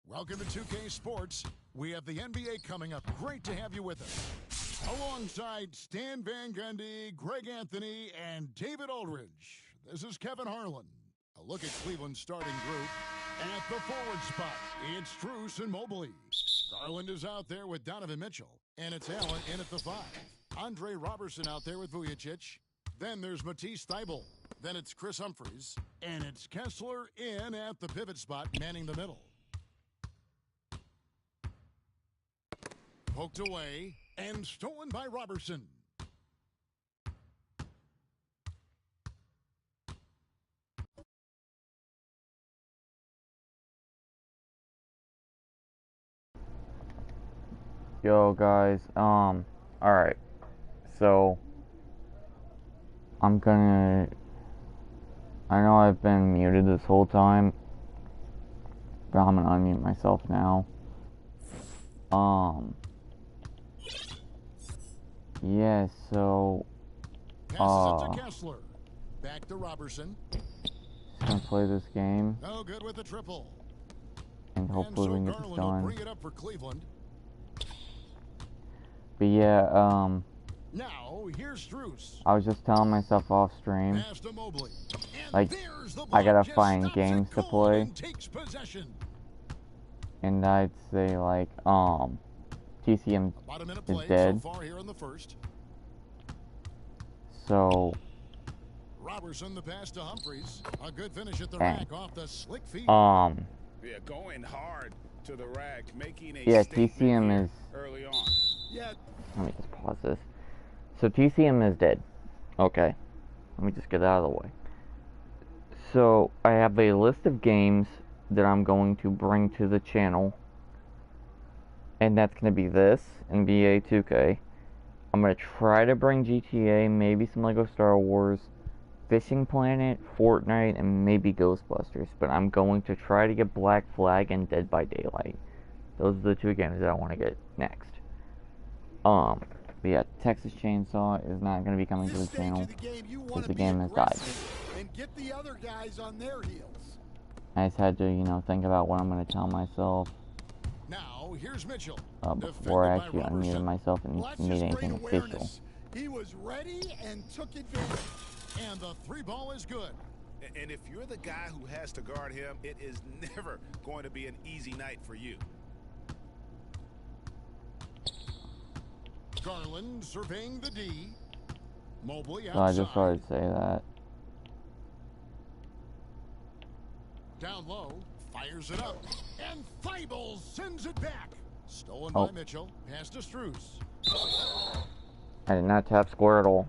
Welcome to 2K Sports. We have the NBA coming up. Great to have you with us. Alongside Stan Van Gundy, Greg Anthony, and David Aldridge, this is Kevin Harlan. A look at Cleveland's starting group. At the forward spot, it's Strus and Mobley. Garland is out there with Donovan Mitchell. And it's Allen in at the 5. Andre Robertson out there with Vujacic. Then there's Matisse Thybulle. Then it's Chris Humphries. And it's Kessler in at the pivot spot, manning the middle. Poked away and stolen by Robertson. Yo guys, alright, so I know I've been muted this whole time, but I'm gonna unmute myself now. Yeah, so, Passes it to Kessler. Back to Robertson. Gonna play this game. No good with the triple. And hopefully we can get this done. Bring it up for Cleveland. But yeah, now here's Strus. I was just telling myself off stream, like, I gotta find games to play. And I'd say, like, TCM is dead. So Robertson the pass to Humphries. A good finish at the rack off the slick feet. Yeah, going hard to the rack, making a TCM is early on. Yeah. Let me just pause this. So TCM is dead. Okay. Let me just get out of the way. So I have a list of games that I'm going to bring to the channel. And that's going to be this, NBA 2K. I'm going to try to bring GTA, maybe some LEGO Star Wars, Fishing Planet, Fortnite, and maybe Ghostbusters. But I'm going to try to get Black Flag and Dead by Daylight. Those are the 2 games that I want to get next. But yeah, Texas Chainsaw is not going to be coming to the channel because the game has died. And get the other guys on their heels. I just had to, you know, think about what I'm going to tell myself. Now, here's Mitchell. Before I actually unmuted myself and made anything official. He was ready and took advantage. And the 3 ball is good. And if you're the guy who has to guard him, it is never going to be an easy night for you. Garland surveying the D. Mobley outside. So I just thought I'd say that. Down low, fires it up, and Thibault sends it back. Stolen by Mitchell, pass to Strus. I did not tap Squirtle.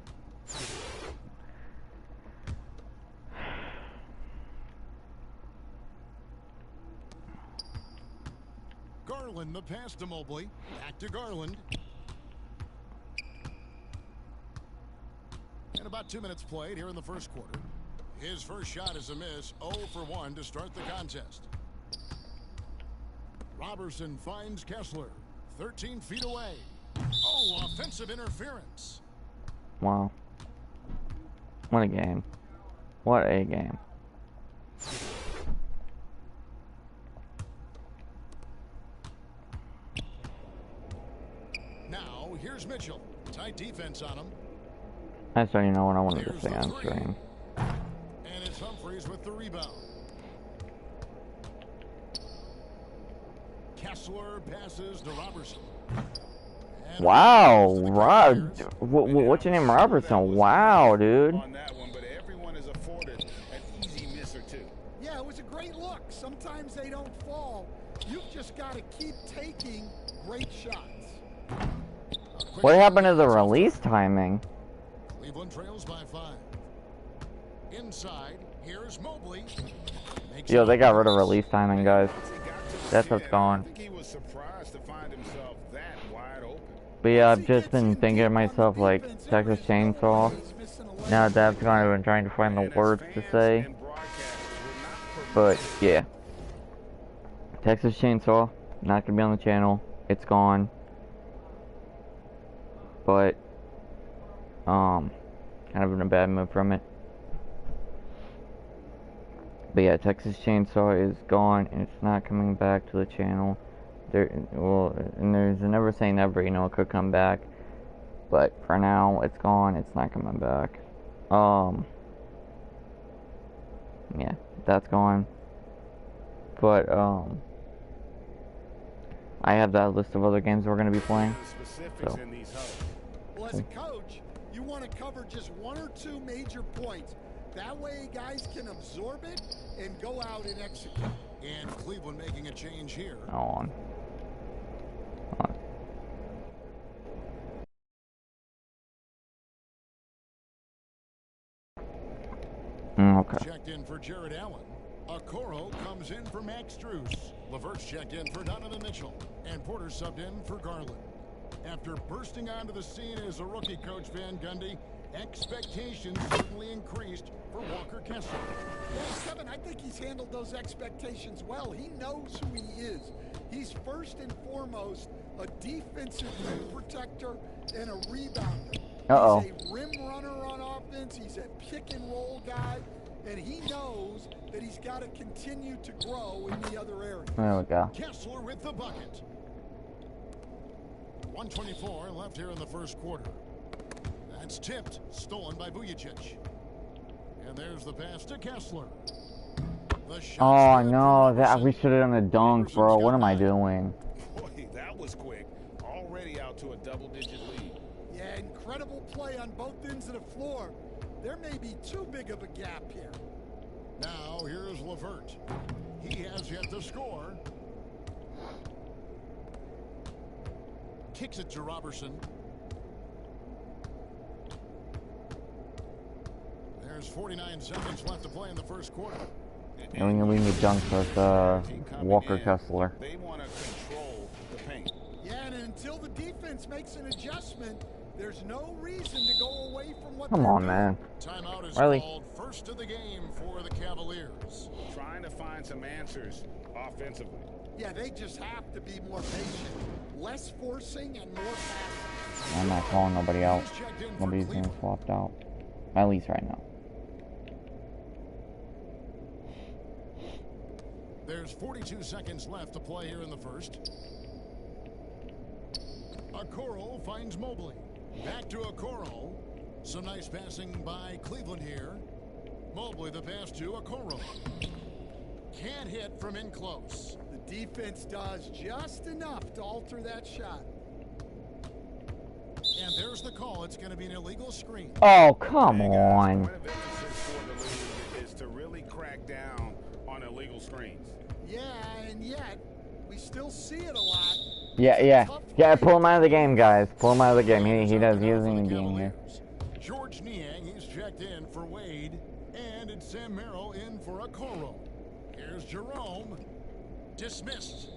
Garland the pass to Mobley, back to Garland. And about 2 minutes played here in the first quarter. His first shot is a miss, 0 for 1 to start the contest. Robertson finds Kessler, 13 feet away. Oh, offensive interference. Wow. What a game. What a game. Now, here's Mitchell. Tight defense on him. I just don't even know what I wanted to say on stream. And it's Humphries with the rebound. Kessler passes to Robertson. And wow, what's your name, Robertson? Wow, dude. On that one, but everyone is afforded an easy miss or two. Yeah, it was a great look. Sometimes they don't fall. You've just got to keep taking great shots. What happened to the release timing? Cleveland trails by 5. Inside, here's Mobley. Yo, they got rid of release timing, guys. That's what's gone. I think he was surprised to find himself that wide open. But yeah, I've just been thinking to myself, like, Texas Chainsaw. Now that's kind of been trying to find the words to say. But yeah. Texas Chainsaw, not gonna be on the channel. It's gone. But kind of in a bad mood from it. But yeah, Texas Chainsaw is gone and it's not coming back to the channel. And there's a never say never, you know, it could come back. But for now, it's gone, it's not coming back. Yeah, that's gone. But I have that list of other games we're gonna be playing. So. Well, as a coach, you want to cover just 1 or 2 major points. That way guys can absorb it and go out and execute. And Cleveland making a change here. On. Okay. Checked in for Jared Allen. Okoro comes in for Max Strus. Levert's checked in for Donovan Mitchell. And Porter subbed in for Garland. After bursting onto the scene as a rookie, Coach Van Gundy, expectations certainly increased for Walker Kessler. Well, Kevin, I think he's handled those expectations well. He knows who he is. He's first and foremost a defensive rim protector and a rebounder. Uh-oh. He's a rim runner on offense. He's a pick and roll guy. And he knows that he's got to continue to grow in the other areas. There we go. Kessler with the bucket. 1:24 left here in the first quarter. That's tipped, stolen by Vujacic. And there's the pass to Kessler. Oh no, that we should have done the dunk, bro. What am I doing? Boy, that was quick. Already out to a double-digit lead. Yeah, incredible play on both ends of the floor. There may be too big of a gap here. Now here's Levert. He has yet to score. Kicks it to Robertson. There's 49 seconds left to play in the first quarter. And we need dunks with Walker Kessler. They want to control the paint. Yeah, and until the defense makes an adjustment, there's no reason to go away from what Come they're on, doing. man. Timeout is Riley. called, first of the game for the Cavaliers. Trying to find some answers offensively. Yeah, they just have to be more patient. Less forcing and more passing. I'm not calling nobody out. He's checked in for Nobody's getting Cleveland. swapped out. At least right now. There's 42 seconds left to play here in the first. Okoro finds Mobley. Back to Okoro. Some nice passing by Cleveland here. Mobley the pass to Okoro. Can't hit from in close. The defense does just enough to alter that shot. And there's the call. It's going to be an illegal screen. Oh, come Hey, guys, on. point of emphasis for the league is to really crack down on illegal screens. Yeah, and yet, we still see it a lot. Yeah, pull him out of the game, guys. Pull him out of the game. He doesn't even be in here. George Niang, he's checked in for Wade. And it's Sam Merrill in for Okoro. Here's Jerome. Dismissed.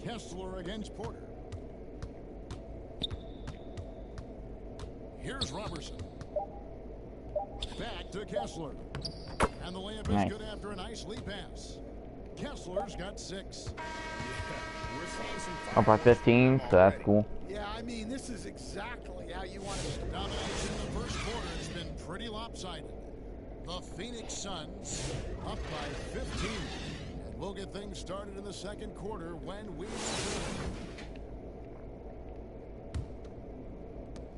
Kessler against Porter. Here's Robertson. Back to Kessler. And the layup is Nice. good after a nice lead pass. Kessler's got 6. We're seeing some Up by 15, so that's cool. Yeah, I mean, this is exactly how you want to. Domination in the first quarter has been pretty lopsided. The Phoenix Suns up by 15. And we'll get things started in the second quarter when we return.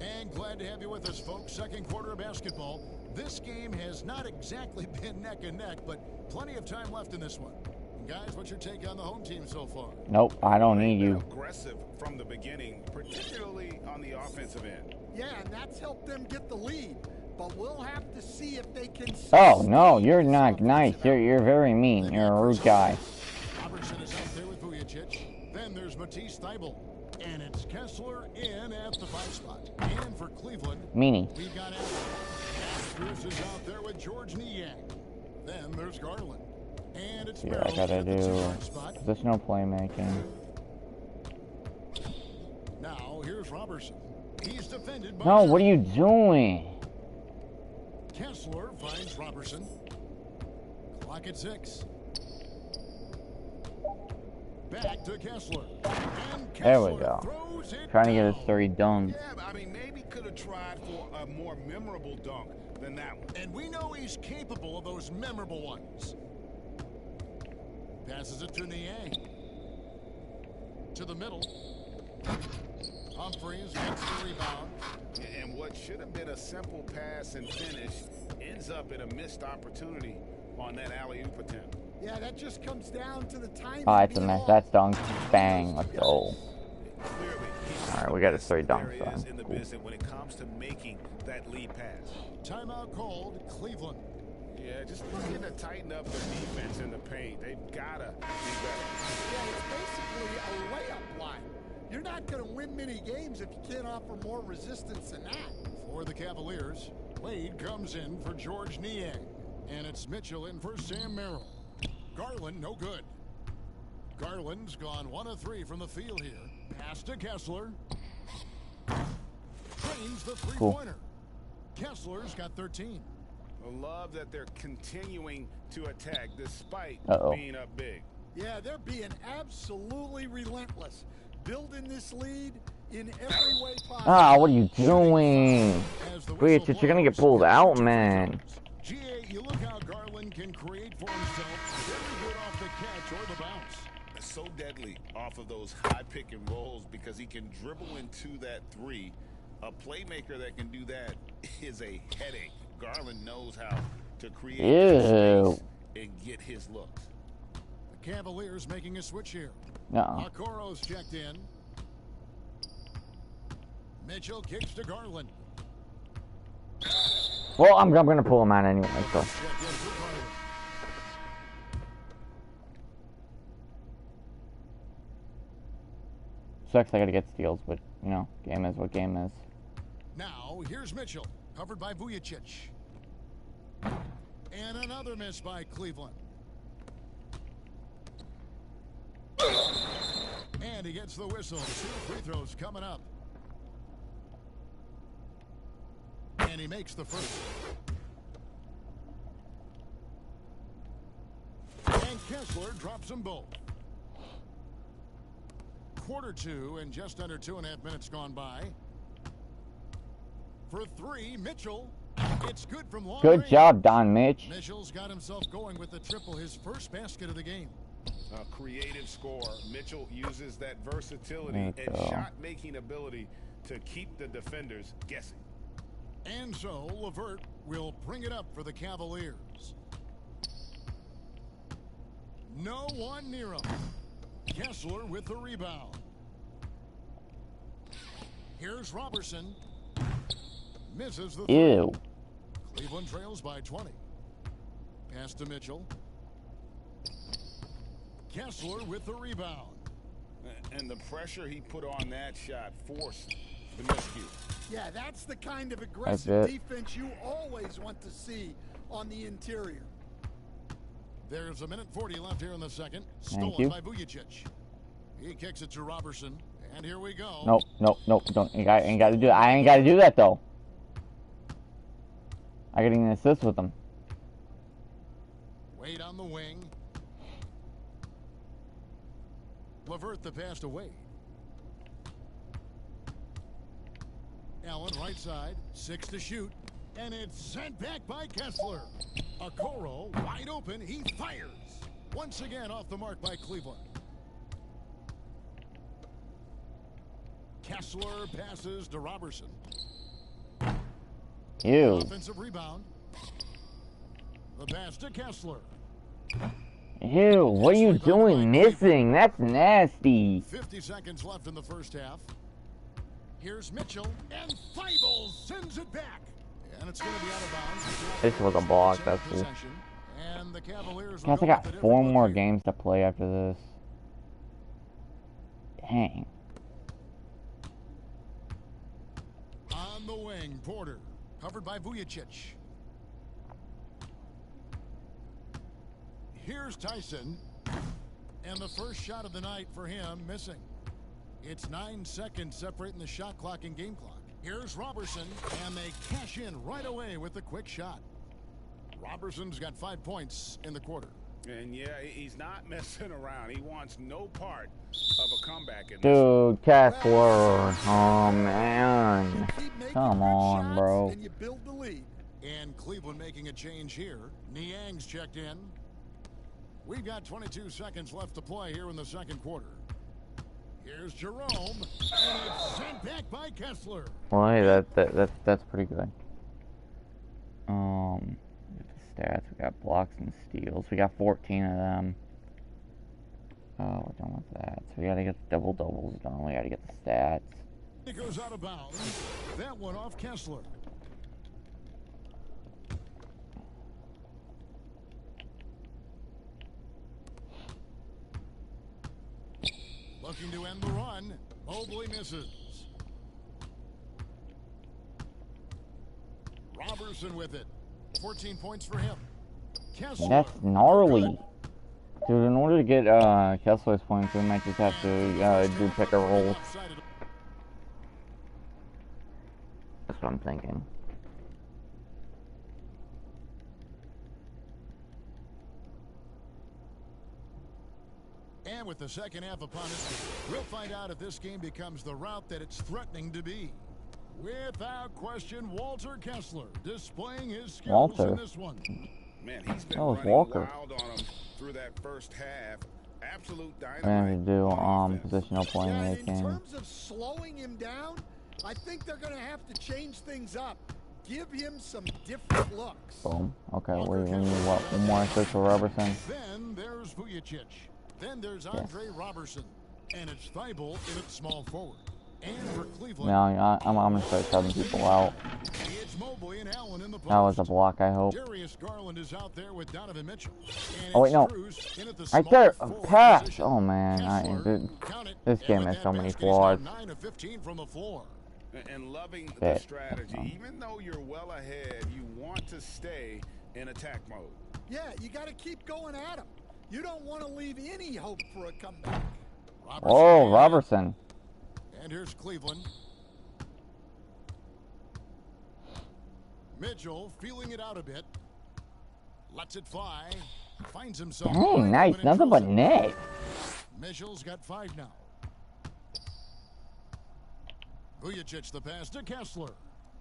And glad to have you with us, folks. Second quarter of basketball. This game has not exactly been neck and neck, but plenty of time left in this one. And guys, what's your take on the home team so far? Nope, I don't need you. aggressive from the beginning, particularly on the offensive end. Yeah, and that's helped them get the lead. But we'll have to see if they can. Oh, no, sustain you're this not nice. offensive You're very mean. You're a rude guy. Robertson is out there with Vujacic. Then there's Matisse Thybulle. And it's Kessler in at the 5 spot. And for Cleveland, Meanie. we've got Astros is out there with George Niang. Then there's Garland. And it's Yeah, I Merrill gotta at the do 2-guard spot. positional playmaking. Now here's Robertson. He's defended by No, what are Zhang. you doing? Kessler finds Robertson. Clock at 6. Back to Kessler. And There we Kessler go. throws it Trying to get his down. 3 done. Yeah, but I mean, maybe could have tried for a more memorable dunk than that one. And we know he's capable of those memorable ones. Passes it to Niang. To the middle. Humphries gets the rebound. And what should have been a simple pass and finish ends up in a missed opportunity on that alley-oop attempt. Yeah, that just comes down to the timing. Oh, it's a being mess. off. That's dunk. Bang. Let's go. Clearly, All right, we got his 3 there dunks is done. in the Cool. business when it comes to making that lead pass. Timeout called. Cleveland. Yeah, just looking to tighten up the defense in the paint. They've got to be better. Yeah, it's basically a layup line. You're not going to win many games if you can't offer more resistance than that. For the Cavaliers, Wade comes in for George Niang. And it's Mitchell in for Sam Merrill. Garland, no good. Garland's gone 1 of 3 from the field here. Pass to Kessler. Drains the three-pointer. Kessler's got 13. I love that they're continuing to attack despite Uh-oh. being up big. Yeah, they're being absolutely relentless. Building this lead in every way possible. Ah, what are you doing? As the Wait, whistle you're gonna get blows, pulled it's out, 2 free man. throws. GA, you look how Garland can create for himself. Very good off the catch or the bounce. So deadly off of those high pick and rolls because he can dribble into that 3. A playmaker that can do that is a headache. Garland knows how to create Ew. space and get his looks. The Cavaliers making a switch here. Nuh-uh. Okoro's checked in. Mitchell kicks to Garland. Well, I'm gonna pull him out anyway, so. Check in for Garland. Sucks I gotta get steals, but, you know, game is what game is. Now, here's Mitchell, covered by Vujicic. And another miss by Cleveland. And he gets the whistle. 2 free throws coming up. And he makes the first. And Kessler drops them both. Quarter 2 and just under 2.5 minutes gone by. For 3, Mitchell. It's good from long Good range. job, Don Mitch. Mitchell's got himself going with the triple, his first basket of the game. A creative scorer. Mitchell uses that versatility There and we go. shot-making ability to keep the defenders guessing. And so, LeVert will bring it up for the Cavaliers. No one near him. Kessler with the rebound. Here's Robertson. Misses the three. Ew. Cleveland trails by 20. Pass to Mitchell. Kessler with the rebound. And the pressure he put on that shot forced the miscue. Yeah, that's the kind of That's aggressive it. defense you always want to see on the interior. There's 1:40 left here in the second. Thank Stolen you. by Vujicic. He kicks it to Robertson. And here we go. Nope, nope, nope. Don't. Ain't got to do. I ain't got to do that though. I gotta get an assist with him. Wade on the wing. LeVert the pass to Wade. Allen right side. 6 to shoot. And it's sent back by Kessler. Okoro wide open. He fires. Once again off the mark by Cleveland. Kessler passes to Robertson. Ew. Offensive rebound. The pass to Kessler. Ew. What are you doing missing? That's nasty. 50 seconds left in the first half. Here's Mitchell, and Thibault sends it back. And it's going to be out of bounds. This was a block, that's cool. Possession. And the Cavaliers Guys, I got 4 more games to play after this. Dang. On the wing, Porter, covered by Vujicic. Here's Tyson, and the first shot of the night for him missing. It's 9 seconds separating the shot clock and game clock. Here's Robertson, and they cash in right away with a quick shot. Robertson's got 5 points in the quarter. And yeah, he's not messing around. He wants no part of a comeback in this. Dude, Kessler. Oh, man. Keep making Come good on, shots, bro. And you build the lead. And Cleveland making a change here. Niang's checked in. We've got 22 seconds left to play here in the second quarter. Here's Jerome, and it's sent back by Kessler. Well, hey, that's pretty good. The stats, we got blocks and steals. We got 14 of them. Oh, we're done with that. So we gotta get the double doubles done. We gotta get the stats. It goes out of bounds. That one off Kessler. Looking to end the run. Mobley misses. Robertson with it. 14 points for him. Kessler. That's gnarly. Dude, in order to get Kessler's points, we might just have to do pick and roll. That's what I'm thinking. And with the second half upon us, we'll find out if this game becomes the route that it's threatening to be. Without question, Walter Kessler displaying his skills in this one. Man, he's been That was running Walker. wild on him through that first half. Absolute We're gonna dynamite. have to do on offense. positional Yeah, in playmaking. terms of slowing him down, I think they're going to have to change things up. Give him some different looks. Boom. Okay, we need what? One more assist for Robertson. Then there's Vujicic. Then there's Andre Robertson. And it's Thibault in at small forward. And for Cleveland, No, I'm gonna start subbing people out. it's Mobley and Allen in the post. That was a block, I hope. Darius Garland is out there with Donovan Mitchell. And Oh wait, no. Strus in at the Right there, small a forward pass. position. Oh man, Kessler, count it, this and game with has that so many basket, he's now flaws. 9 of 15 from the floor. And loving the Bet. strategy. Even though you're well ahead, you want to stay in attack mode. Yeah, you got to keep going at him. You don't want to leave any hope for a comeback. Oh, Robertson. And here's Cleveland. Mitchell feeling it out a bit. Lets it fly. Finds himself. Dang, nice. Nothing but net. Mitchell's got 5 now. Vujacic the pass to Kessler.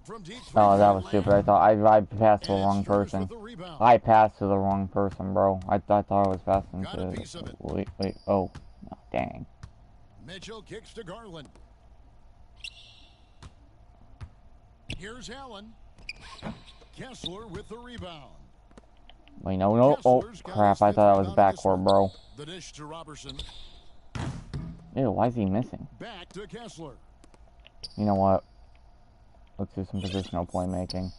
From deep three Oh, that was point stupid. land. I thought I passed to the And wrong Strus person. with the rebound. I passed to the wrong person, bro. I thought I was passing Got a to. piece of it. Wait. Oh, no, dang. Mitchell kicks to Garland. Here's Allen. Kessler with the rebound. Wait, no. Oh, Kessler's got crap. his I fifth thought that was rebound in this backcourt, one. bro. The dish to Robertson. Ew, why is he missing? Back to Kessler. You know what? Let's do some positional playmaking.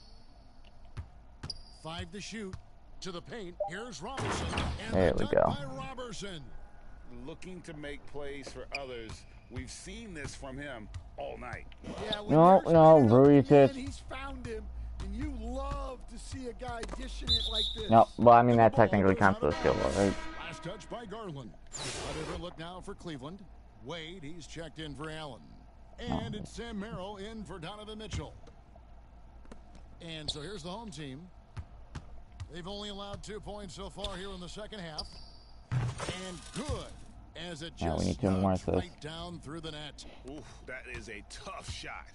5 to shoot. To the paint. Here's Robertson. And There the we dunk go. by Robertson. Looking to make plays for others. We've seen this from him all night. Yeah, when No, there's no, man Rui open man, just- he's found him, and you love to see a guy dishing it like this. No, well, I mean, And that the ball technically goes counts out for of the skill, bounds. right? Last touch by Garland. A different look now for Cleveland. Wade, he's checked in for Allen. And it's Sam Merrill in for Donovan Mitchell. And so here's the home team. They've only allowed 2 points so far here in the second half. And good as it Yeah, just we need 2 more snugs assists. right down through the net. Oof, that is a tough shot.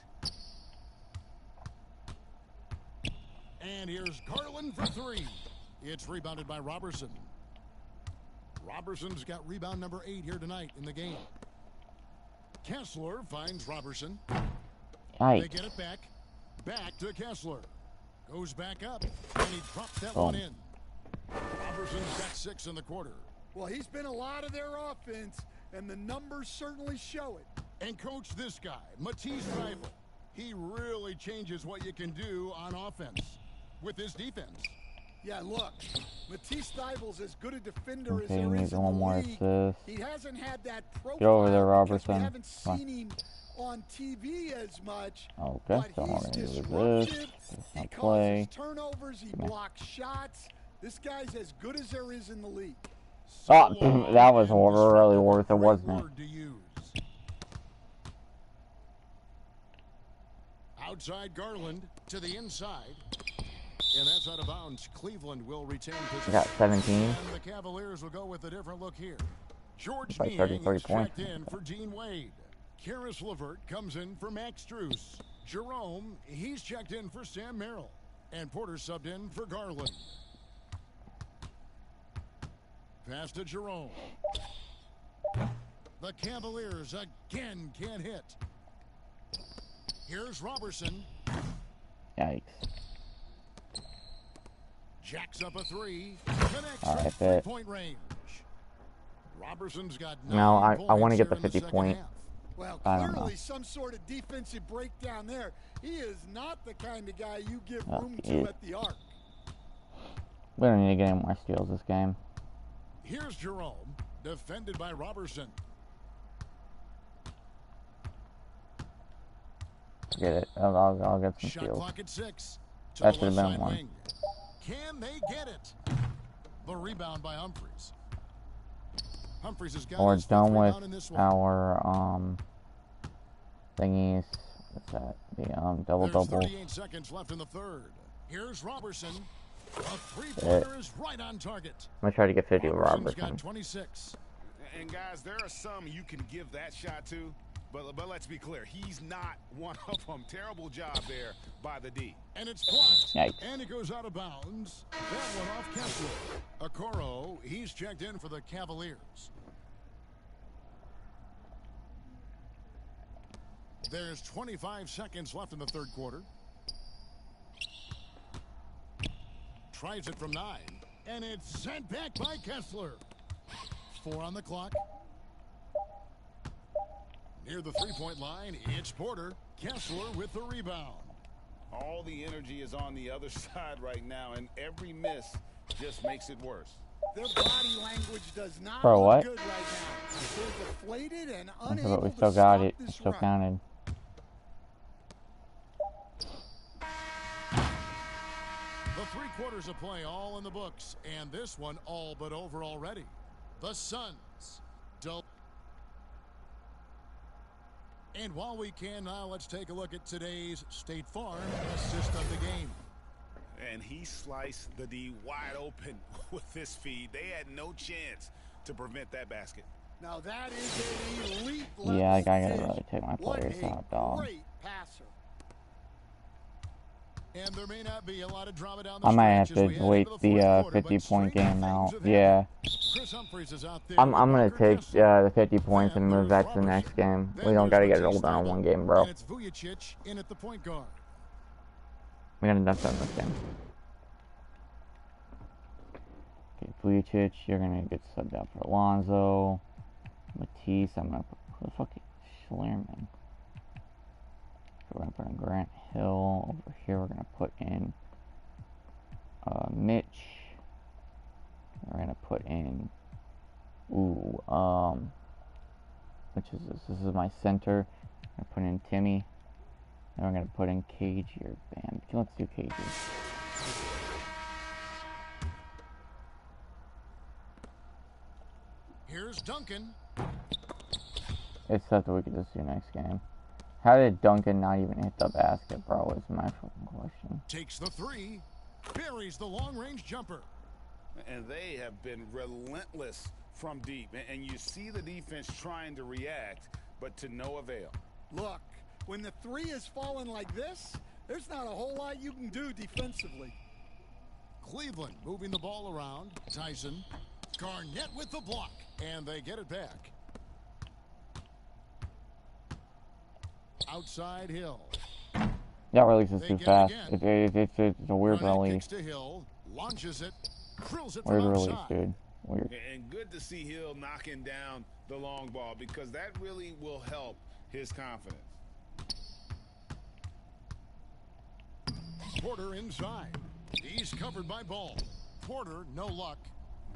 And here's Garland for 3. It's rebounded by Robertson. Robertson's got rebound number 8 here tonight in the game. Kessler finds Robertson. They Yikes. get it back. Back to Kessler. Goes back up, and he drops that one in. Robertson's got 6 in the quarter. Well, he's been a lot of their offense, and the numbers certainly show it. And coach, this guy, Matisse Thybulle, he really changes what you can do on offense with his defense. Yeah, look, Matisse Thybulle's as good a defender as Okay, there he is needs in one the more league. assist. He hasn't had that profile Get over there, because Robertson. we haven't Come on. seen him on TV as much. Okay, But so he's I'm gonna do disruptive. this. He Not causes play. turnovers. He blocks shots. This guy's as good as there is in the league. Oh, So that was long and really disruptive, worth it, great wasn't it? word to use. Outside Garland to the inside. And that's out of bounds. Cleveland will retain We possession. got 17. And the Cavaliers will go with a different look here. George By Niang 33 is points. checked in for Dean Wade. Karis LeVert comes in for Max Strus. Jerome, he's checked in for Sam Merrill. And Porter subbed in for Garland. Pass to Jerome. The Cavaliers again can't hit. Here's Robertson. Yikes. Jacks up a 3. Connects All right, from bet. three-point range. Robertson's got No, 9 I wanna points get here the in 50 second point. half. Well, I don't know. clearly some sort of defensive breakdown there. He is not the kind of guy you give Oh, room he to is. at the arc. We don't need to get any more steals this game. Here's Jerome, defended by Robertson. Get it. I'll get some Shot steals. clock at 6. To That the should've left been side one. wing. Can they get it? The rebound by Humphries. Humphries has got We're his fifth done with rebound in this one. our thingies. What's that? The double There's double. 38 seconds left in the third. Here's Robertson. A three-pointer is right on target. I'm gonna try to get 50 with Robertson's got Robertson. 26. And guys, there are some you can give that shot to, but let's be clear, he's not one of them. Terrible job there by the D. And it's blocked. Yikes. And it goes out of bounds. That one off Kessler. Okoro, he's checked in for the Cavaliers. There's 25 seconds left in the third quarter. Tries it from 9. And it's sent back by Kessler. 4 on the clock. Near the three-point line, it's Porter. Kessler with the rebound. All the energy is on the other side right now, and every miss just makes it worse. Their body language does not For look what? good right now. They're deflated and But unable we to still stop got it. this It still run. counted. The 3 quarters of play all in the books, and this one all but over already. The Suns. And while we can now, let's take a look at today's State Farm assist of the game. And he sliced the D wide open with this feed. They had no chance to prevent that basket. Now that is an elite level Yeah, I gotta dish. really take my What players a out, dog. great passer. And there may not be a lot of drama down the I might have stretch as we to head wait into the fourth quarter, but 50-point stranger game out. things have Yeah. happened. Chris Humphries is out there I'm with gonna Walker take Kessler. the 50 points and move that to the next game. We don't gotta get it all done in one game, bro. And it's Vujicic in at the point guard. We got enough done this game. Okay, Vujicic, you're gonna get subbed out for Alonzo. Matisse, I'm gonna put, who the fuck is Schlerman? We're gonna put in Grant Hill. Over here, we're gonna put in Mitch. We're gonna put in, which is this? This is my center. I'm gonna put in Timmy. Then we're gonna put in Cage here. Bam. Let's do Cages. Here's Duncan. It's stuff that we could just do next game. How did Duncan not even hit the basket, bro? Is my fucking question. Takes the 3. Buries the long-range jumper. And they have been relentless from deep. And you see the defense trying to react, but to no avail. Look, when the 3 is falling like this, there's not a whole lot you can do defensively. Cleveland moving the ball around. Tyson. Garnett with the block. And they get it back. Outside Hill. That release is They too get it fast. again. It's a weird Garnett release. kicks to Hill. Launches it. Drills it Weird from release, outside. dude. Weird. And good to see Hill knocking down the long ball because that really will help his confidence. Porter inside. He's covered by Ball. Porter, no luck.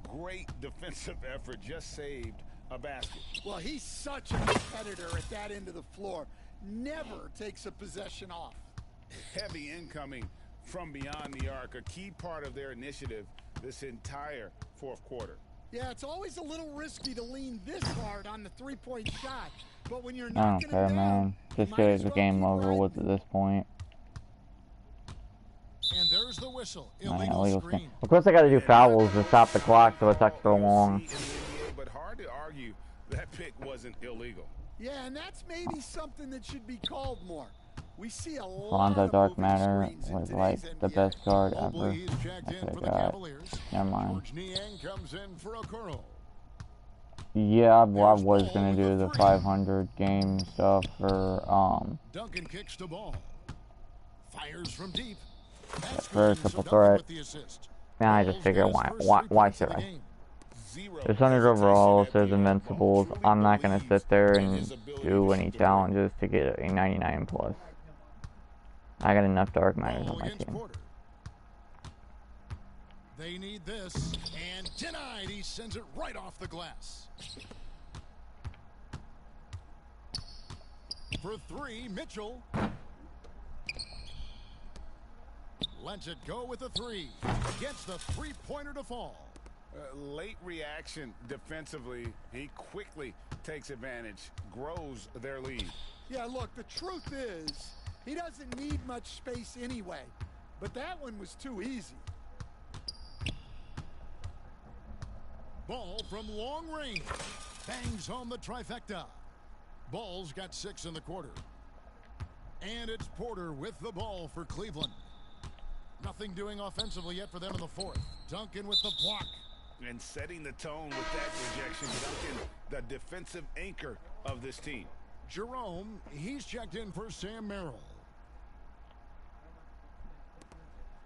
Great defensive effort, just saved a basket. Well, he's such a competitor at that end of the floor. Never takes a possession off. Heavy incoming from beyond the arc, a key part of their initiative this entire fourth quarter. Yeah, it's always a little risky to lean this hard on the three-point shot. But when you're I don't knocking care, it down, man. you Just might get as the well game keep over riding with at this point. And there's the whistle. Man, Illegal illegal screen. screen. Of course, I gotta do fouls to stop the clock so it takes so long. But hard to argue that pick wasn't illegal. Yeah, and that's maybe something that should be called more. We see a lot Lonzo of Dark moving Matter screens in was today's like the NBA. best card Mobley, ever. he's checked That's in what for I the got. Cavaliers. Never mind. George Niang comes in for Okoro. Yeah, I was Ball gonna with do the the three. 500 game stuff for Duncan kicks the ball. Fires from deep. That's For a good. So triple Duncan threat. with the assist. Now I just Ball's figure got his why first 3 why points of should the I? game. Zero There's 100 hesitation overall, at says the Invincibles. truly I'm not gonna believes sit there in and his ability do to any shoot the challenges to get a 99 plus. I got enough Dark Matters Ball on my against team. Porter. They need this. And denied. He sends it right off the glass. For 3, Mitchell. Lets it go with a 3. Gets the 3-pointer to fall. Late reaction defensively. He quickly takes advantage, grows their lead. Yeah, look, the truth is, he doesn't need much space anyway. But that one was too easy. Ball from long range. Bangs home the trifecta. Ball's got 6 in the quarter. And it's Porter with the ball for Cleveland. Nothing doing offensively yet for them in the fourth. Duncan with the block. And setting the tone with that rejection, Duncan, the defensive anchor of this team. Jerome, he's checked in for Sam Merrill.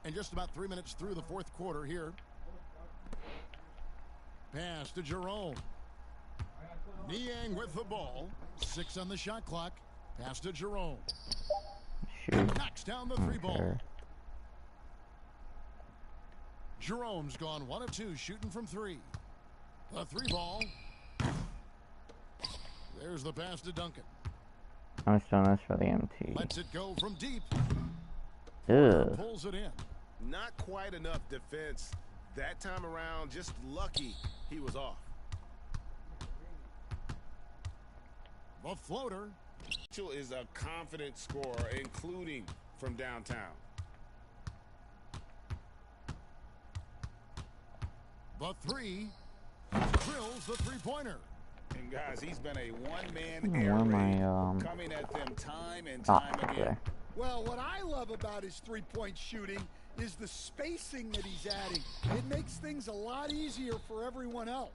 And just about 3 minutes through the fourth quarter here. Pass to Jerome. Niang with the ball. 6 on the shot clock. Pass to Jerome. Shoot. Knocks down the 3 ball. Okay. Jerome's gone 1 of 2 shooting from 3. The 3 ball. There's the pass to Duncan. I'm just doing this for the MT. Lets it go from deep. Ugh. Pulls it in. Not quite enough defense that time around. Just lucky he was off. The floater. Mitchell is a confident scorer, including from downtown. The 3. Drills the 3-pointer. And guys, he's been a one-man Where air am raid, I, coming at them time and time again. Okay. Well, what I love about his three-point shooting is the spacing that he's adding. It makes things a lot easier for everyone else.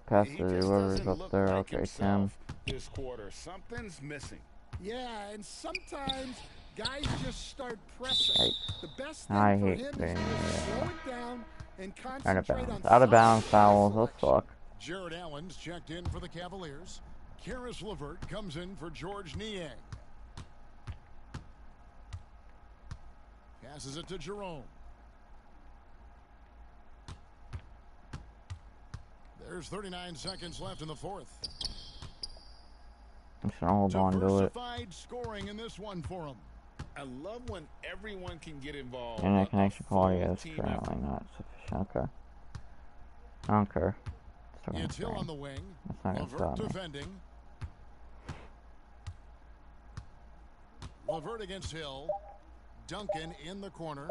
Pass He to just whoever's doesn't up look there. like Okay, Tim. himself this quarter. Something's missing. Yeah, and sometimes guys just start pressing. Hey. The best thing I for hate him is being to slow it down and out of concentrate bounds. on Out of bounds solid fouls. play Let's selection. fuck. Jared Allen's checked in for the Cavaliers. Karis LeVert comes in for George Niang. Passes it to Jerome. There's 39 seconds left in the 4th. I'm just gonna hold on to it. Diversified scoring in this one for him. I love when everyone can get involved. Internet A connection full quality is team currently effort. not sufficient. Okay. I don't care. Still gonna It's Hill screen. on the wing. That's not gonna LeVert stop me. defending. LeVert against Hill. Duncan in the corner.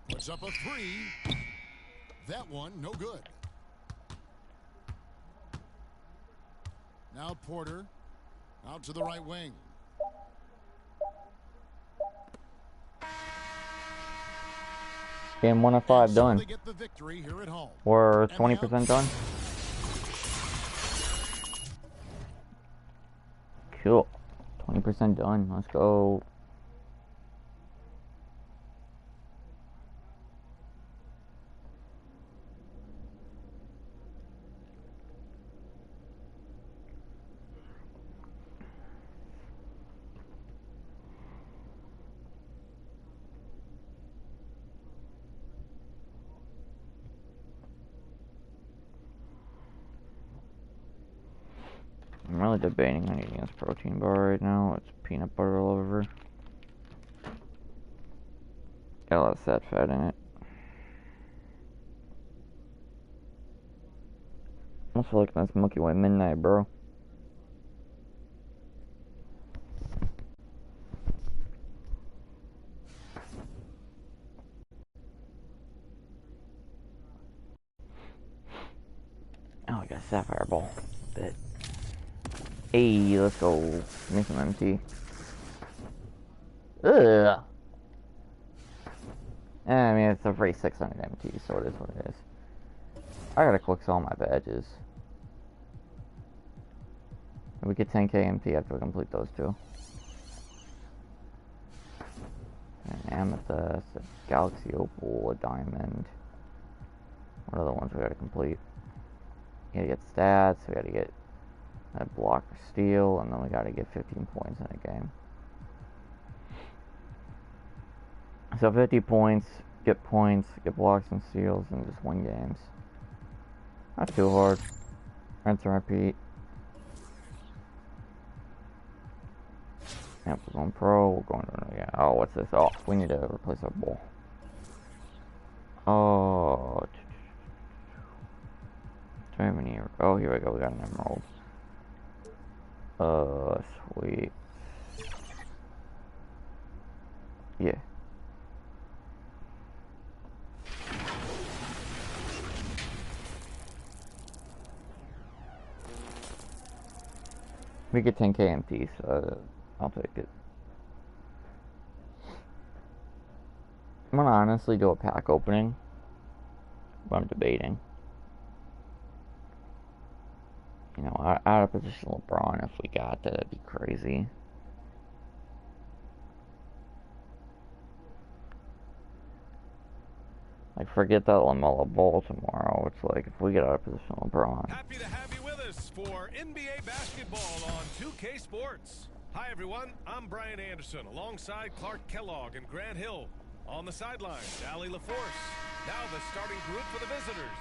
Puts up a 3. That one, no good. Now Porter. Out to the right wing. Game 1 of 5 And so done. they get the victory here at home. We're And 20% now- done. Cool. 20% done. Let's go. I'm really debating on eating this protein bar right now. It's peanut butter all over. Got a lot of sad fat in it. I feel like that's Milky Way Midnight, bro. Oh, I got a sapphire ball. Bit. Hey, let's go. Make some MT. Ugh. I mean, it's a free 600 MT, so it is what it is. I gotta click all my badges. We get 10k MT after we complete those two. An amethyst, a galaxy opal, a diamond. What are the ones we gotta complete? We gotta get stats, we gotta get a block of steel, and then we gotta get 15 points in a game. So 50 points, get blocks and steals, and just win games. Not too hard. Rinse and repeat. Yep, we're going pro, we're going to, yeah. Oh, what's this? Oh, we need to replace our ball. Oh. Do I have any? Oh, here we go, we got an emerald. Sweet. Yeah. We get 10k MT, so I'll take it. I'm gonna honestly do a pack opening, but I'm debating. You know, out of position LeBron, if we got that, that'd be crazy. Like, forget that LaMelo Ball tomorrow. It's like, if we get out of position LeBron. Happy to have you with us for NBA basketball on 2K Sports. Hi, everyone. I'm Brian Anderson alongside Clark Kellogg and Grant Hill. On the sidelines, Allie LaForce. Now the starting group for the visitors.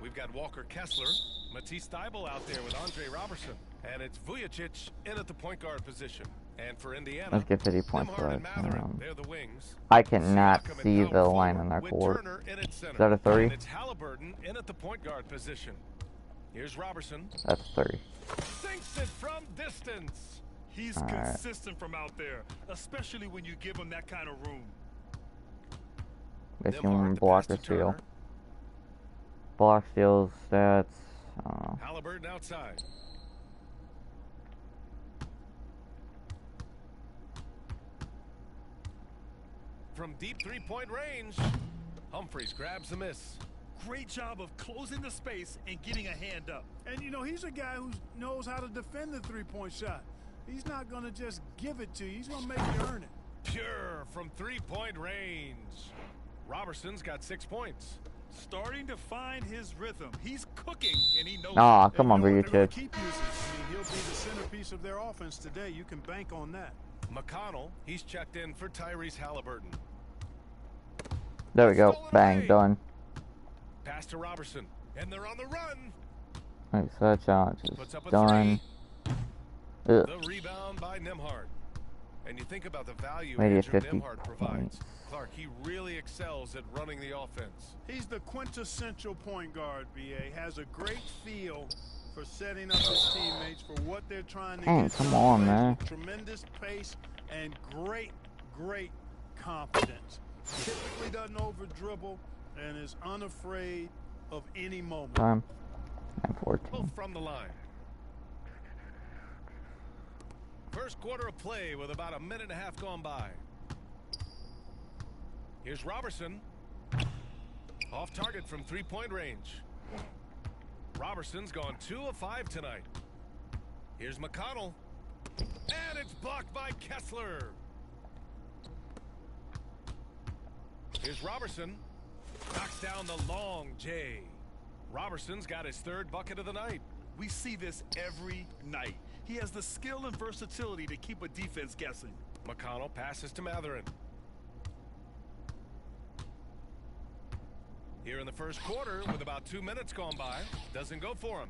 We've got Walker Kessler, Matisse Thybulle out there with Andre Robertson. And it's Vujacic in at the point guard position. And for Indiana, Let's get 50 points for Nimhard that. and Mathurin, they're the wings. I cannot Siakam at see power the line forward on our with court. Turner in at center. Is that a 3? And it's Halliburton in at the point guard position. Here's Robertson. That's 3. Sinks it from distance. He's Alright. consistent from out there, especially when you give him that kind of room. Basically, Nimhard one to block pass or to steal. Turner. Block steals, stats. I don't know. Halliburton outside. From deep three-point range, Humphries grabs the miss. Great job of closing the space and getting a hand up. And, you know, he's a guy who knows how to defend the three-point shot. He's not going to just give it to you. He's going to make you earn it. Pure from three-point range. Robertson's got 6 points. Starting to find his rhythm. He's cooking, and he knows Aw, it. come on, And you know what they're Vujacic. gonna keep using. I mean, he'll be the centerpiece of their offense today. You can bank on that. McConnell, he's checked in for Tyrese Halliburton. There we go. Stolen Bang, away. done. Pass to Robertson, and they're on the run. Alright, so that challenge is Puts up a done. Ugh. The rebound by Nimhard. And you think about the value Maybe a Andrew 50 Nimhard provides. points. Clark, he really excels at running the offense. He's the quintessential point guard, B.A. Has a great feel for setting up his teammates for what they're trying to Dang, get. come done. on, Plays man. with tremendous pace and great confidence. Typically doesn't over-dribble and is unafraid of any moment. Time. 9:14. Both from the line. First quarter of play with about a minute and a half gone by. Here's Robertson. Off target from three-point range. Robertson's gone 2 of 5 tonight. Here's McConnell. And it's blocked by Kessler. Here's Robertson. Knocks down the long J. Robertson's got his 3rd bucket of the night. We see this every night. He has the skill and versatility to keep a defense guessing. McConnell passes to Mathurin. Here in the first quarter, with about 2 minutes gone by, doesn't go for him.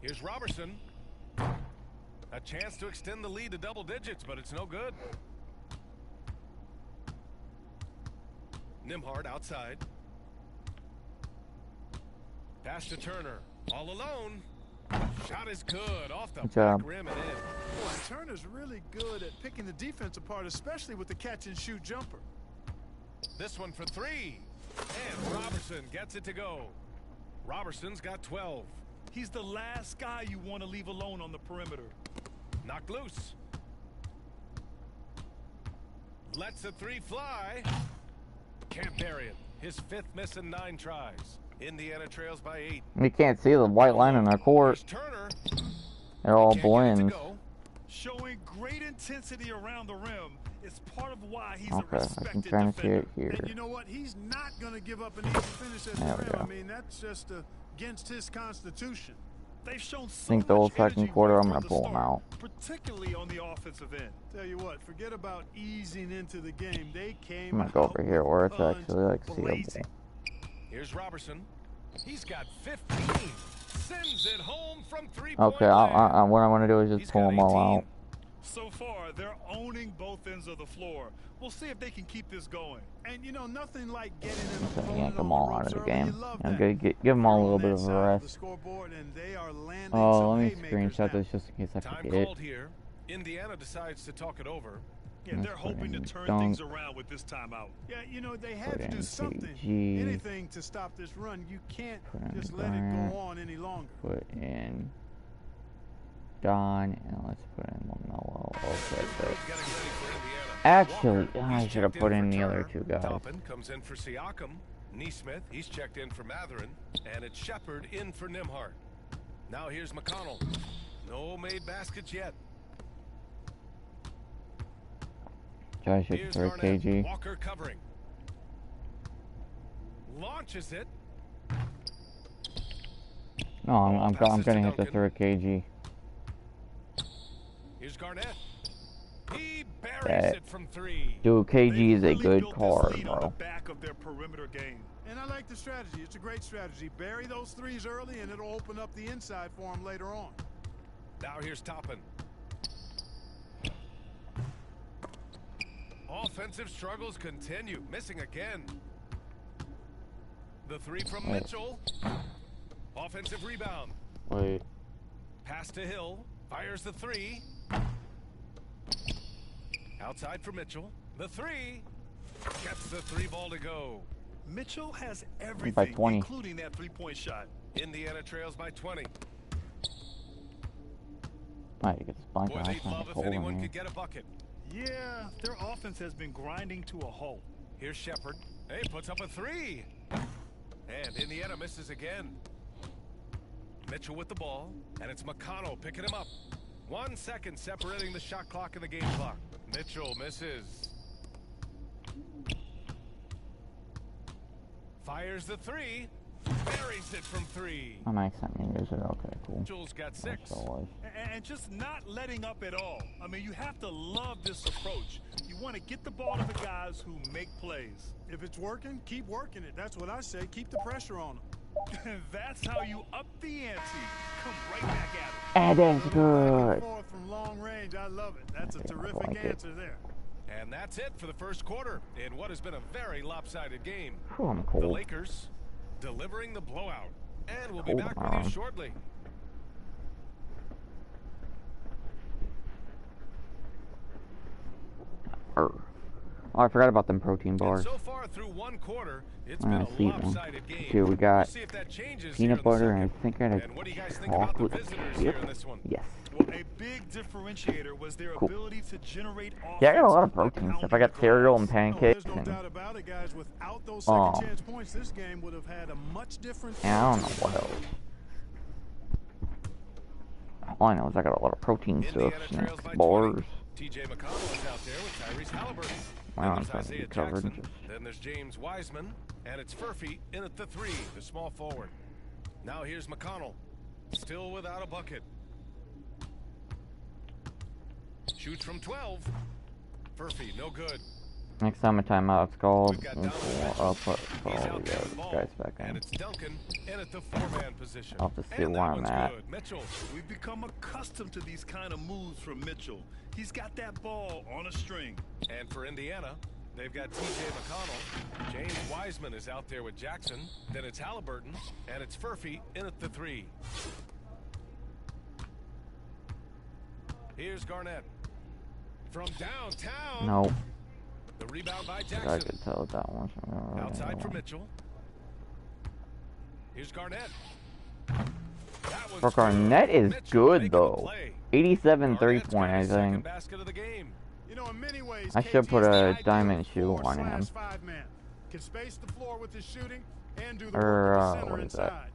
Here's Robertson. A chance to extend the lead to double digits, but it's no good. Nimhard outside. Pass to Turner. All alone. Shot is good. Off the Good back job. rim and in. Boy, Turner's really good at picking the defense apart, especially with the catch-and-shoot jumper. This one for 3. And Robertson gets it to go. Robertson's got 12. He's the last guy you want to leave alone on the perimeter. Knocked loose. Lets the 3 fly. Can't bury it. His 5th miss in 9 tries. Indiana trails by 8. We can't see the white line on our court. Here's Turner. It all Can't get it to blends. go. Showing great intensity around the rim is part of why he's Okay, a I'm respected trying to see defender. it here. And you know what? He's not going to give up an easy finish at There the we rim. go. I mean, that's just against his constitution. They've shown so Think the whole much energy second quarter, right I'm from gonna the pull him start, out. particularly on the offensive end. Tell you what, forget about easing into the game. They came I'm gonna go out over here where it's guns actually like blazing. seeable. Here's Robertson. He's got 15. Sends it home from 3-point Okay, land. what I want to do is just He's pull got them all 18. out. So far, they're owning both ends of the floor. We'll see if they can keep this going. And you know, nothing like getting an So opponent yank them on all the out of ropes the early. game. You love I'm that. gonna give them all a little They're bit on of that a side of the rest. scoreboard, and they are landing Oh, some let me haymakers screenshot now. this just in case I Time forget. called here. Indiana decides to talk it over. Yeah, Let's they're put hoping to in turn dunk. things around with this timeout. Yeah, you know, they have Put to do in something, PG. anything to stop this run. You can't Put in just let it Bryant. go on any longer. Put in Don, and let's put in LaMelo. Okay, Crews great. getting ready for Indiana. Actually, Walker, I he's should have checked put for in the Turner. other two guys. Toppin comes in for Siakam. Neesmith, he's checked in for Mathurin. And it's Shepard in for Nimhard. Now here's McConnell. No made baskets yet. Josh should Here's throw Garnett. KG. Walker covering. Launches it. Oh, I'm gonna hit the third KG. Here's Garnett. He buries it from 3. Dude, KG is a They really good built this card, lead on the bro. back of their perimeter game. And I like the strategy. It's a great strategy. Bury those threes early, and it'll open up the inside for him later on. Now here's Toppin. Offensive struggles continue. Missing again. The 3 from Mitchell. Offensive rebound. Wait. Pass to Hill. Fires the 3. Outside for Mitchell. The 3. Gets the 3 ball to go. Mitchell has By everything, 20. including that three-point shot. Indiana trails by 20. Might get this blanket. Boy, I they'd can't love if hold anyone him could get a bucket. Yeah, their offense has been grinding to a halt. Here's Shepard. Hey, puts up a 3. And Indiana misses again. Mitchell with the ball, and it's McConnell picking him up. 1 second separating the shot clock and the game clock. Mitchell misses. Fires the 3. Buries it from 3. I'm accidentally using it. Okay, cool. Mitchell's got 6. That's always. And just not letting up at all. I mean, you have to love this approach. You want to get the ball to the guys who make plays. If it's working, keep working it. That's what I say. Keep the pressure on them. That's how you up the ante. Come right back at it. And that's Back good. and forth from long range. I love it. That's a terrific like it. answer there. And that's it for the first quarter in what has been a very lopsided game. Whew, I'm The cold. Lakers delivering the blowout. And we'll be Hold back with on. you shortly. Oh, I forgot about them protein And bars. so far through 1 quarter, it's I been a see them. lopsided game. Here we got We'll see if that changes peanut here in the butter, and second. I think I had And what do you a guys think about the chocolate visitors chip. here in this one? Yes. Well, a big differentiator was their Cool. ability to generate offense. Yeah, I got a lot of by protein stuff. I pounding got the cereal and glass. Oh, pancakes, there's no and doubt about it, guys. Without those second chance points, this game would have had a much different. I don't know what else. All I know is I got a lot of protein stuff, Indiana snacks, trails by bars. 20. TJ McConnell is out there with Tyrese Halliburton. Wow, Then I'm there's trying to Isaiah be covered. Jackson. Then there's James Wiseman. And it's Furphy in at the 3, the small forward. Now here's McConnell. Still without a bucket. Shoots from 12. Furphy, no good. Next time a timeout, it's called. We've got and Donovan I'll Mitchell. put He's all out the there with the ball. guys back And in. it's Duncan in at the 4-man position. I'll have to see And where that I'm one's at. good. Mitchell. We've become accustomed to these kind of moves from Mitchell. He's got that ball on a string. And for Indiana, they've got TJ McConnell. James Wiseman is out there with Jackson. Then it's Halliburton. And it's Furphy in at the 3. Here's Garnett. From downtown. No, The rebound by I Jackson. could tell that one. Outside for Mitchell. Here's Garnett. That was For Garnett good. is Mitchell good, making the though. play. 87 Garnett's three-point, got I his second think. basket of the game. You know, in many ways, I should KG put is the a ideal diamond shoe on him. 4/5 man. Can space the floor with his shooting and do the Or, work in the center what is that? inside.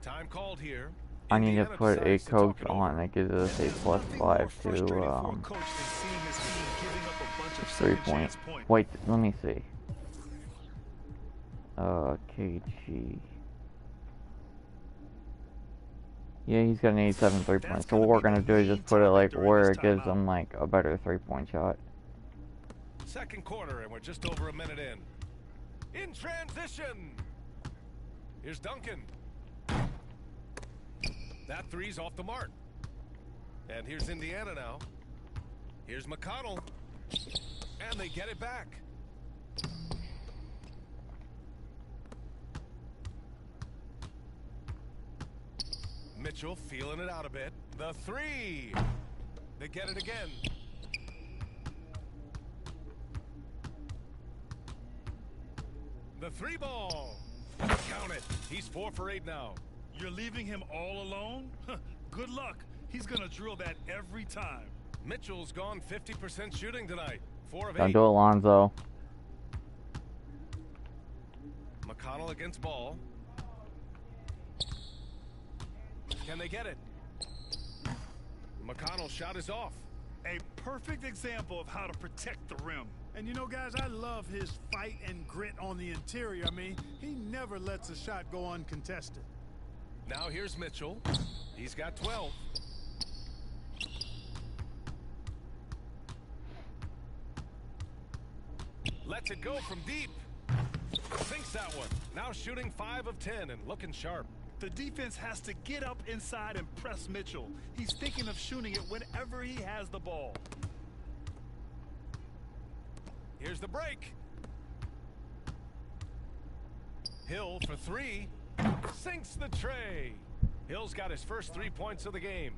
Time called here. I need to Indiana put a decides to coach talk it on over. that gives us a There's plus nothing more 5 frustrating for a to coach than seeing his team giving up a bunch of 3 second point. chance points. Wait, let me see. KG. Yeah, he's got an 87 3 point. That's So what gonna we're be gonna the do is main just put it like topic during where this it gives timeout. them like a better 3-point shot. Second quarter, and we're just over a minute in. In transition. Here's Duncan. That 3's off the mark. And here's Indiana now. Here's McConnell. And they get it back. Mitchell feeling it out a bit. The 3. They get it again. The 3 ball. Count it. He's 4 for 8 now. You're leaving him all alone? Good luck. He's going to drill that every time. Mitchell's gone 50% shooting tonight. 4 of 8. Don't do it, Lonzo. McConnell against ball. Can they get it? McConnell's shot is off. A perfect example of how to protect the rim. And you know, guys, I love his fight and grit on the interior. I mean, he never lets a shot go uncontested. Now here's Mitchell. He's got 12. Lets it go from deep. Sinks that one. Now shooting 5 of 10 and looking sharp. The defense has to get up inside and press Mitchell. He's thinking of shooting it whenever he has the ball. Here's the break. Hill for 3. Sinks the tray. Hill's got his first 3 points of the game.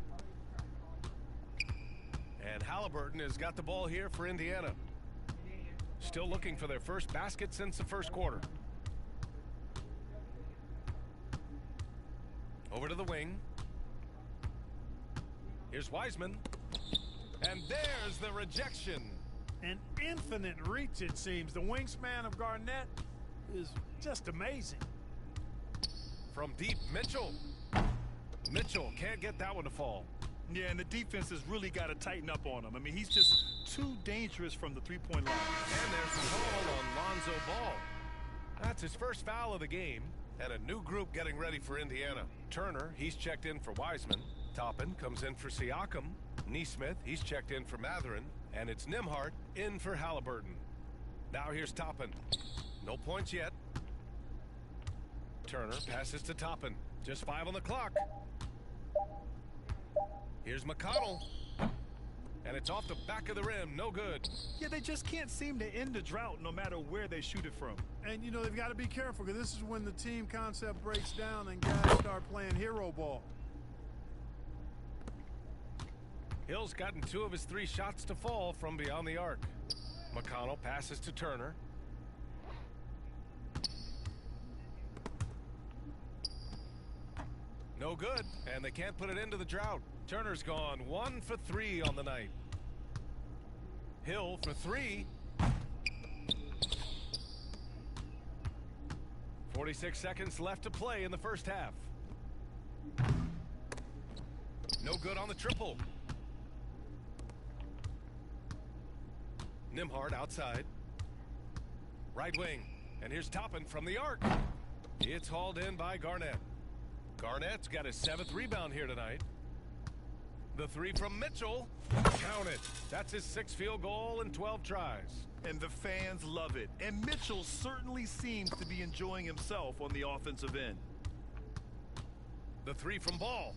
And Halliburton has got the ball here for Indiana. Still looking for their first basket since the first quarter. Over to the wing. Here's Wiseman. And there's the rejection. An infinite reach, it seems. The wingspan of Garnett is just amazing. From deep, Mitchell. Mitchell can't get that one to fall. Yeah, and the defense has really got to tighten up on him. I mean, he's just too dangerous from the three-point line. And there's the call on Lonzo Ball. That's his first foul of the game. And a new group getting ready for Indiana. Turner, he's checked in for Wiseman. Toppin comes in for Siakam. Neesmith, he's checked in for Mathurin. And it's Nembhard in for Halliburton. Now here's Toppin. No points yet. Turner passes to Toppin. Just 5 on the clock. Here's McConnell. And it's off the back of the rim. No good. Yeah, they just can't seem to end the drought no matter where they shoot it from. And, you know, they've got to be careful because this is when the team concept breaks down and guys start playing hero ball. Hill's gotten 2 of his 3 shots to fall from beyond the arc. McConnell passes to Turner. No good, and they can't put it into the drought. Turner's gone 1 for 3 on the night. Hill for 3. 46 seconds left to play in the first half. No good on the triple. Nembhard outside. Right wing. And here's Toppin from the arc. It's hauled in by Garnett. Garnett's got his 7th rebound here tonight. The 3 from Mitchell. Count it. That's his 6th field goal in 12 tries. And the fans love it. And Mitchell certainly seems to be enjoying himself on the offensive end. The 3 from Ball.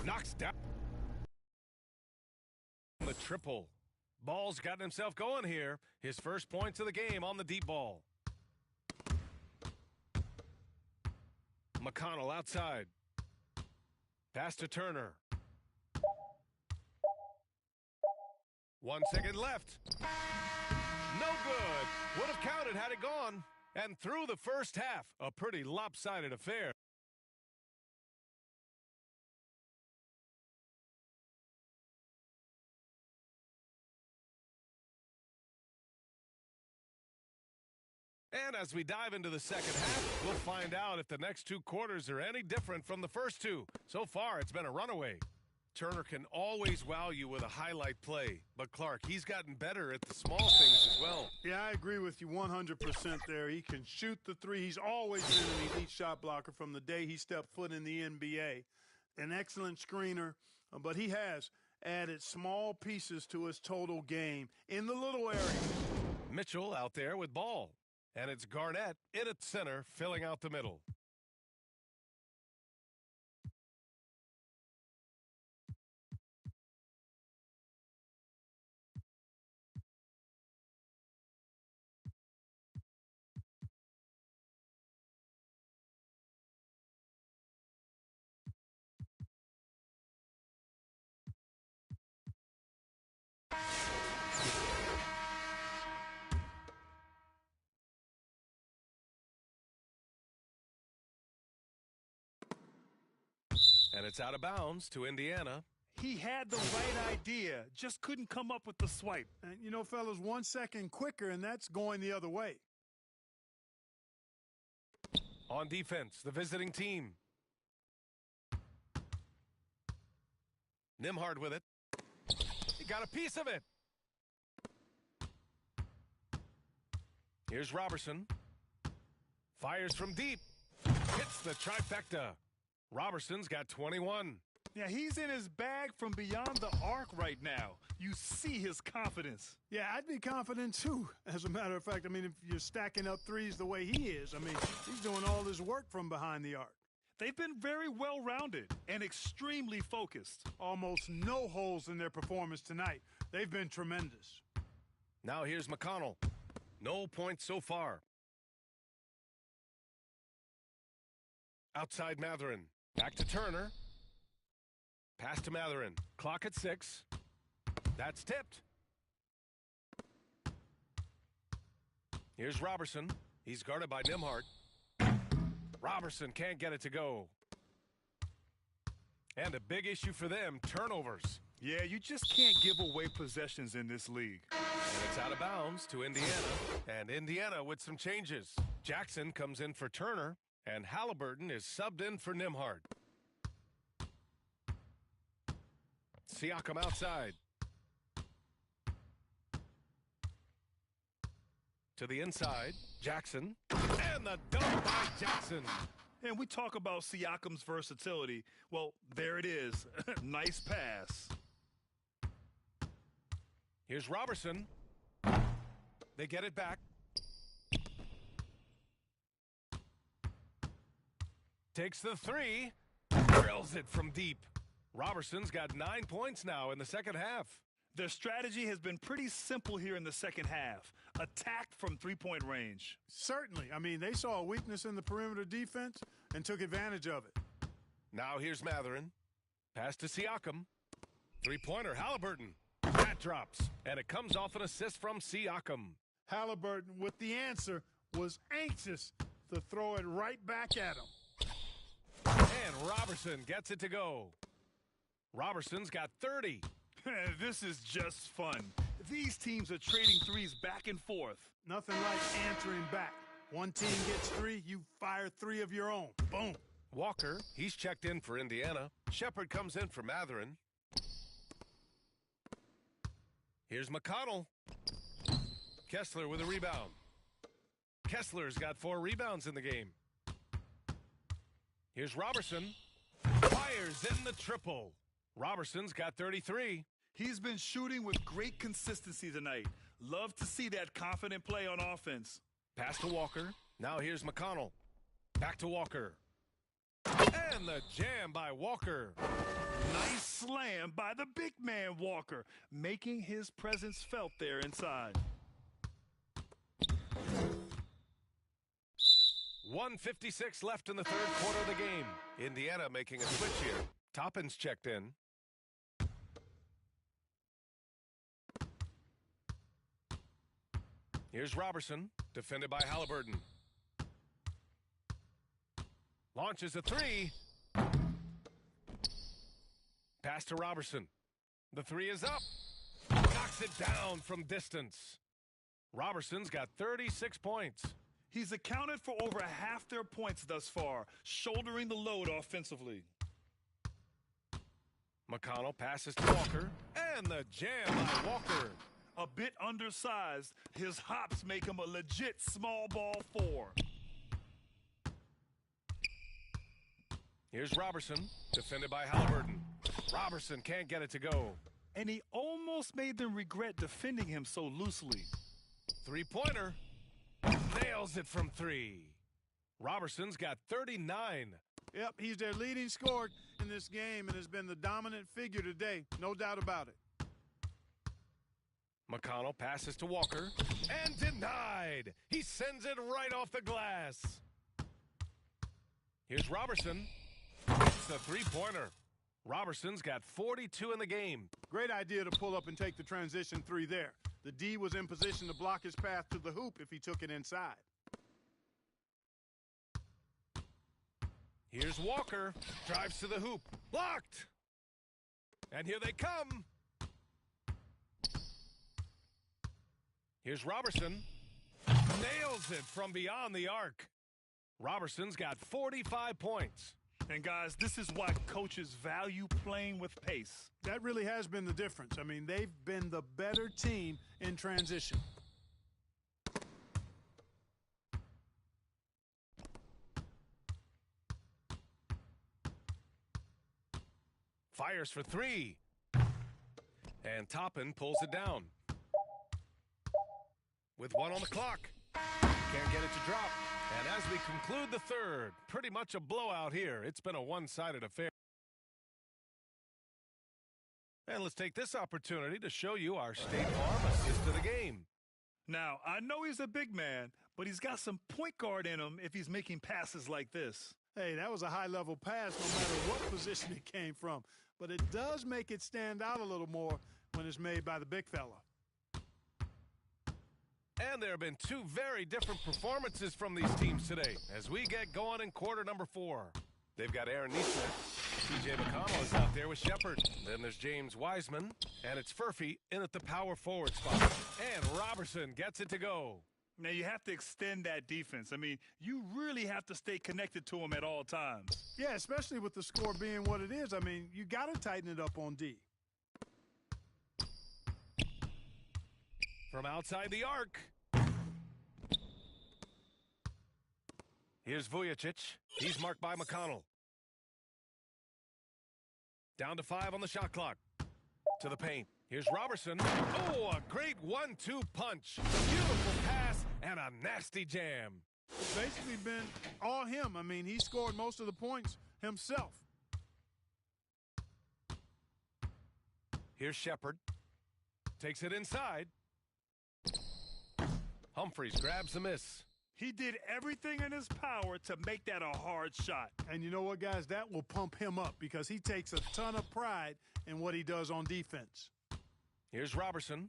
Knocks down the triple. Ball's gotten himself going here. His first points of the game on the deep ball. McConnell outside. Pass to Turner. 1 second left. No good. Would have counted had it gone. And through the first half, a pretty lopsided affair. And as we dive into the second half, we'll find out if the next 2 quarters are any different from the first 2. So far, it's been a runaway. Turner can always wow you with a highlight play. But Clark, he's gotten better at the small things as well. Yeah, I agree with you 100% there. He can shoot the 3. He's always been an elite shot blocker from the day he stepped foot in the NBA. An excellent screener, but he has added small pieces to his total game in the little area. Mitchell out there with Ball. And it's Garnett in at center, filling out the middle. And it's out of bounds to Indiana. He had the right idea, just couldn't come up with the swipe. And, you know, fellas, 1 second quicker, and that's going the other way. On defense, the visiting team. Nembhard with it. He got a piece of it. Here's Robertson. Fires from deep. Hits the trifecta. Roberson's got 21. Yeah, he's in his bag from beyond the arc right now. You see his confidence. Yeah, I'd be confident too. As a matter of fact, I mean, if you're stacking up threes the way he is, I mean, he's doing all his work from behind the arc. They've been very well-rounded and extremely focused. Almost no holes in their performance tonight. They've been tremendous. Now here's McConnell. No points so far. Outside Matherin. Back to Turner. Pass to Matherin. Clock at 6. That's tipped. Here's Robertson. He's guarded by Nembhard. Robertson can't get it to go. And a big issue for them, turnovers. Yeah, you just can't give away possessions in this league. And it's out of bounds to Indiana. And Indiana with some changes. Jackson comes in for Turner, and Halliburton is subbed in for Nembhard. Siakam outside. To the inside, Jackson. And the dunk by Jackson. And we talk about Siakam's versatility. Well, there it is. Nice pass. Here's Robertson. They get it back. Takes the three. Drills it from deep. Robertson's got 9 points now in the second half. Their strategy has been pretty simple here in the second half. Attack from three-point range. Certainly. I mean, they saw a weakness in the perimeter defense and took advantage of it. Now here's Matherin. Pass to Siakam. Three-pointer, Halliburton. That drops, and it comes off an assist from Siakam. Halliburton, with the answer, was anxious to throw it right back at him. And Robertson gets it to go. Robertson's got 30. This is just fun. These teams are trading threes back and forth. Nothing like answering back. One team gets 3, you fire 3 of your own. Boom. Walker, he's checked in for Indiana. Shepard comes in for Matherin. Here's McConnell. Kessler with a rebound. Kessler's got 4 rebounds in the game. Here's Robertson. Fires in the triple. Robertson's got 33. He's been shooting with great consistency tonight. Love to see that confident play on offense. Pass to Walker. Now here's McConnell. Back to Walker. And the jam by Walker. Nice slam by the big man Walker, making his presence felt there inside. 1:56 left in the third quarter of the game. Indiana making a switch here. Toppin's checked in. Here's Robertson, defended by Halliburton. Launches a 3. Pass to Robertson. The 3 is up. Knocks it down from distance. Robertson's got 36 points. He's accounted for over half their points thus far, shouldering the load offensively. McConnell passes to Walker, and the jam by Walker. A bit undersized, his hops make him a legit small ball 4. Here's Robertson, defended by Halliburton. Robertson can't get it to go. And he almost made them regret defending him so loosely. Three-pointer. Nails it from 3. Robertson's got 39. Yep, he's their leading scorer in this game and has been the dominant figure today. No doubt about it. McConnell passes to Walker, and denied. He sends it right off the glass. Here's Robertson. It's the three-pointer. Robertson's got 42 in the game. Great idea to pull up and take the transition 3 there. The D was in position to block his path to the hoop if he took it inside. Here's Walker. Drives to the hoop. Blocked. And here they come. Here's Robertson. Nails it from beyond the arc. Robertson's got 45 points. And guys, this is why coaches value playing with pace. That really has been the difference. I mean, they've been the better team in transition. Fires for three. And Toppin pulls it down. With one on the clock. Can't get it to drop. And as we conclude the third, pretty much a blowout here. It's been a one-sided affair. And let's take this opportunity to show you our State Farm assist to the game. Now, I know he's a big man, but he's got some point guard in him if he's making passes like this. Hey, that was a high-level pass no matter what position it came from. But it does make it stand out a little more when it's made by the big fella. And there have been two very different performances from these teams today as we get going in quarter number 4. They've got Aaron Nesmith. T.J. McConnell is out there with Shepard. Then there's James Wiseman. And it's Furphy in at the power forward spot. And Robertson gets it to go. Now, you have to extend that defense. I mean, you really have to stay connected to him at all times. Yeah, especially with the score being what it is. I mean, you got to tighten it up on D. From outside the arc. Here's Vujicic. He's marked by McConnell. Down to 5 on the shot clock. To the paint. Here's Robertson. Oh, a great 1-2 punch. Beautiful pass and a nasty jam. It's basically been all him. I mean, he scored most of the points himself. Here's Shepard. Takes it inside. Humphries grabs the miss. He did everything in his power to make that a hard shot. And you know what, guys? That will pump him up because he takes a ton of pride in what he does on defense. Here's Robertson.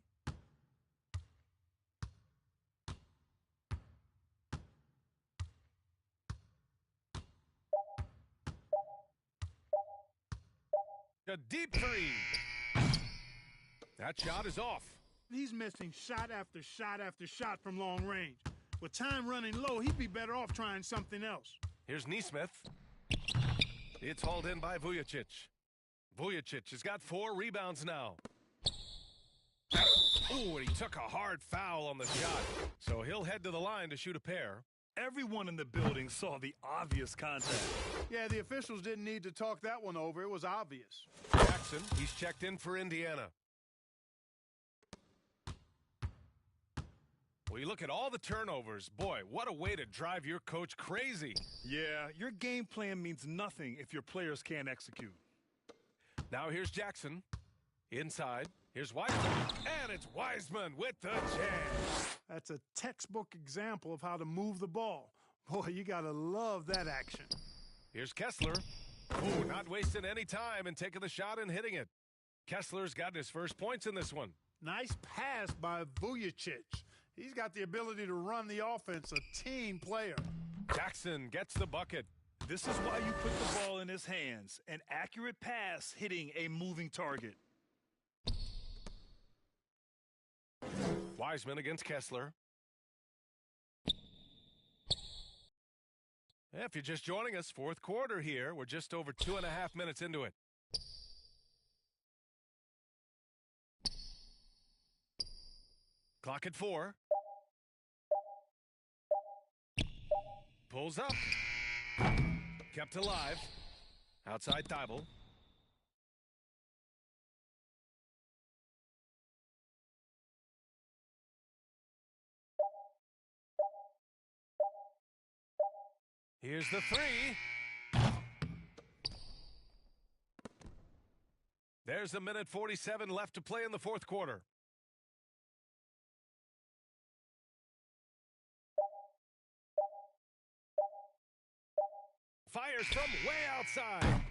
A deep three. That shot is off. He's missing shot after shot after shot from long range. With time running low, he'd be better off trying something else. Here's Nesmith. It's hauled in by Vujicic. Vujicic has got 4 rebounds now. Ooh, and he took a hard foul on the shot. So he'll head to the line to shoot a pair. Everyone in the building saw the obvious contact. Yeah, the officials didn't need to talk that one over. It was obvious. Jackson, he's checked in for Indiana. Well, you look at all the turnovers. Boy, what a way to drive your coach crazy. Yeah, your game plan means nothing if your players can't execute. Now here's Jackson. Inside. Here's Wiseman. And it's Wiseman with the jam. That's a textbook example of how to move the ball. Boy, you got to love that action. Here's Kessler. Ooh, not wasting any time and taking the shot and hitting it. Kessler's got his first points in this one. Nice pass by Vujicic. He's got the ability to run the offense, a team player. Jackson gets the bucket. This is why you put the ball in his hands. An accurate pass hitting a moving target. Wiseman against Kessler. If you're just joining us, fourth quarter here. We're just over 2.5 minutes into it. Clock at 4. Pulls up. Kept alive. Outside Thibault. Here's the 3. There's 1:47 left to play in the fourth quarter. Fires from way outside.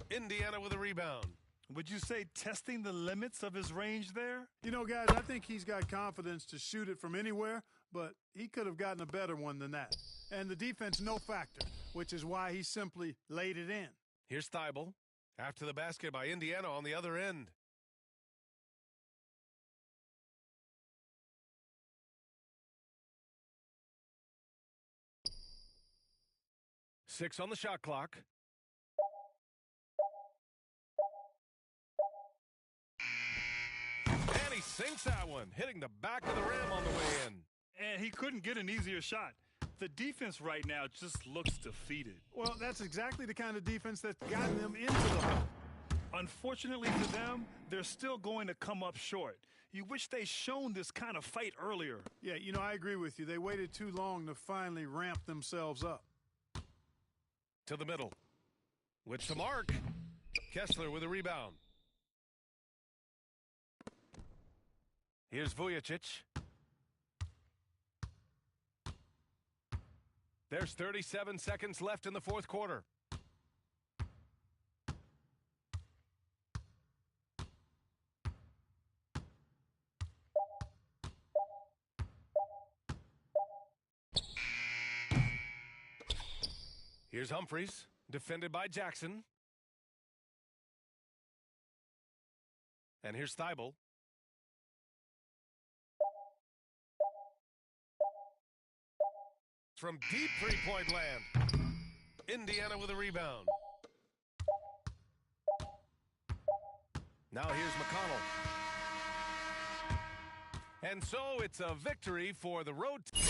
Indiana with a rebound. Would you say testing the limits of his range there? You know, guys, I think he's got confidence to shoot it from anywhere, but he could have gotten a better one than that. And the defense, no factor, which is why he simply laid it in. Here's Thibault. After the basket by Indiana on the other end. Six on the shot clock. And he sinks that one, hitting the back of the rim on the way in. And he couldn't get an easier shot. The defense right now just looks defeated. Well, that's exactly the kind of defense that's gotten them into the hole. Unfortunately for them, they're still going to come up short. You wish they'd shown this kind of fight earlier. Yeah, you know, I agree with you. They waited too long to finally ramp themselves up. To the middle. Which to mark. Kessler with a rebound. Here's Vujicic. There's 37 seconds left in the fourth quarter. Here's Humphries, defended by Jackson. And here's Thibault. From deep three-point land. Indiana with a rebound. Now here's McConnell. And so it's a victory for the road team.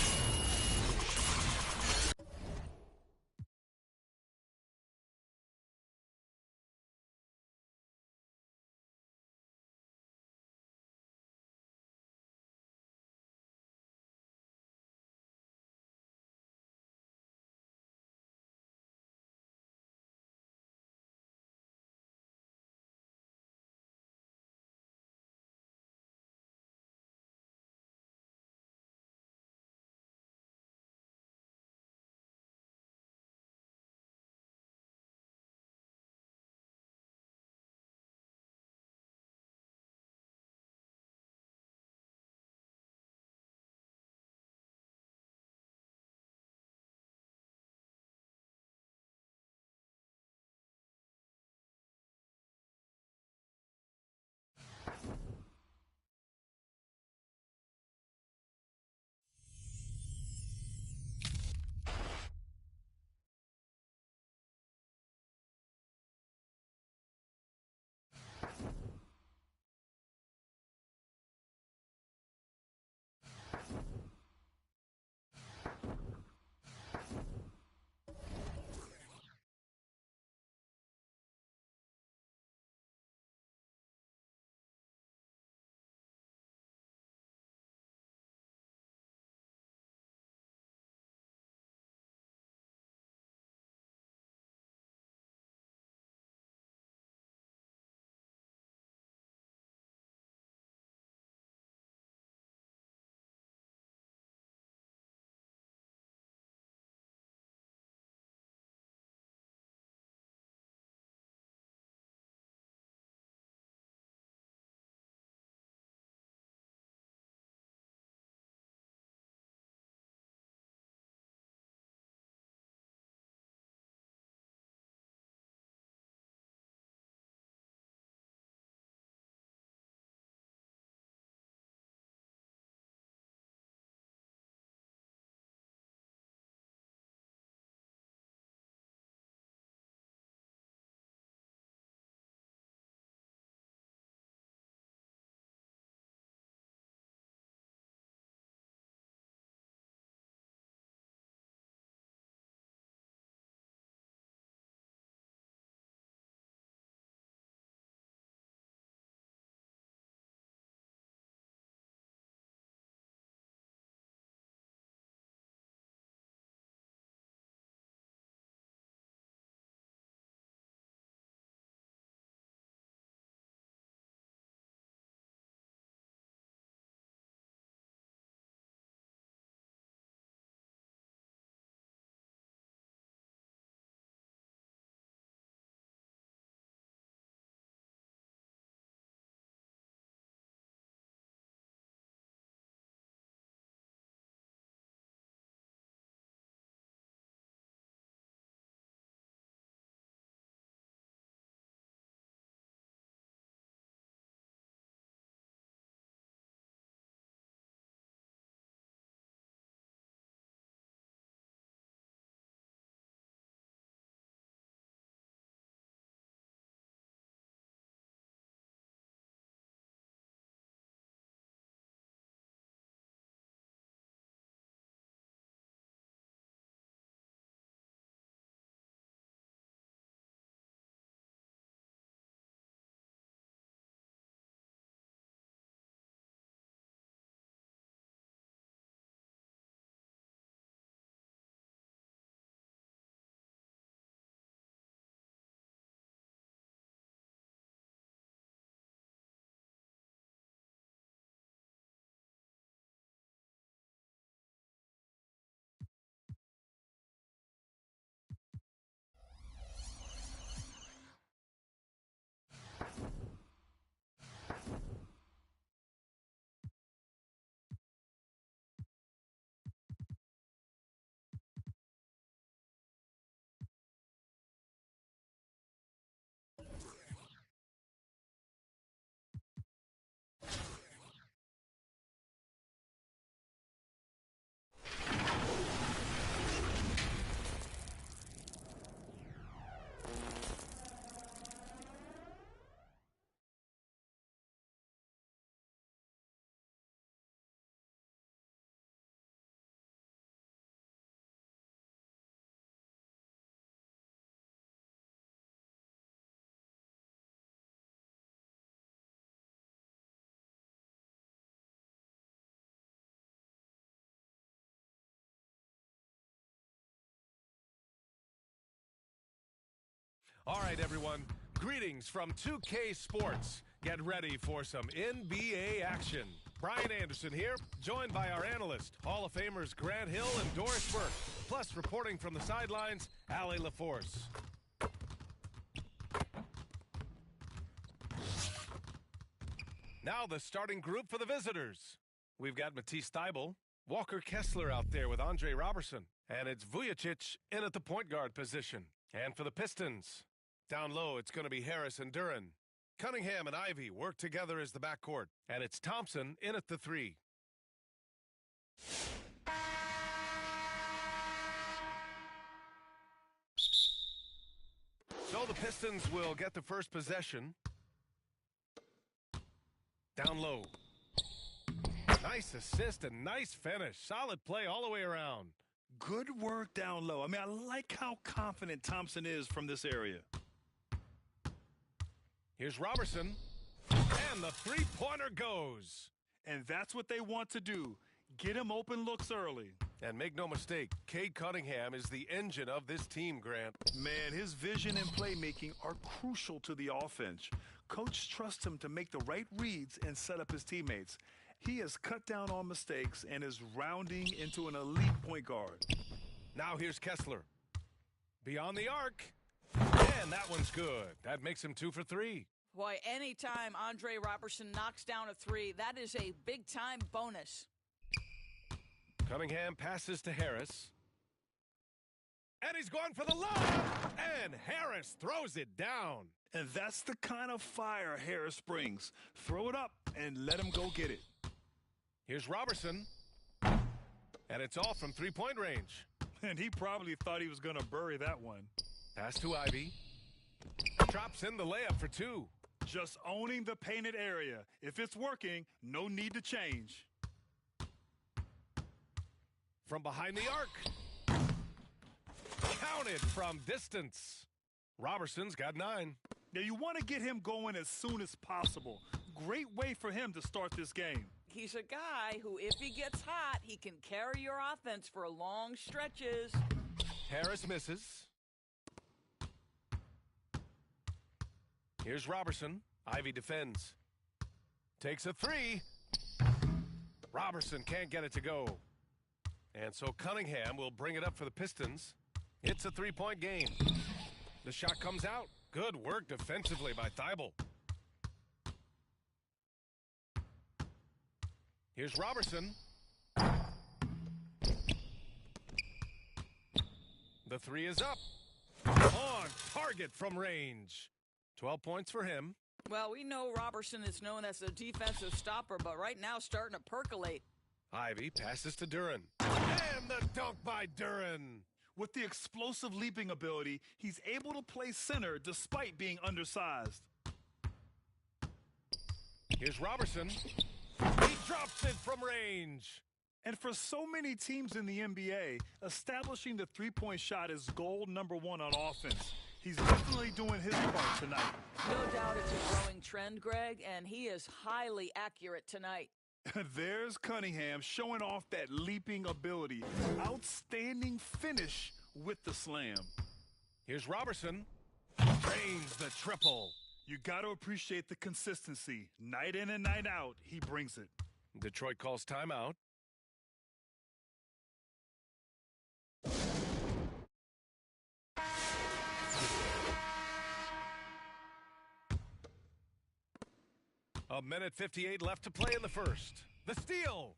All right, everyone. Greetings from 2K Sports. Get ready for some NBA action. Brian Anderson here, joined by our analyst, Hall of Famers Grant Hill and Doris Burke. Plus, reporting from the sidelines, Allie LaForce. Now the starting group for the visitors. We've got Matisse Thybulle, Walker Kessler out there with Andre Robertson, and it's Vujacic in at the point guard position. And for the Pistons, down low, it's going to be Harris and Duren. Cunningham and Ivy work together as the backcourt, and it's Thompson in at the 3. So the Pistons will get the first possession. Down low. Nice assist and nice finish. Solid play all the way around. Good work down low. I mean, I like how confident Thompson is from this area. Here's Robertson. And the three-pointer goes. And that's what they want to do. Get him open looks early. And make no mistake, Cade Cunningham is the engine of this team, Grant. Man, his vision and playmaking are crucial to the offense. Coach trusts him to make the right reads and set up his teammates. He has cut down on mistakes and is rounding into an elite point guard. Now here's Kessler. Beyond the arc. And that one's good. That makes him 2 for 3. Boy, anytime Andre Robertson knocks down a 3, that is a big-time bonus. Cunningham passes to Harris. And he's going for the lob. And Harris throws it down. And that's the kind of fire Harris brings. Throw it up and let him go get it. Here's Robertson. And it's all from three-point range. And he probably thought he was going to bury that one. Pass to Ivy. Drops in the layup for 2. Just owning the painted area. If it's working, no need to change. From behind the arc. Counted from distance. Robertson's got 9. Now you want to get him going as soon as possible. Great way for him to start this game. He's a guy who, if he gets hot, he can carry your offense for long stretches. Harris misses. Here's Robertson. Ivy defends. Takes a 3. Robertson can't get it to go. And so Cunningham will bring it up for the Pistons. It's a 3-point game. The shot comes out. Good work defensively by Thybulle. Here's Robertson. The 3 is up. On target from range. 12 points for him. Well, we know Robertson is known as a defensive stopper, but right now starting to percolate. Ivy passes to Duren. And the dunk by Duren. With the explosive leaping ability, he's able to play center despite being undersized. Here's Robertson. He drops it from range. And for so many teams in the NBA, establishing the three-point shot is goal number 1 on offense. He's definitely doing his part tonight. No doubt it's a growing trend, Greg, and he is highly accurate tonight. There's Cunningham showing off that leaping ability. Outstanding finish with the slam. Here's Robertson. Drains the triple. You got to appreciate the consistency. Night in and night out, he brings it. Detroit calls timeout. A minute 58 left to play in the first. The steal.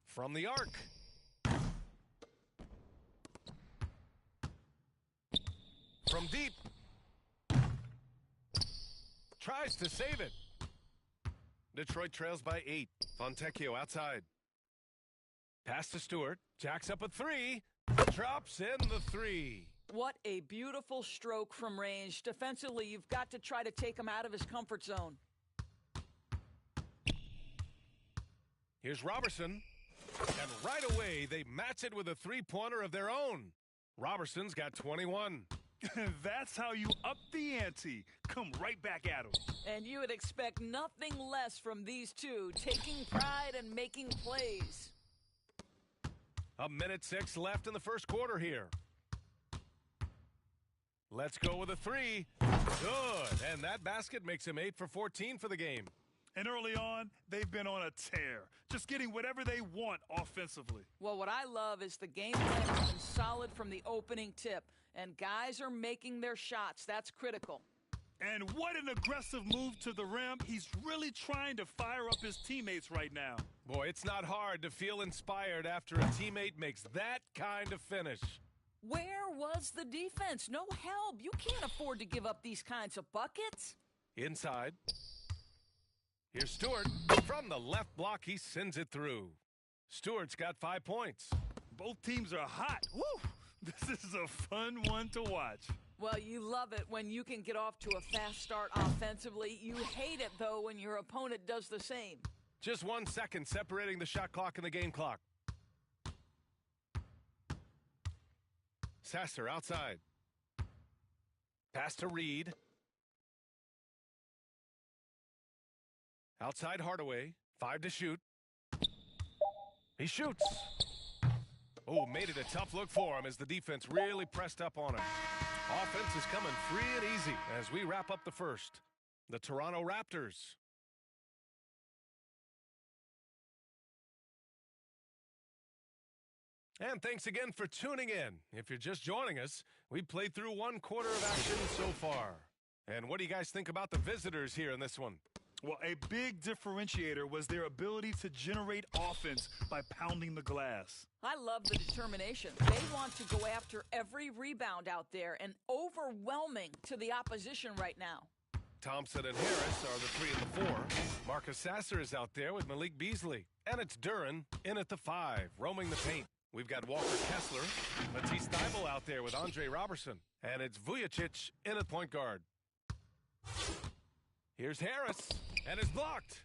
From the arc. From deep. Tries to save it. Detroit trails by 8. Fontecchio outside. Pass to Stewart. Jacks up a 3. Drops in the 3. What a beautiful stroke from range. Defensively, you've got to try to take him out of his comfort zone. Here's Robertson. And right away, they match it with a three-pointer of their own. Robertson's got 21. That's how you up the ante. Come right back at him. And you would expect nothing less from these two, taking pride and making plays. A minute 6 left in the first quarter here. Let's go with a three. Good. And that basket makes him 8 for 14 for the game. And early on, they've been on a tear, just getting whatever they want offensively. Well, what I love is the game plan has been solid from the opening tip, and guys are making their shots. That's critical. And what an aggressive move to the rim. He's really trying to fire up his teammates right now. Boy, it's not hard to feel inspired after a teammate makes that kind of finish. Where was the defense? No help. You can't afford to give up these kinds of buckets. Inside. Here's Stewart. From the left block, he sends it through. Stewart's got 5 points. Both teams are hot. Woo! This is a fun one to watch. Well, you love it when you can get off to a fast start offensively. You hate it, though, when your opponent does the same. Just 1 second separating the shot clock and the game clock. Sasser outside. Pass to Reed. Outside Hardaway. 5 to shoot. He shoots. Oh, made it a tough look for him as the defense really pressed up on him. Offense is coming free and easy as we wrap up the first. The Toronto Raptors. And thanks again for tuning in. If you're just joining us, we played through 1 quarter of action so far. And what do you guys think about the visitors here in this one? Well, a big differentiator was their ability to generate offense by pounding the glass. I love the determination. They want to go after every rebound out there and overwhelming to the opposition right now. Thompson and Harris are the 3 and the 4. Marcus Sasser is out there with Malik Beasley. And it's Duren in at the 5, roaming the paint. We've got Walker Kessler, Matisse Thybulle out there with Andre Robertson. And it's Vujicic in at point guard. Here's Harris, and it's blocked.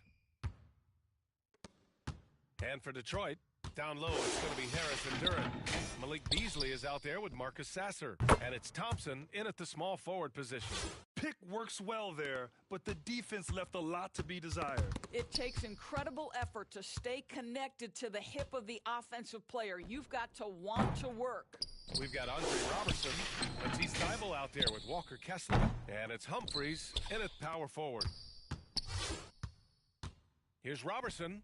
And for Detroit, down low, it's going to be Harris and Duren. Malik Beasley is out there with Marcus Sasser. And it's Thompson in at the small forward position. Pick works well there, but the defense left a lot to be desired. It takes incredible effort to stay connected to the hip of the offensive player. You've got to want to work. We've got Andre Robertson, Matisse Thybulle out there with Walker Kessler, and it's Humphries in at power forward. Here's Robertson.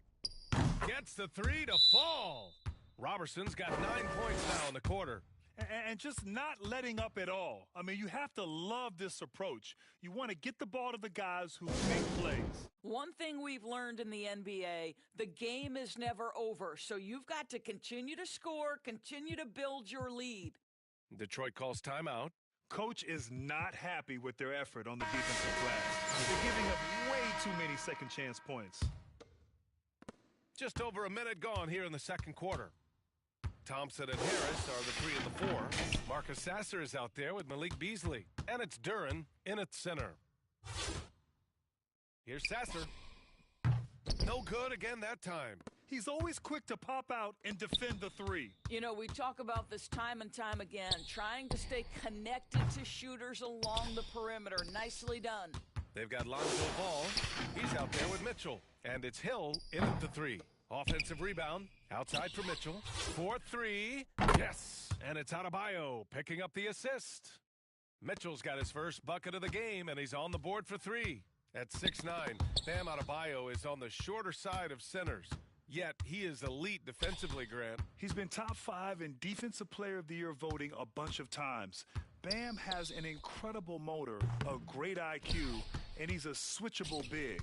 Gets the 3 to fall. Robertson's got 9 points now in the quarter. And just not letting up at all. I mean, you have to love this approach. You want to get the ball to the guys who make plays. One thing we've learned in the NBA, the game is never over. So you've got to continue to score, continue to build your lead. Detroit calls timeout. Coach is not happy with their effort on the defensive glass. They're giving up way too many second chance points. Just over a minute gone here in the second quarter. Thompson and Harris are the 3 and the 4. Marcus Sasser is out there with Malik Beasley. And it's Duren in at center. Here's Sasser. No good again that time. He's always quick to pop out and defend the 3. You know, we talk about this time and time again, trying to stay connected to shooters along the perimeter. Nicely done. They've got Lonzo Ball. He's out there with Mitchell. And it's Hill in at the 3. Offensive rebound. Outside for Mitchell. 4-3. Yes. And it's Adebayo picking up the assist. Mitchell's got his first bucket of the game, and he's on the board for 3. At 6'9", Bam Adebayo is on the shorter side of centers. Yet, he is elite defensively, Grant. He's been top 5 in Defensive Player of the Year voting a bunch of times. Bam has an incredible motor, a great IQ, and he's a switchable big.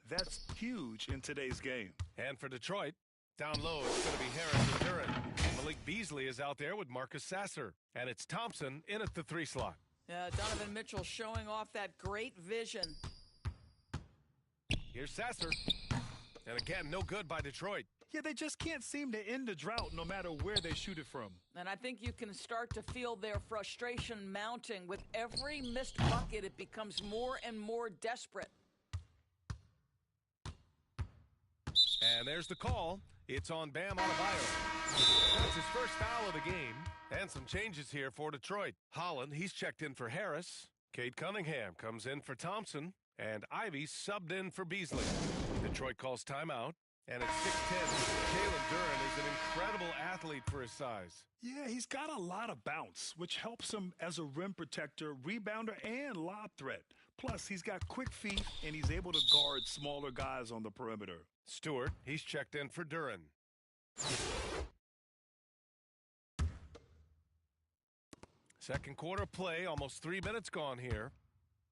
That's huge in today's game. And for Detroit, down low, it's going to be Harris and Duren. Malik Beasley is out there with Marcus Sasser. And it's Thompson in at the 3 slot. Donovan Mitchell showing off that great vision. Here's Sasser. And again, no good by Detroit. Yeah, they just can't seem to end the drought no matter where they shoot it from. And I think you can start to feel their frustration mounting. With every missed bucket, it becomes more and more desperate. And there's the call. It's on Bam Adebayo. That's his first foul of the game. And some changes here for Detroit. Holland, he's checked in for Harris. Cade Cunningham comes in for Thompson. And Ivy subbed in for Beasley. Detroit calls timeout. And at 6'10", Jalen Duren is an incredible athlete for his size. Yeah, he's got a lot of bounce, which helps him as a rim protector, rebounder, and lob threat. Plus, he's got quick feet, and he's able to guard smaller guys on the perimeter. Stewart, he's checked in for Duren. Second quarter play, almost 3 minutes gone here.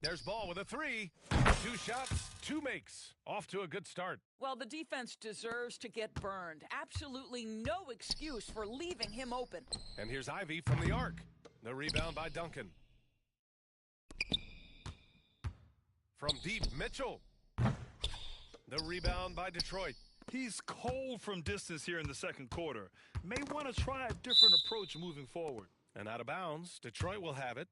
There's Ball with a three. 2 shots, 2 makes. Off to a good start. Well, the defense deserves to get burned. Absolutely no excuse for leaving him open. And here's Ivy from the arc. The rebound by Duncan. From deep, Mitchell. The rebound by Detroit. He's cold from distance here in the second quarter. May want to try a different approach moving forward. And out of bounds, Detroit will have it.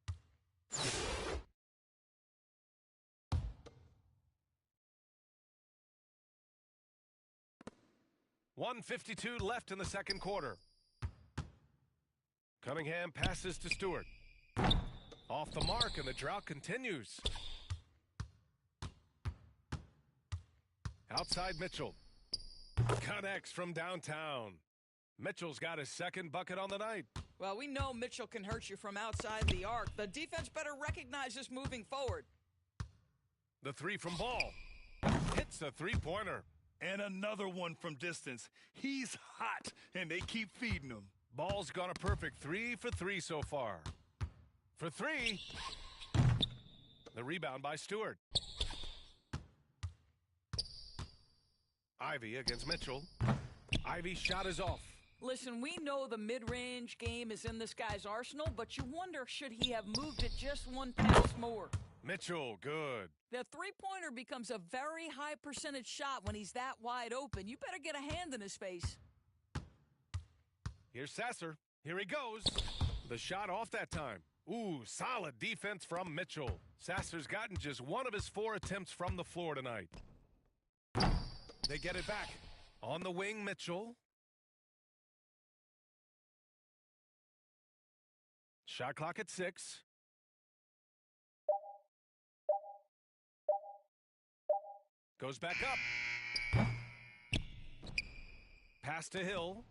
.152 left in the second quarter. Cunningham passes to Stewart. Off the mark, and the drought continues. Outside Mitchell. Connects from downtown. Mitchell's got his second bucket on the night. Well, we know Mitchell can hurt you from outside the arc. The defense better recognize this moving forward. The three from Ball. Hits a three-pointer. And another one from distance. He's hot, and they keep feeding him. Ball's gone a perfect 3 for 3 so far. For 3. The rebound by Stewart. Ivy against Mitchell. Ivy's shot is off. Listen, we know the mid-range game is in this guy's arsenal, but you wonder, should he have moved it just one pass more? Mitchell, good. The three-pointer becomes a very high percentage shot when he's that wide open. You better get a hand in his face. Here's Sasser. Here he goes. The shot off that time. Ooh, solid defense from Mitchell. Sasser's gotten just one of his 4 attempts from the floor tonight. They get it back. On the wing, Mitchell. Shot clock at 6. Goes back up. Pass to Hill.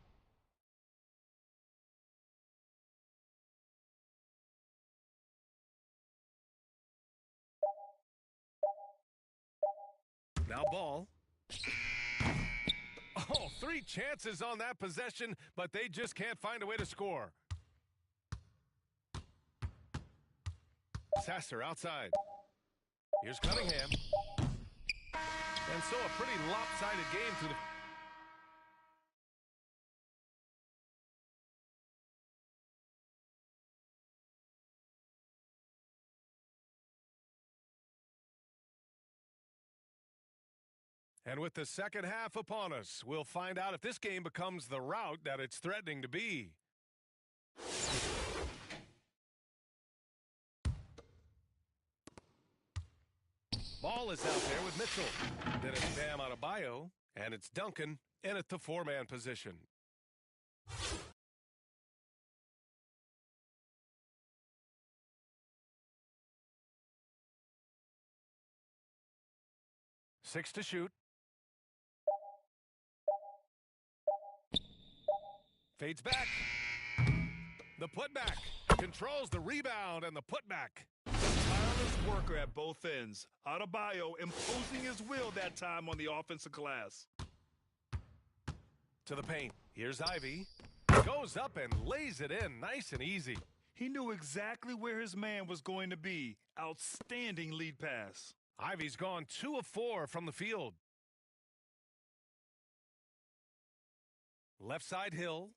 Now Ball. Oh, 3 chances on that possession, but they just can't find a way to score. Sasser outside. Here's Cunningham. And so a pretty lopsided game through the... And with the second half upon us, we'll find out if this game becomes the rout that it's threatening to be. Ball is out there with Mitchell. Then it's Bam Adebayo, and it's Duncan in at the 4-man position. Six to shoot. Fades back. The putback. Controls the rebound and the putback. Tireless worker at both ends. Adebayo imposing his will that time on the offensive glass. To the paint. Here's Ivy. Goes up and lays it in nice and easy. He knew exactly where his man was going to be. Outstanding lead pass. Ivy's gone 2 of 4 from the field. Left side Hill.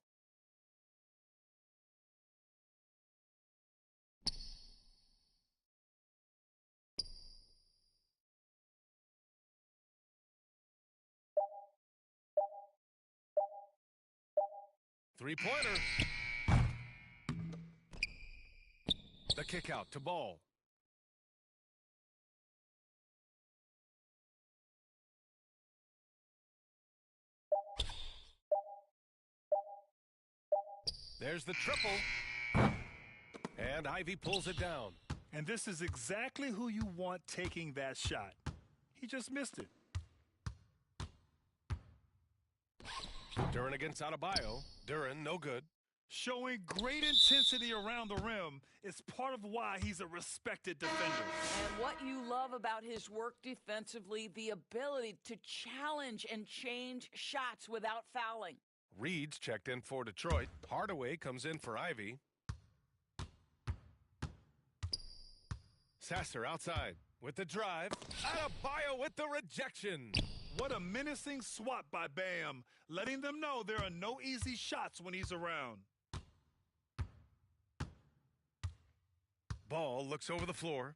Three-pointer. The kick out to Ball. There's the triple. And Ivy pulls it down. And this is exactly who you want taking that shot. He just missed it. Duran against Adebayo. Duran, no good. Showing great intensity around the rim is part of why he's a respected defender. And what you love about his work defensively, the ability to challenge and change shots without fouling. Reed's checked in for Detroit. Hardaway comes in for Ivy. Sasser outside with the drive. Adebayo with the rejection. What a menacing swat by Bam, letting them know there are no easy shots when he's around. Ball looks over the floor.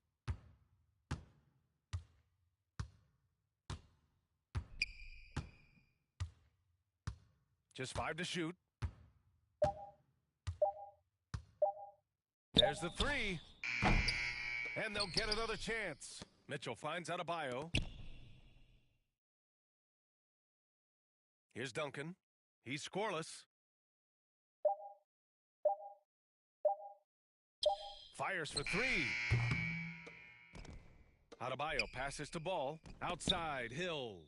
Just 5 to shoot. There's the 3. And they'll get another chance. Mitchell finds Adebayo. Here's Duncan. He's scoreless. Fires for 3. Adebayo passes to Ball. Outside, Hill.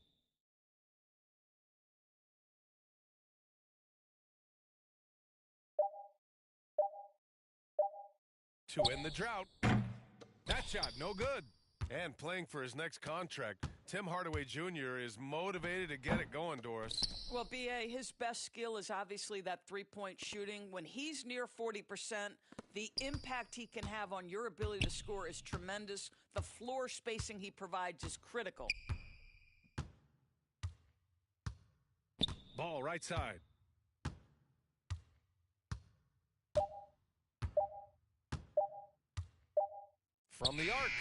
To end the drought. That shot, no good. And playing for his next contract, Tim Hardaway Jr. is motivated to get it going, Doris. Well, B.A., his best skill is obviously that three-point shooting. When he's near 40%, the impact he can have on your ability to score is tremendous. The floor spacing he provides is critical. Ball right side. From the arc.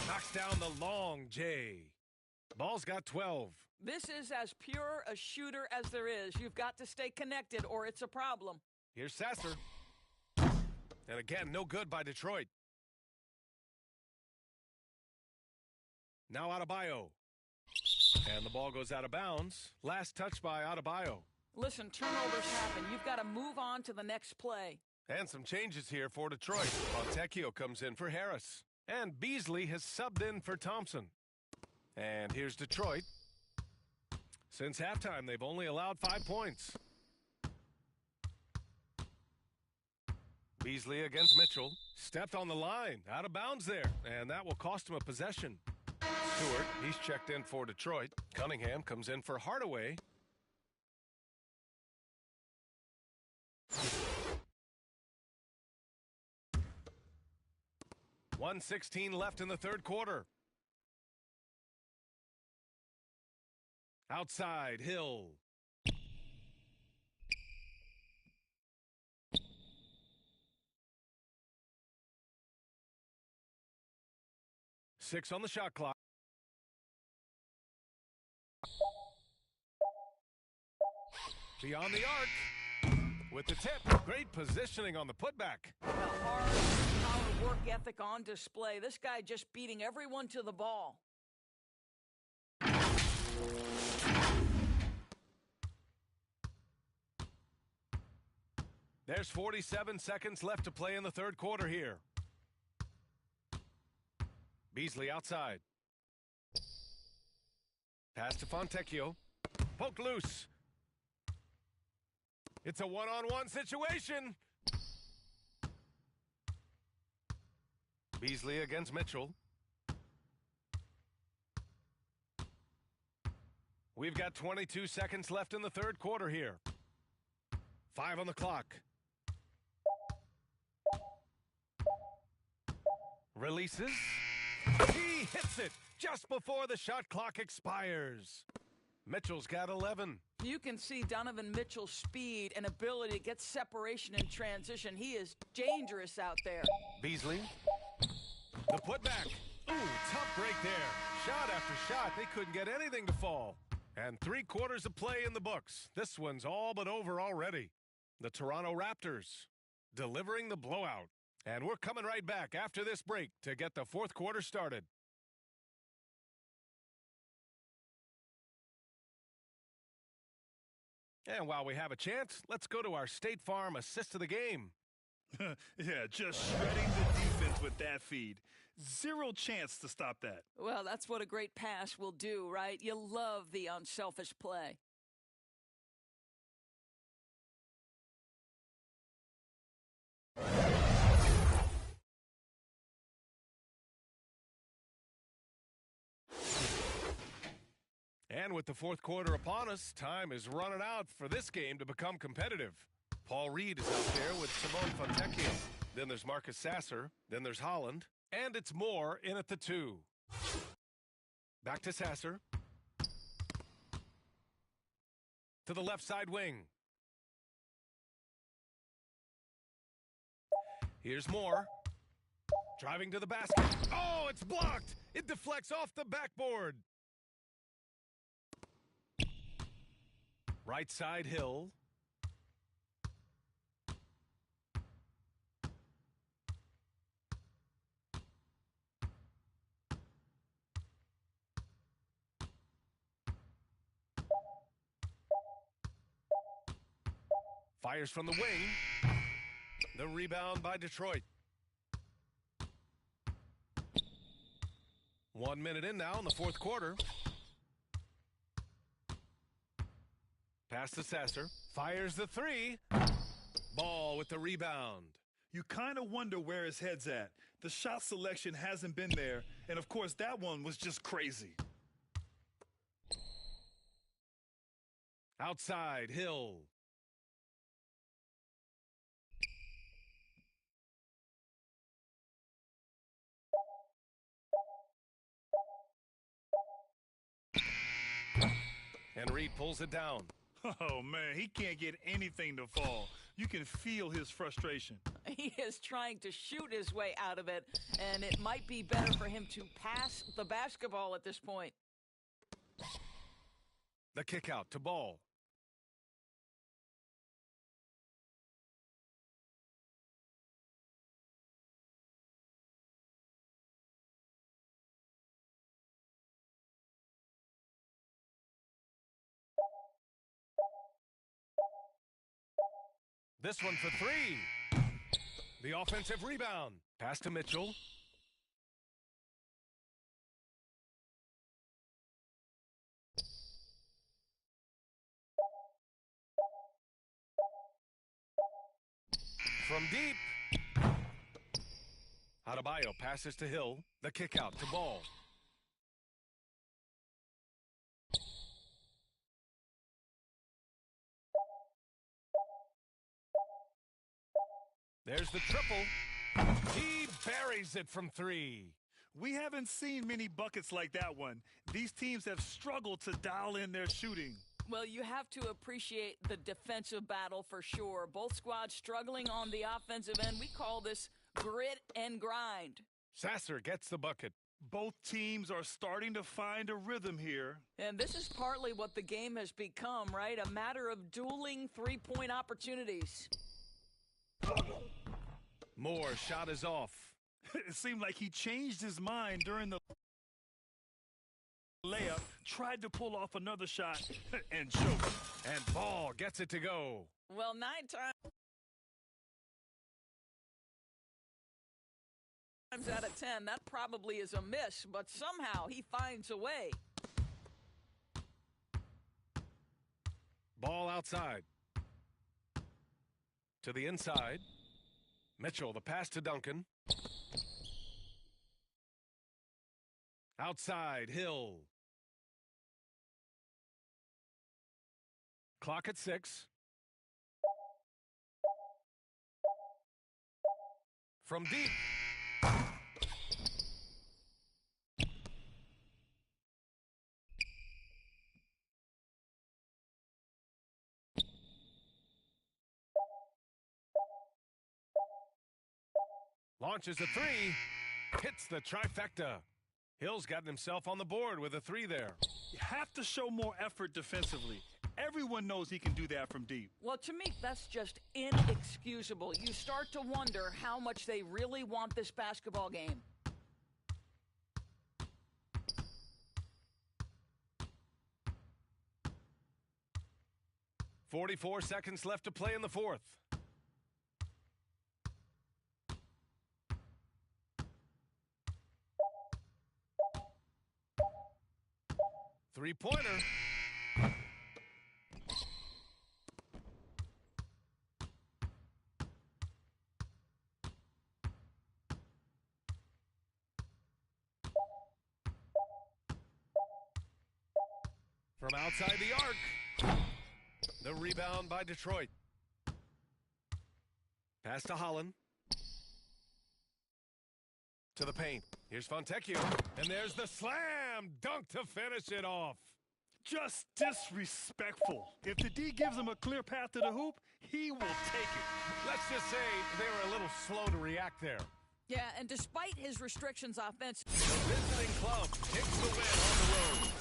Knocks down the long J. Ball's got 12. This is as pure a shooter as there is. You've got to stay connected or it's a problem. Here's Sasser. And again, no good by Detroit. Now Adebayo. And the ball goes out of bounds. Last touch by Adebayo. Listen, turnovers happen. You've got to move on to the next play. And some changes here for Detroit. Fontecchio comes in for Harris. And Beasley has subbed in for Thompson. And here's Detroit. Since halftime, they've only allowed 5 points. Beasley against Mitchell. Stepped on the line. Out of bounds there. And that will cost him a possession. Stewart, he's checked in for Detroit. Cunningham comes in for Hardaway. .116 left in the third quarter. Outside, Hill. Six on the shot clock. Beyond the arc. With the tip. Great positioning on the putback. Hard power work ethic on display. This guy just beating everyone to the ball. There's 47 seconds left to play in the third quarter here. Beasley outside. Pass to Fontecchio. Poked loose. It's a one-on-one situation. Beasley against Mitchell. We've got 22 seconds left in the third quarter here. 5 on the clock. Releases. He hits it just before the shot clock expires. Mitchell's got 11. You can see Donovan Mitchell's speed and ability to get separation in transition. He is dangerous out there. Beasley. The putback. Ooh, tough break there. Shot after shot. They couldn't get anything to fall. And 3 quarters of play in the books. This one's all but over already. The Toronto Raptors delivering the blowout. And we're coming right back after this break to get the fourth quarter started. And while we have a chance, let's go to our State Farm assist of the game. Yeah, just shredding the defense with that feed. Zero chance to stop that. Well, that's what a great pass will do, right? You love the unselfish play. And with the fourth quarter upon us, time is running out for this game to become competitive. Paul Reed is out there with Simone Fontecchio. Then there's Marcus Sasser. Then there's Holland. And it's Moore in at the 2. Back to Sasser. To the left side wing. Here's Moore. Driving to the basket. Oh, it's blocked. It deflects off the backboard. Right side Hill. Fires from the wing. The rebound by Detroit. 1 minute in now in the fourth quarter. Pass to Sasser. Fires the 3. Ball with the rebound. You kind of wonder where his head's at. The shot selection hasn't been there, and of course that one was just crazy. Outside, Hill. And Reed pulls it down. Oh, man, he can't get anything to fall. You can feel his frustration. He is trying to shoot his way out of it, and it might be better for him to pass the basketball at this point. The kick out to Ball. This one for 3. The offensive rebound. Pass to Mitchell. From deep. Adebayo passes to Hill. The kick out to Ball. There's the triple. He buries it from 3. We haven't seen many buckets like that one. These teams have struggled to dial in their shooting. Well, you have to appreciate the defensive battle for sure. Both squads struggling on the offensive end. We call this grit and grind. Sasser gets the bucket. Both teams are starting to find a rhythm here. And this is partly what the game has become, right? A matter of dueling three-point opportunities. Moore shot is off. It seemed like he changed his mind during the layup, tried to pull off another shot, and choked. And Ball gets it to go. Well, 9 times out of 10, that probably is a miss, but somehow he finds a way. Ball outside. To the inside. Mitchell, the pass to Duncan. Outside, Hill. Clock at 6. From deep. Launches a 3. Hits the trifecta. Hill's gotten himself on the board with a 3 there. You have to show more effort defensively. Everyone knows he can do that from deep. Well, to me, that's just inexcusable. You start to wonder how much they really want this basketball game. .44 seconds left to play in the fourth. Three-pointer. from outside the arc. The rebound by Detroit. Pass to Holland. To the paint. Here's Fontecchio. And there's the slam dunk to finish it off. Just disrespectful. If the D gives him a clear path to the hoop, he will take it. Let's just say they were a little slow to react there. Yeah, and despite his restrictions offense, The visiting club takes the win on the road.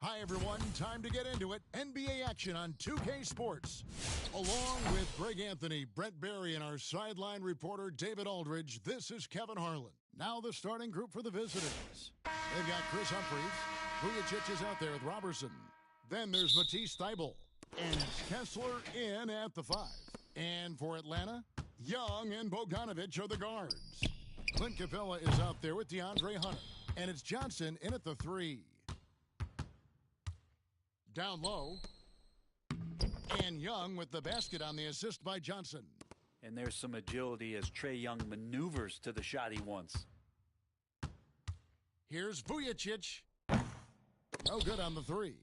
Hi, everyone. Time to get into it. NBA action on 2K Sports. Along with Greg Anthony, Brent Barry, and our sideline reporter, David Aldridge, this is Kevin Harlan. Now the starting group for the visitors. They've got Chris Humphries. Vujacic is out there with Robertson. Then there's Matisse Thybulle. And Kessler in at the 5. And for Atlanta, Young and Bogdanovic are the guards. Clint Capella is out there with DeAndre Hunter. And it's Johnson in at the 3. Down low, and Young with the basket on the assist by Johnson. And there's some agility as Trae Young maneuvers to the shot he wants. Here's Vujacic. No good on the 3.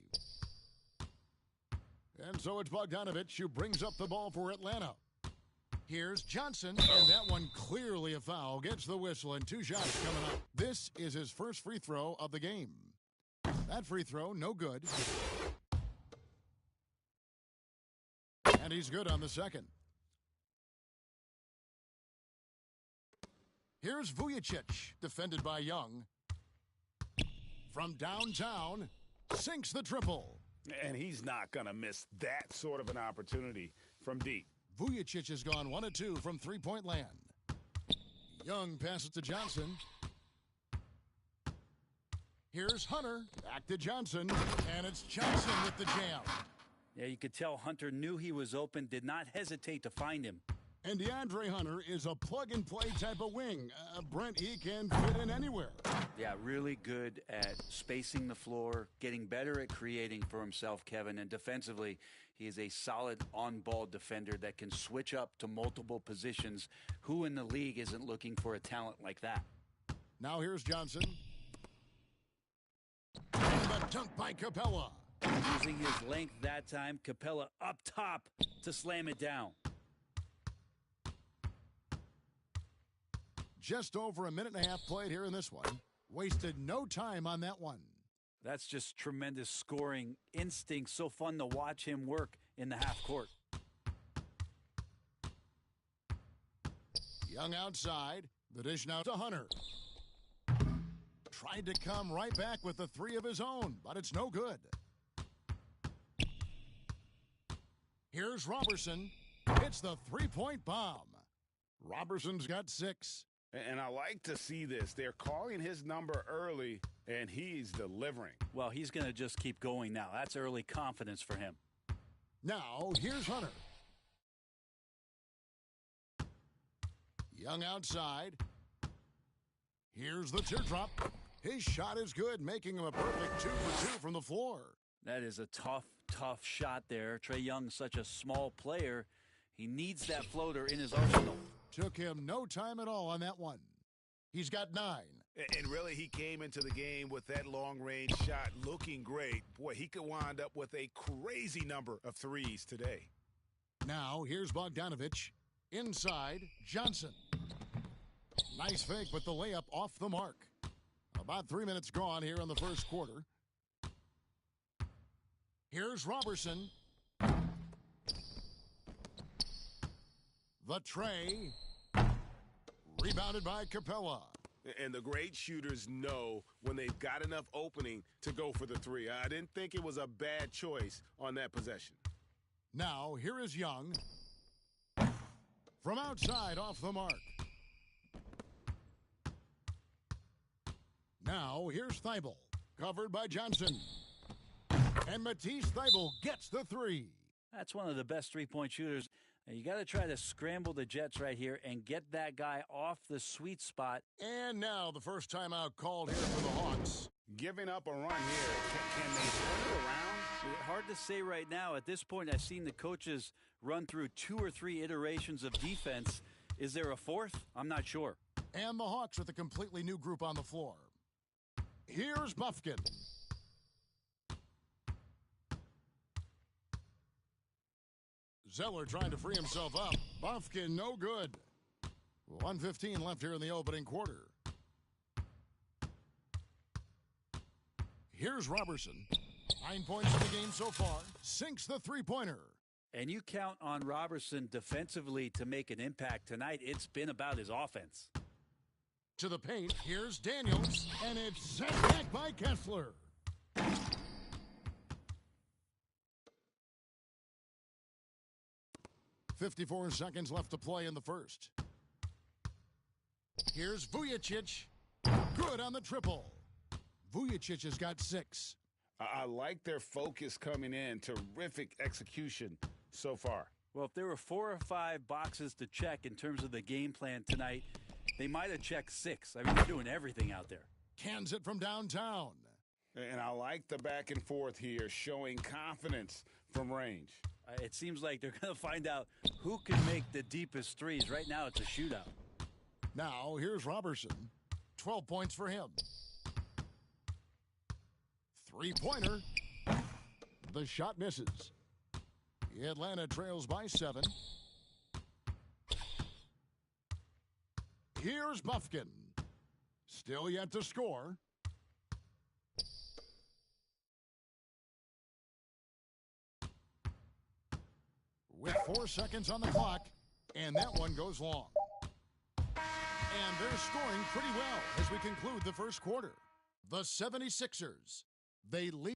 And so it's Bogdanovic who brings up the ball for Atlanta. Here's Johnson, and that one clearly a foul. Gets the whistle, and 2 shots coming up. This is his first free throw of the game. That free throw, no good. And he's good on the second. Here's Vujacic, defended by Young. From downtown, sinks the triple. And he's not going to miss that sort of an opportunity from deep. Vujacic has gone 1 of 2 from three-point land. Young passes to Johnson. Here's Hunter, back to Johnson, and it's Johnson with the jam. Yeah, you could tell Hunter knew he was open, did not hesitate to find him. And DeAndre Hunter is a plug-and-play type of wing. Brent, he can fit in anywhere. Yeah, really good at spacing the floor, getting better at creating for himself, Kevin. And defensively, he is a solid on-ball defender that can switch up to multiple positions. Who in the league isn't looking for a talent like that? Now here's Johnson. And the dunk by Capella. Using his length that time, Capella up top to slam it down. Just over a minute and a half played here in this one. Wasted no time on that one. That's just tremendous scoring instinct. So fun to watch him work in the half court. Young outside. The dish now to Hunter. Tried to come right back with the three of his own, but it's no good. Here's Robertson. It's the three-point bomb. Robertson's got 6. And I like to see this. They're calling his number early, and he's delivering. Well, he's going to just keep going now. That's early confidence for him. Now, here's Hunter. Young outside. Here's the teardrop. His shot is good, making him a perfect 2 for 2 from the floor. That is a tough shot there. Trae Young's such a small player. He needs that floater in his arsenal. Took him no time at all on that one. He's got 9. And really, he came into the game with that long-range shot looking great. Boy, he could wind up with a crazy number of threes today. Now, here's Bogdanovich. Inside, Johnson. Nice fake, but the layup off the mark. About 3 minutes gone here in the first quarter. Here's Robertson. The tray. Rebounded by Capella. And the great shooters know when they've got enough opening to go for the three. I didn't think it was a bad choice on that possession. Now, here is Young. From outside, off the mark. Now, here's Thibault. Covered by Johnson. And Matisse Thibault gets the 3. That's one of the best three-point shooters. You got to try to scramble the Jets right here and get that guy off the sweet spot. And now the first timeout called here for the Hawks. Giving up a run here. Can they turn it around? Hard to say right now. At this point, I've seen the coaches run through 2 or 3 iterations of defense. Is there a fourth? I'm not sure. And the Hawks with a completely new group on the floor. Here's Bufkin. Zeller trying to free himself up. Bufkin, no good. 1:15 left here in the opening quarter. Here's Robertson. 9 points in the game so far. Sinks the three-pointer. And you count on Robertson defensively to make an impact tonight. It's been about his offense. To the paint, here's Daniels, and it's set back by Kessler. 54 seconds left to play in the first. Here's Vujicic. Good on the triple. Vujicic has got 6. I like their focus coming in. Terrific execution so far. Well, if there were 4 or 5 boxes to check in terms of the game plan tonight, they might have checked 6. I mean, they're doing everything out there. Cans it from downtown. And I like the back and forth here, showing confidence from range. It seems like they're going to find out who can make the deepest threes. Right now, it's a shootout. Now, here's Robertson. 12 points for him. Three-pointer. The shot misses. Atlanta trails by 7. Here's Bufkin. Still yet to score. With 4 seconds on the clock, and that one goes long. And they're scoring pretty well as we conclude the first quarter. The 76ers, they lead.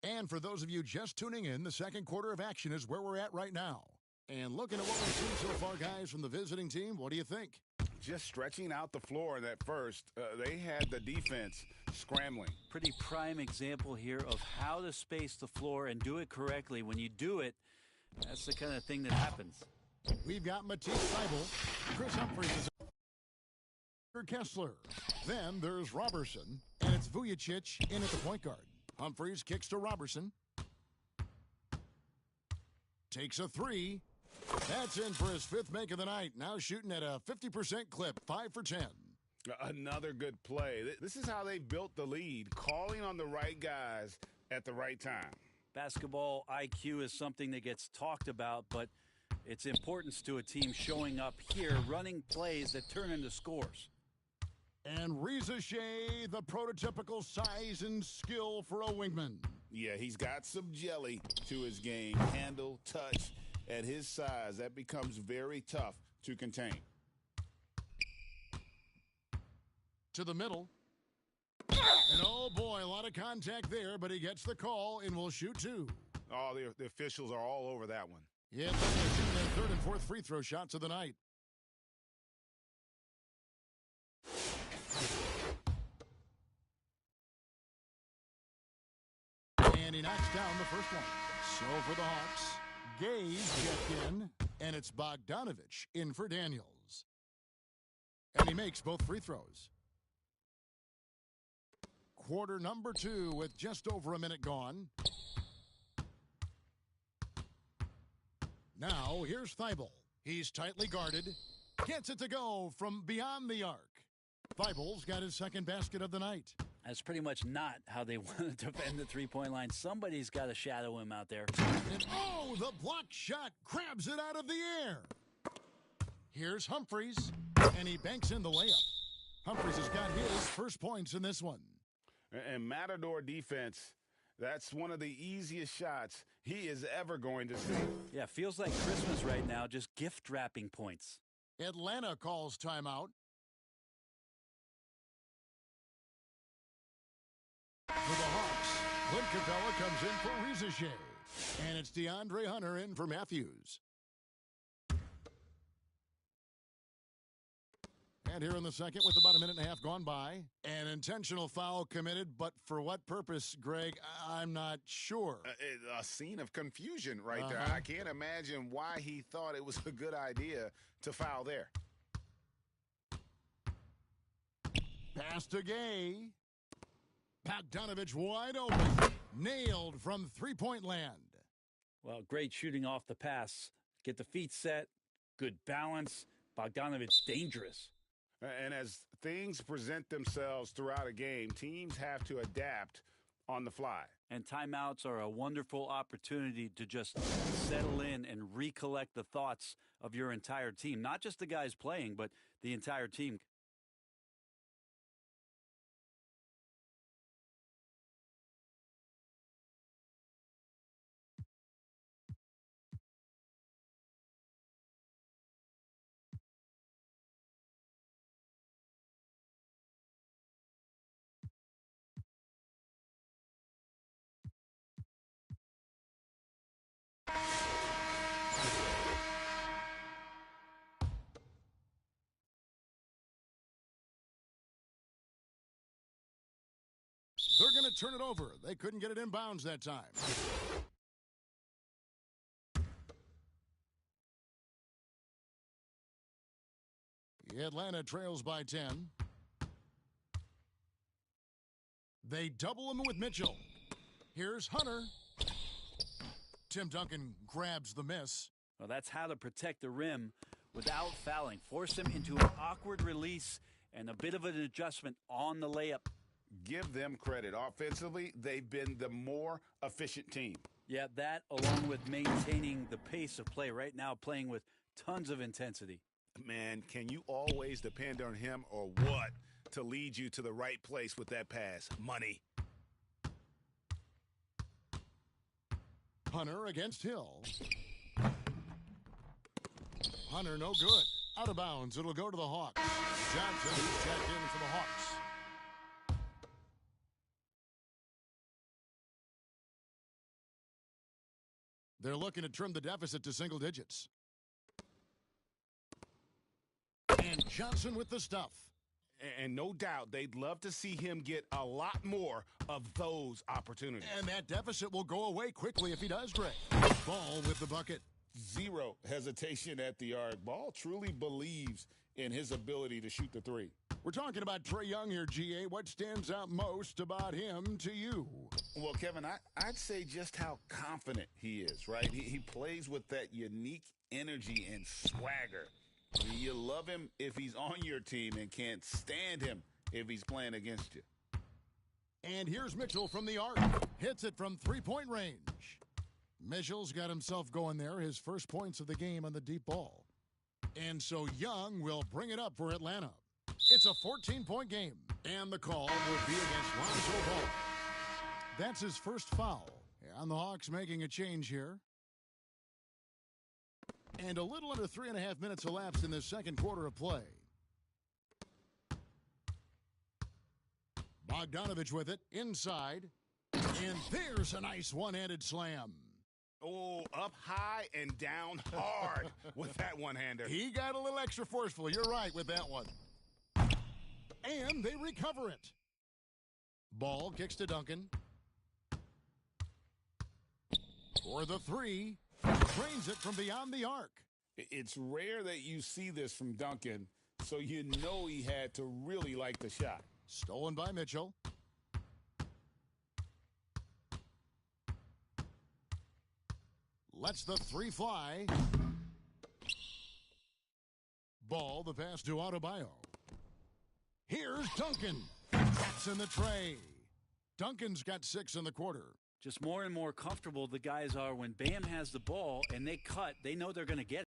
And for those of you just tuning in, the second quarter of action is where we're at right now. And looking at what we've seen so far, guys, from the visiting team, what do you think? Just stretching out the floor in that first. They had the defense scrambling. Pretty prime example here of how to space the floor and do it correctly. When you do it, that's the kind of thing that happens. We've got Matisse Thybulle, Chris Humphries, Kessler. Then there's Robertson, and it's Vujicic in at the point guard. Humphries kicks to Robertson. Takes a 3. That's in for his 5th make of the night. Now shooting at a 50% clip, 5 for 10. Another good play. This is how they built the lead, calling on the right guys at the right time. Basketball IQ is something that gets talked about, but its importance to a team showing up here, running plays that turn into scores. And Reza Shea, the prototypical size and skill for a wingman. Yeah, he's got some jelly to his game. Handle, touch, At his size, that becomes very tough to contain. To the middle. And oh boy, a lot of contact there, but he gets the call and will shoot two. Oh, the officials are all over that one. Yeah, they're shooting their third and fourth free throw shots of the night. And he knocks down the first one. So for the Hawks, Gaze checked in, and it's Bogdanovich in for Daniels. And he makes both free throws. Quarter number 2 with just over a minute gone. Now, here's Thibault. He's tightly guarded. Gets it to go from beyond the arc. Thibault's got his second basket of the night. That's pretty much not how they want to defend the three-point line. Somebody's got to shadow him out there. And oh, the block shot grabs it out of the air. Here's Humphries, and he banks in the layup. Humphries has got his first points in this one. And Matador defense, that's one of the easiest shots he is ever going to see. Yeah, feels like Christmas right now, just gift wrapping points. Atlanta calls timeout. For the Hawks, Clint Capella comes in for Rizachet. And it's DeAndre Hunter in for Matthews. And here in the second with about a minute and a half gone by. An intentional foul committed, but for what purpose, Greg, I'm not sure. A scene of confusion right there. I can't imagine why he thought it was a good idea to foul there. Pass to Gay. Bogdanovich wide open. Nailed from three-point land. Well, great shooting off the pass. Get the feet set. Good balance. Bogdanovich dangerous. And as things present themselves throughout a game, teams have to adapt on the fly. And timeouts are a wonderful opportunity to just settle in and recollect the thoughts of your entire team. Not just the guys playing, but the entire team. They're going to turn it over. They couldn't get it inbounds that time. Atlanta trails by 10. They double him with Mitchell. Here's Hunter. Tim Duncan grabs the miss. Well, that's how to protect the rim without fouling. Force him into an awkward release and a bit of an adjustment on the layup. Give them credit. Offensively, they've been the more efficient team. Yeah, that along with maintaining the pace of play right now, playing with tons of intensity. Man, can you always depend on him or what to lead you to the right place with that pass? Money. Hunter against Hill. Hunter no good. Out of bounds. It'll go to the Hawks. Johnson is checked in for the Hawks. They're looking to trim the deficit to single digits. And Johnson with the stuff. And no doubt they'd love to see him get a lot more of those opportunities. And that deficit will go away quickly if he does, Greg. Ball with the bucket. Zero hesitation at the arc. Ball truly believes in his ability to shoot the three. We're talking about Trae Young here, GA. What stands out most about him to you? Well, Kevin, I'd say just how confident he is, right? He plays with that unique energy and swagger. You love him if he's on your team and can't stand him if he's playing against you. And here's Mitchell from the arc. Hits it from three-point range. Mitchell's got himself going there, his first points of the game on the deep ball. And so Young will bring it up for Atlanta. It's a 14-point game, and the call will be against Lonzo Ball. That's his first foul. And the Hawks making a change here. And a little under 3.5 minutes elapsed in the second quarter of play. Bogdanovich with it, inside. And there's a nice one-handed slam. Oh, up high and down hard with that one-hander. He got a little extra forceful. You're right with that one. And they recover it. Ball kicks to Duncan. For the three. Drains it from beyond the arc. It's rare that you see this from Duncan, so you know he had to really like the shot. Stolen by Mitchell. Lets the three fly. Ball, the pass to Adebayo. Here's Duncan. That's in the tray. Duncan's got 6 in the quarter. Just more and more comfortable the guys are when Bam has the ball and they cut. They know they're going to get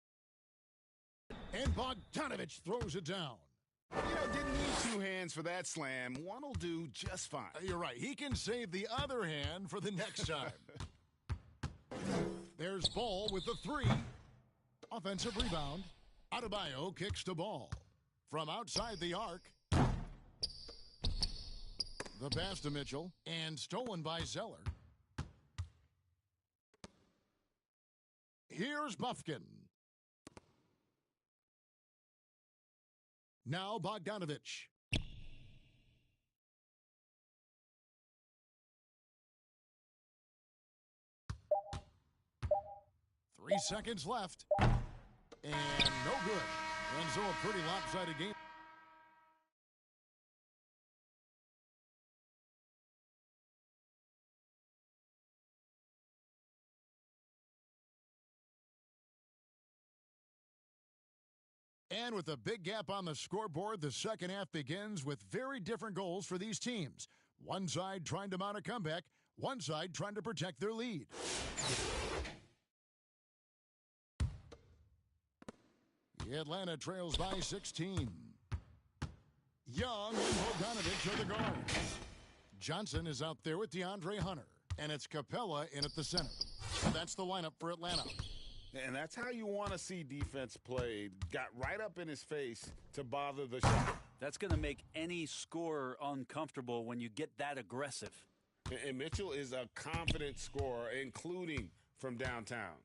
it. And Bogdanovich throws it down. Didn't need 2 hands for that slam. One will do just fine. You're right. He can save the other hand for the next time. There's Ball with the 3. Offensive rebound. Adebayo kicks the ball. From outside the arc. The pass to Mitchell. And stolen by Zeller. Here's Bufkin. Now Bogdanovich. Three seconds left. And no good. And so a pretty lopsided game. And with a big gap on the scoreboard, the second half begins with very different goals for these teams. One side trying to mount a comeback, one side trying to protect their lead. Atlanta trails by 16. Young and Bogdanovich are the guards. Johnson is out there with DeAndre Hunter, and it's Capella in at the center. And that's the lineup for Atlanta. And that's how you want to see defense played. Got right up in his face to bother the shot. That's going to make any scorer uncomfortable when you get that aggressive. And Mitchell is a confident scorer, including from downtown.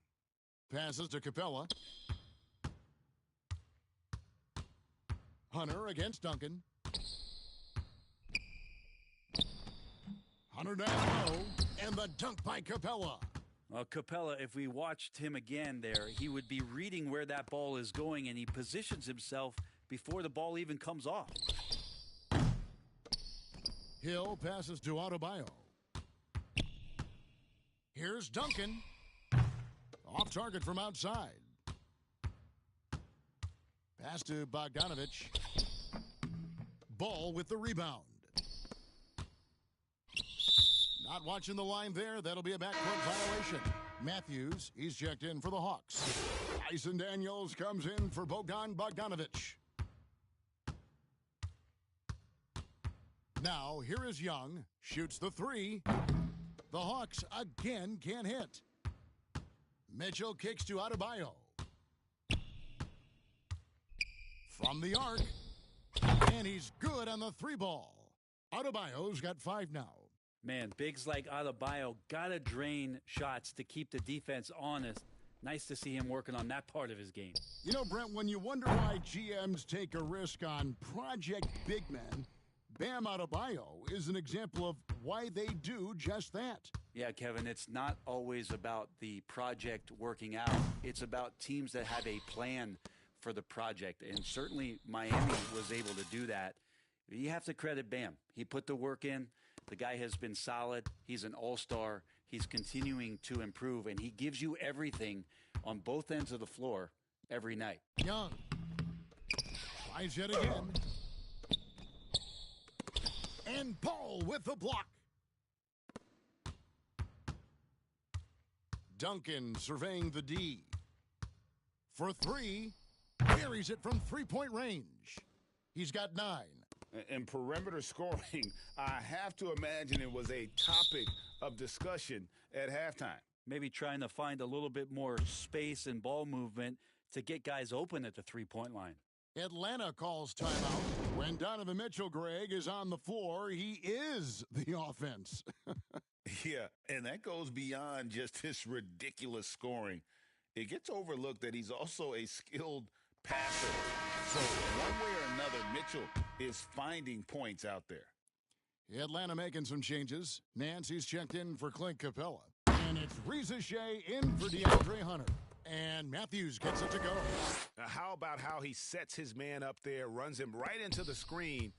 Passes to Capella. Hunter against Duncan. Hunter down low, and the dunk by Capella. Well, Capella, if we watched him again there, he would be reading where that ball is going, and he positions himself before the ball even comes off. Hill passes to Adebayo. Here's Duncan. Off target from outside. Pass to Bogdanovich. Ball with the rebound. Not watching the line there. That'll be a backcourt violation. Matthews, he's checked in for the Hawks. Tyson Daniels comes in for Bogan Bogdanovich. Now, here is Young. Shoots the 3. The Hawks again can't hit. Mitchell kicks to Adebayo. From the arc. And he's good on the 3 ball. Adebayo's got 5 now. Man, bigs like Adebayo got to drain shots to keep the defense honest. Nice to see him working on that part of his game. You know, Brent, when you wonder why GMs take a risk on project big men, Bam Adebayo is an example of why they do just that. Yeah, Kevin, it's not always about the project working out. It's about teams that have a plan for the project, and certainly Miami was able to do that. You have to credit Bam. He put the work in. The guy has been solid. He's an all-star. He's continuing to improve, and he gives you everything on both ends of the floor every night. Young tries yet again. And Ball with the block. Duncan surveying the D. For 3, carries it from three-point range. He's got 9. And perimeter scoring, I have to imagine it was a topic of discussion at halftime. Maybe trying to find a little bit more space and ball movement to get guys open at the three-point line. Atlanta calls timeout. When Donovan Mitchell, Greg, is on the floor, he is the offense. Yeah, and that goes beyond just his ridiculous scoring. It gets overlooked that he's also a skilled passer. So one way or another, Mitchell is finding points out there. Atlanta making some changes. Nancy's checked in for Clint Capella. And it's Reza Shea in for DeAndre Hunter. And Matthews gets it to go. Now, how about how he sets his man up there, runs him right into the screen,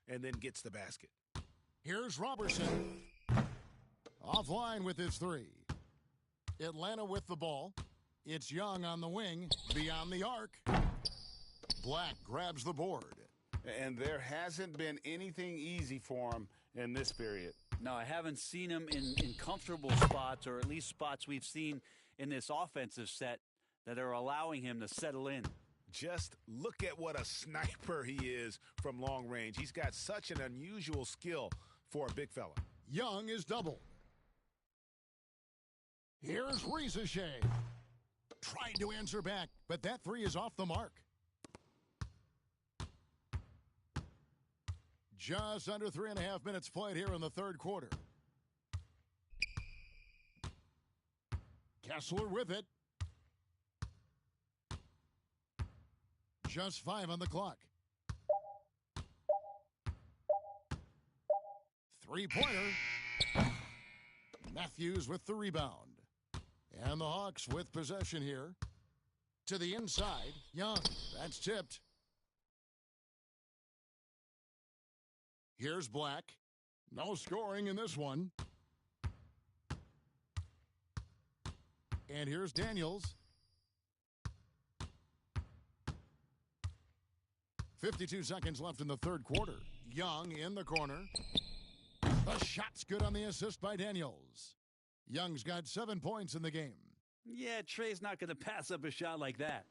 and then gets the basket? Here's Robertson. Offline with his three. Atlanta with the ball. It's Young on the wing, beyond the arc. Black grabs the board. And there hasn't been anything easy for him in this period. No, I haven't seen him in comfortable spots, or at least spots we've seen in this offensive set that are allowing him to settle in. Just look at what a sniper he is from long range. He's got such an unusual skill for a big fella. Young is doubled. Here's Reza Shea. Tried to answer back, but that three is off the mark. Just under 3.5 minutes played here in the third quarter. Kessler with it. Just 5 on the clock. Three-pointer. Matthews with the rebound. And the Hawks with possession here. To the inside. Young. That's tipped. Here's Black. No scoring in this one. And here's Daniels. 52 seconds left in the third quarter. Young in the corner. The shot's good on the assist by Daniels. Young's got 7 points in the game. Yeah, Trey's not going to pass up a shot like that.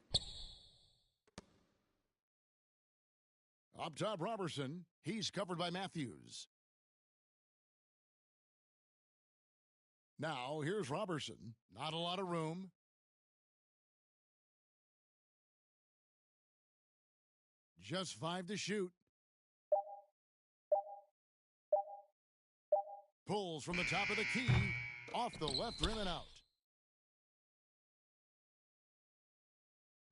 Up top, Robertson. He's covered by Matthews. Now, here's Robertson. Not a lot of room. Just 5 to shoot. Pulls from the top of the key. Off the left rim and out.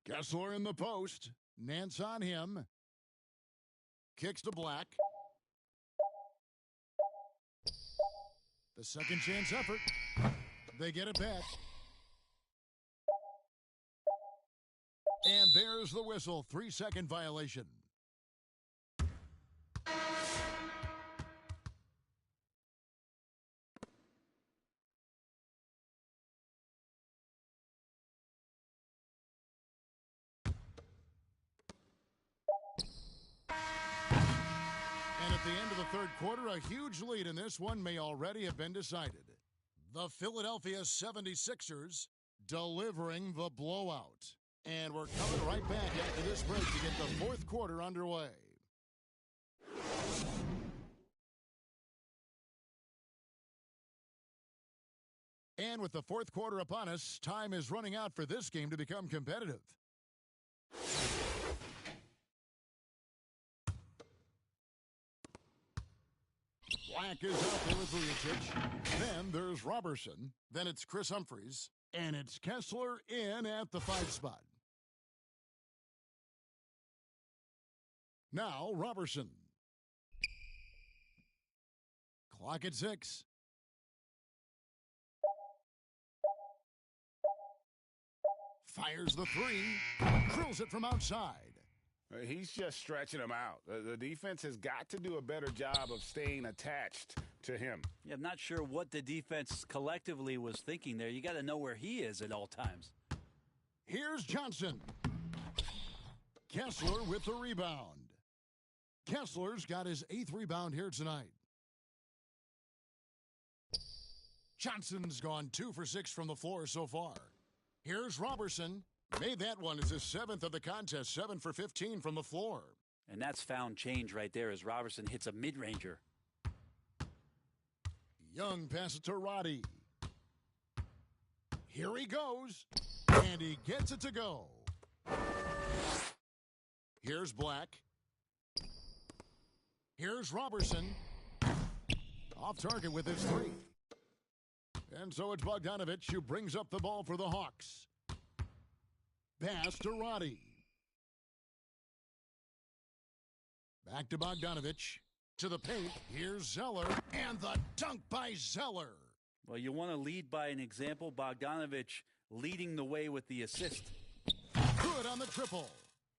Kessler in the post. Nance on him. Kicks to Black. The second chance effort. They get it back. And there's the whistle. 3-second violation. At the end of the third quarter, a huge lead in this one may already have been decided. The Philadelphia 76ers delivering the blowout. And we're coming right back after this break to get the fourth quarter underway. And with the fourth quarter upon us, time is running out for this game to become competitive. Black is out there with Vujacic. Then there's Robertson. Then it's Chris Humphries. And it's Kessler in at the 5 spot. Now Robertson. Clock at 6. Fires the 3. Drills it from outside. He's just stretching him out. The defense has got to do a better job of staying attached to him. Yeah, I'm not sure what the defense collectively was thinking there. You got to know where he is at all times. Here's Johnson. Kessler with the rebound. Kessler's got his 8th rebound here tonight. Johnson's gone 2 for 6 from the floor so far. Here's Robertson. Made that one as his 7th of the contest, 7 for 15 from the floor. And that's found change right there as Robertson hits a mid-ranger. Young passes to Roddy. Here he goes, and he gets it to go. Here's Black. Here's Robertson. Off target with his three. And so it's Bogdanovich who brings up the ball for the Hawks. Pass to Roddy. Back to Bogdanovich. To the paint. Here's Zeller. And the dunk by Zeller. Well, you want to lead by an example. Bogdanovich leading the way with the assist. Good on the triple.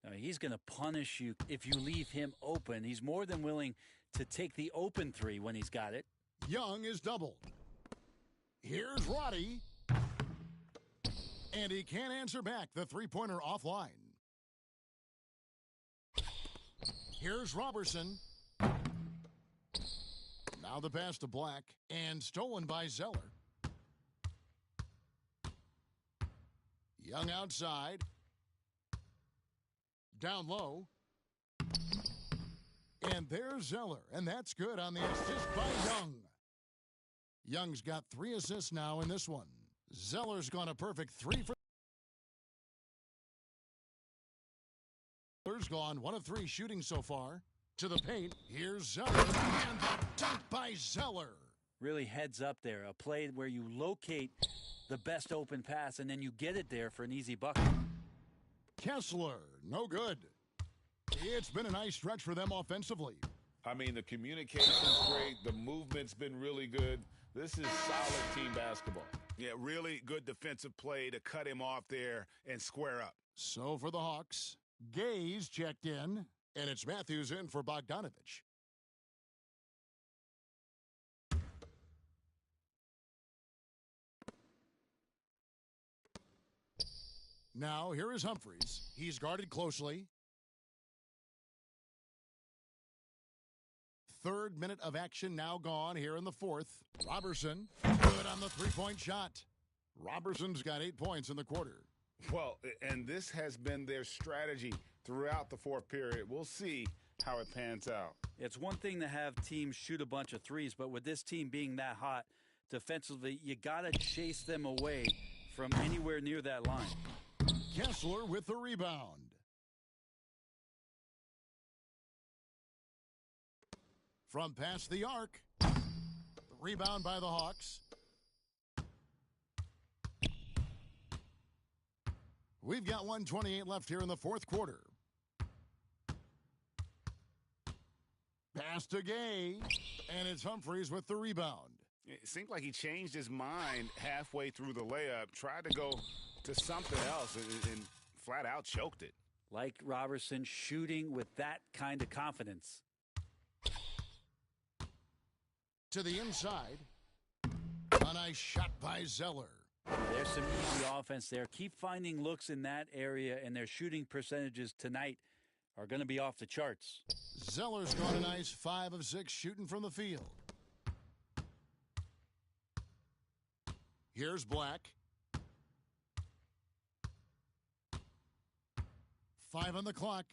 Now, he's going to punish you if you leave him open. He's more than willing to take the open three when he's got it. Young is doubled. Here's Roddy. And he can't answer back. The three-pointer offline. Here's Robertson. Now the pass to Black. And stolen by Zeller. Young outside. Down low. And there's Zeller. And that's good on the assist by Young. Young's got 3 assists now in this one. Zeller's gone a perfect 3 for. Zeller's gone 1 of 3 shooting so far. To the paint. Here's Zeller. And the dunk by Zeller. Really heads up there. A play where you locate the best open pass and then you get it there for an easy bucket. Kessler, no good. It's been a nice stretch for them offensively. I mean, the communication's great. The movement's been really good. This is solid team basketball. Yeah, really good defensive play to cut him off there and square up. So for the Hawks, Gaze checked in, and it's Matthews in for Bogdanovich. Now, here is Humphries. He's guarded closely. 3rd minute of action now gone here in the 4th. Robertson, good on the three-point shot. Robertson's got 8 points in the quarter. Well, and this has been their strategy throughout the 4th period. We'll see how it pans out. It's one thing to have teams shoot a bunch of threes, but with this team being that hot defensively, you got to chase them away from anywhere near that line. Kessler with the rebound. From past the arc. The rebound by the Hawks. We've got 1:28 left here in the 4th quarter. Pass to Gay. And it's Humphries with the rebound. It seemed like he changed his mind halfway through the layup, tried to go to something else, and flat out choked it. Like Robertson, shooting with that kind of confidence. To the inside. A nice shot by Zeller. There's some easy offense there. Keep finding looks in that area, and their shooting percentages tonight are going to be off the charts. Zeller's got a nice 5 of 6 shooting from the field. Here's Black. 5 on the clock.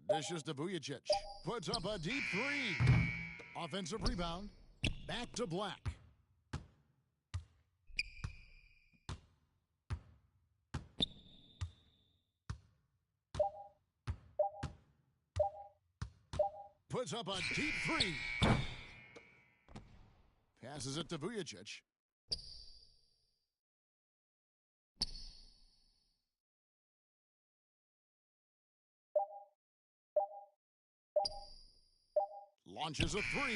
Dishes to Vujacic. Puts up a deep 3. Offensive rebound. Back to Black. Puts up a deep 3. Passes it to Vujacic. Launches a 3.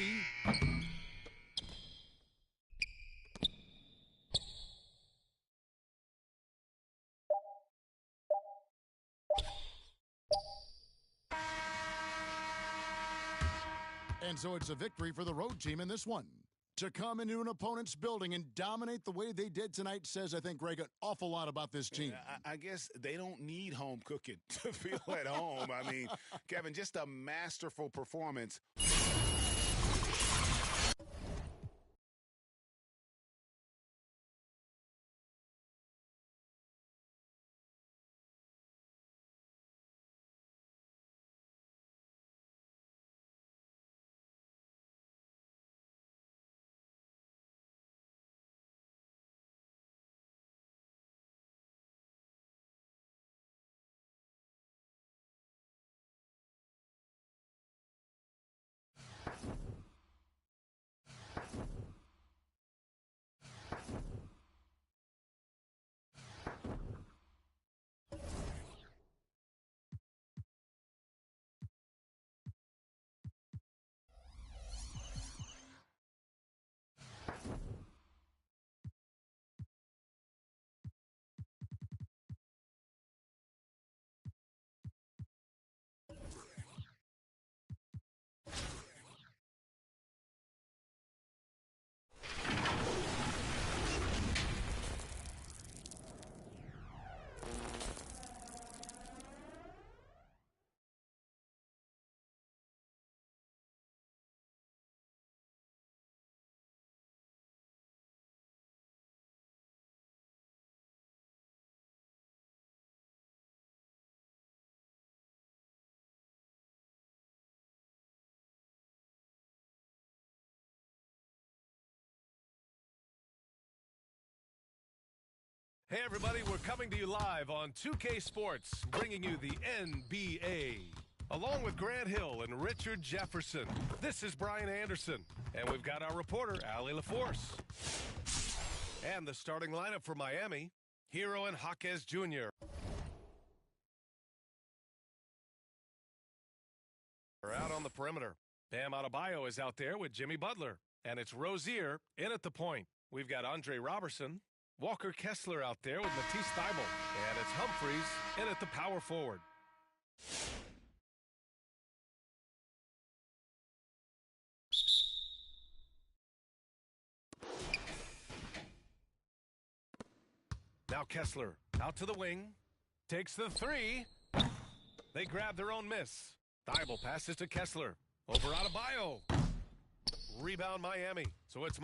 And so it's a victory for the road team in this one. To come into an opponent's building and dominate the way they did tonight says, I think, Greg, an awful lot about this team. I guess they don't need home cooking to feel at home. I mean, Kevin, just a masterful performance. Hey everybody, we're coming to you live on 2K Sports, bringing you the NBA. Along with Grant Hill and Richard Jefferson, this is Brian Anderson, and we've got our reporter, Allie LaForce. And the starting lineup for Miami, Hero and Jaquez Jr. are out on the perimeter. Bam Adebayo is out there with Jimmy Butler, and it's Rozier in at the point. We've got Andre Robertson, Walker Kessler out there with Matisse Thybulle, and it's Humphries in at the power forward. Now Kessler out to the wing, takes the three. They grab their own miss. Thybulle passes to Kessler, over Adebayo. Rebound Miami, so it's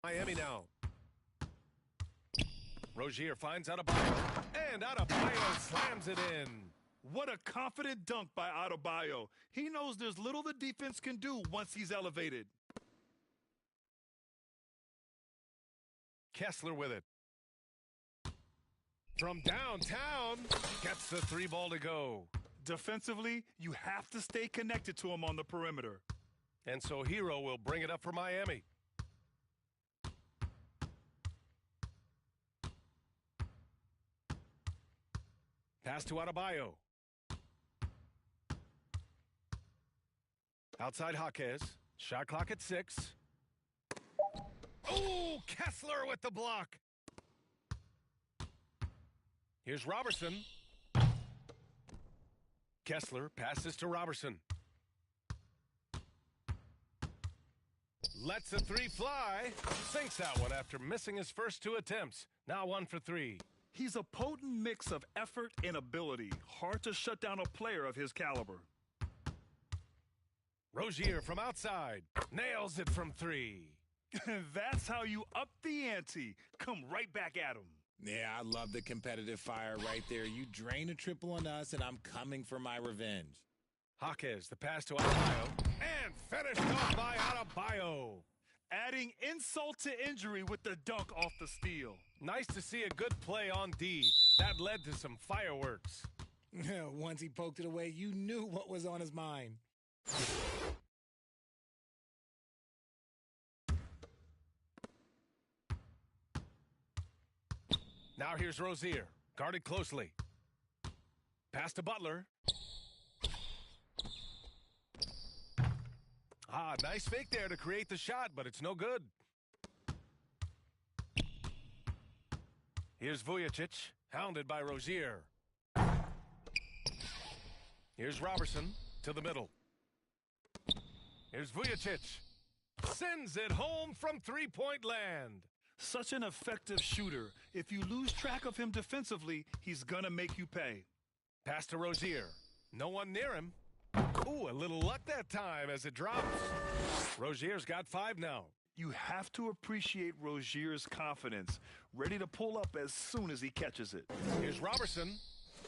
Miami now. Rozier finds Adebayo, and Adebayo slams it in. What a confident dunk by Adebayo. He knows there's little the defense can do once he's elevated. Kessler with it. From downtown, gets the three ball to go. Defensively, you have to stay connected to him on the perimeter. And so Hero will bring it up for Miami. Pass to Adebayo. Outside Jaquez. Shot clock at 6. Oh, Kessler with the block. Here's Robertson. Kessler passes to Robertson. Lets the three fly. Sinks that one after missing his first 2 attempts. Now 1 for 3. He's a potent mix of effort and ability. Hard to shut down a player of his caliber. Rozier from outside. Nails it from 3. That's how you up the ante. Come right back at him. Yeah, I love the competitive fire right there. You drain a triple on us, and I'm coming for my revenge. Jaquez, the pass to Adebayo. And finished off by Adebayo. Adding insult to injury with the dunk off the steal. Nice to see a good play on D. That led to some fireworks. Once he poked it away, you knew what was on his mind. Now here's Rozier, guarded closely. Pass to Butler. Nice fake there to create the shot, but it's no good. Here's Vujicic, hounded by Rozier. Here's Robertson to the middle. Here's Vujicic. Sends it home from three-point land. Such an effective shooter. If you lose track of him defensively, he's gonna make you pay. Pass to Rozier. No one near him. Ooh, a little luck that time as it drops. Rozier's got 5 now. You have to appreciate Rozier's confidence. Ready to pull up as soon as he catches it. Here's Robertson.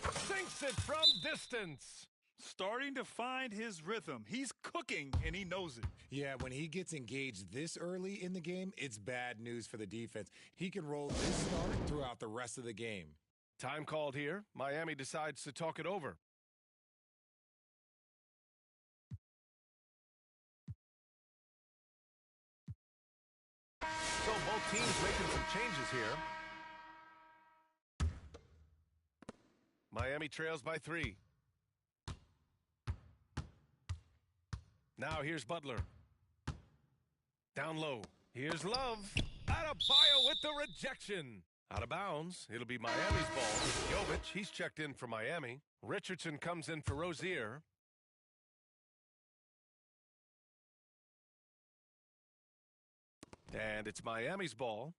Sinks it from distance. Starting to find his rhythm. He's cooking, and he knows it. Yeah, when he gets engaged this early in the game, it's bad news for the defense. He can roll this start throughout the rest of the game. Time called here. Miami decides to talk it over. So both teams making some changes here. Miami trails by 3. Now here's Butler. Down low. Here's Love. Adebayo with the rejection. Out of bounds. It'll be Miami's ball. Jovic, he's checked in for Miami. Richardson comes in for Rozier. And it's Miami's ball.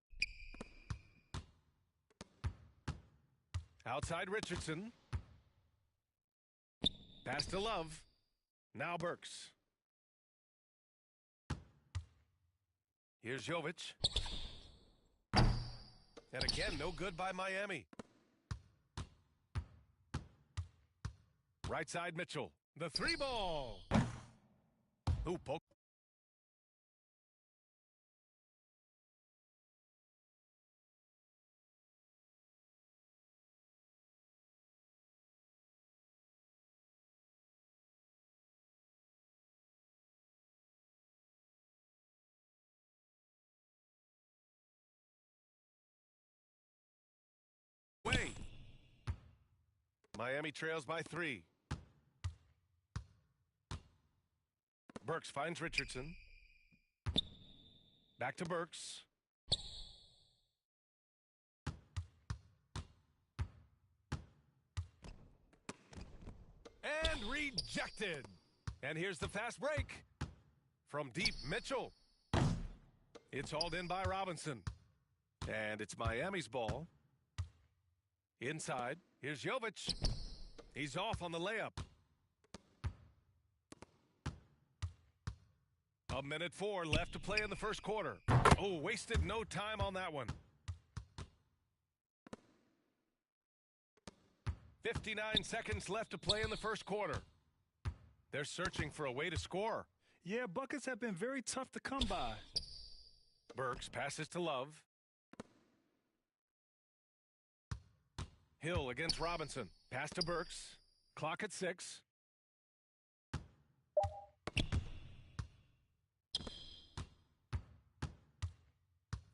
Outside Richardson. Pass to Love. Now Burks. Here's Jovic. And again, no good by Miami. Right side Mitchell. The 3 ball. Ooh, poke. Miami trails by 3. Burks finds Richardson. Back to Burks. And rejected. And here's the fast break. From deep, Mitchell. It's hauled in by Robinson. And it's Miami's ball. Inside, here's Jovic. He's off on the layup. 1:04 left to play in the first quarter. Oh, wasted no time on that one. 59 seconds left to play in the first quarter. They're searching for a way to score. Yeah, buckets have been very tough to come by. Burks passes to Love. Hill against Robinson. Pass to Burks. Clock at 6.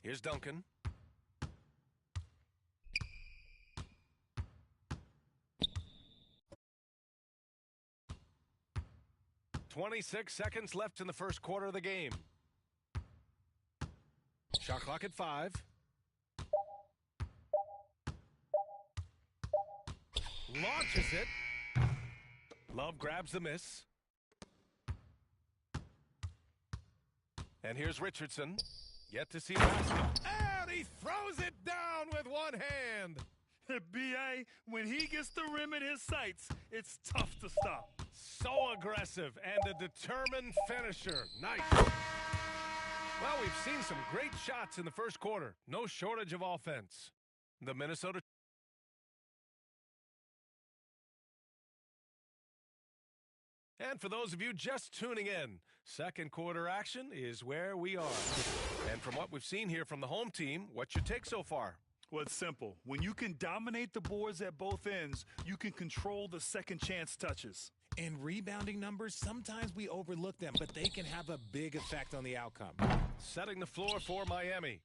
Here's Duncan. .26 seconds left in the first quarter of the game. Shot clock at 5. Launches it. Love grabs the miss. And here's Richardson. Yet to see the basket. And he throws it down with one hand. B.A., when he gets the rim in his sights, it's tough to stop. So aggressive and a determined finisher. Nice. Well, we've seen some great shots in the first quarter. No shortage of offense. The Minnesota. And for those of you just tuning in, second quarter action is where we are. And from what we've seen here from the home team, what's your take so far? Well, it's simple. When you can dominate the boards at both ends, you can control the second chance touches. In rebounding numbers, sometimes we overlook them, but they can have a big effect on the outcome. Setting the floor for Miami.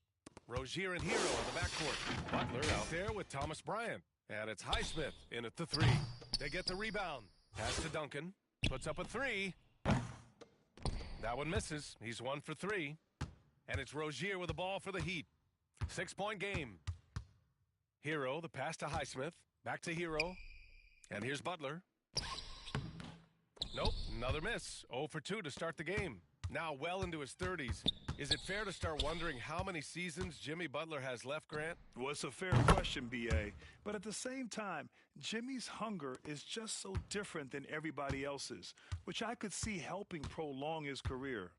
Rozier and Hero in the backcourt. Butler out there with Thomas Bryant. And it's Highsmith in at the 3. They get the rebound. Pass to Duncan. Puts up a 3. That one misses. He's 1 for 3. And it's Rozier with the ball for the Heat. 6-point game. Hero, the pass to Highsmith. Back to Hero. And here's Butler. Nope, another miss. 0 for 2 to start the game. Now well into his 30s. Is it fair to start wondering how many seasons Jimmy Butler has left, Grant? Well, it's a fair question, B.A. But at the same time, Jimmy's hunger is just so different than everybody else's, which I could see helping prolong his career.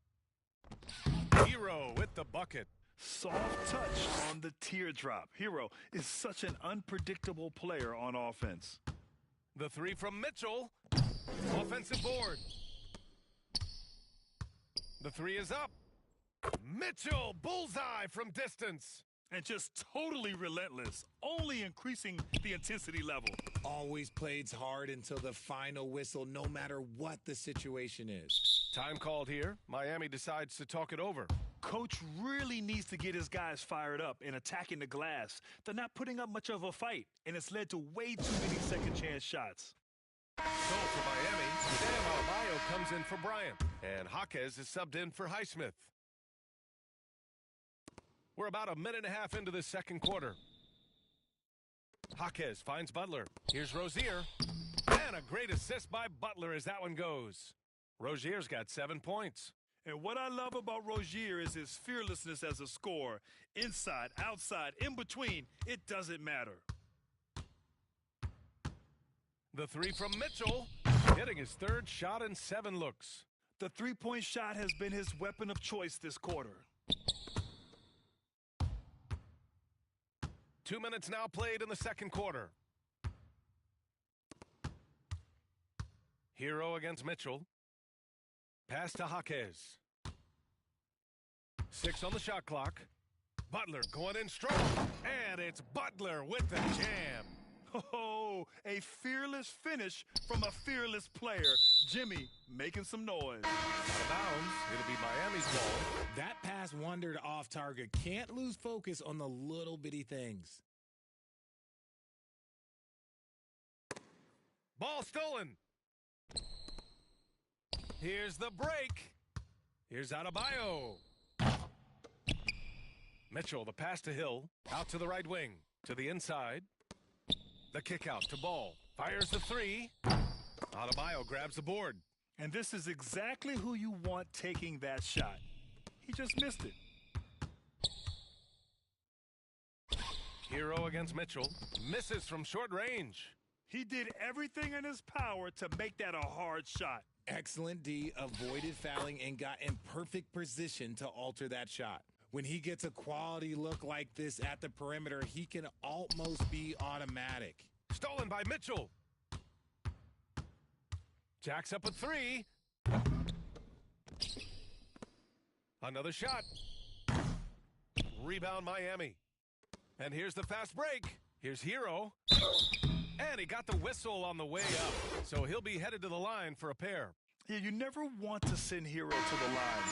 Hero with the bucket. Soft touch on the teardrop. Hero is such an unpredictable player on offense. The three from Mitchell. Offensive board. The three is up. Mitchell, bullseye from distance. And just totally relentless, only increasing the intensity level. Always plays hard until the final whistle, no matter what the situation is. Time called here. Miami decides to talk it over. Coach really needs to get his guys fired up and attacking the glass. They're not putting up much of a fight, and it's led to way too many second chance shots. So for Miami, Bam Adebayo comes in for Bryant, and Jaquez is subbed in for Highsmith. We're about a minute and a half into the second quarter. Jaquez finds Butler. Here's Rozier. And a great assist by Butler as that one goes. Rozier's got 7 points. And what I love about Rozier is his fearlessness as a scorer. Inside, outside, in between, it doesn't matter. The three from Mitchell, hitting his third shot in 7 looks. The three-point shot has been his weapon of choice this quarter. 2 minutes now played in the second quarter. Hero against Mitchell. Pass to Jaquez. 6 on the shot clock. Butler going in strong. And it's Butler with the jam. Oh, a fearless finish from a fearless player. Jimmy making some noise. Out of bounds. It'll be Miami's ball. That pass wandered off target. Can't lose focus on the little bitty things. Ball stolen. Here's the break. Here's Adebayo. Mitchell, the pass to Hill. Out to the right wing. To the inside. The kick out to Ball. Fires the three. Adebayo grabs the board. And this is exactly who you want taking that shot. He just missed it. Hero against Mitchell. Misses from short range. He did everything in his power to make that a hard shot. Excellent D, avoided fouling and got in perfect position to alter that shot. When he gets a quality look like this at the perimeter, he can almost be automatic. Stolen by Mitchell. Jacks up a three. Another shot. Rebound Miami. And here's the fast break. Here's Hero. And he got the whistle on the way up. So he'll be headed to the line for a pair. Yeah, you never want to send Hero to the line.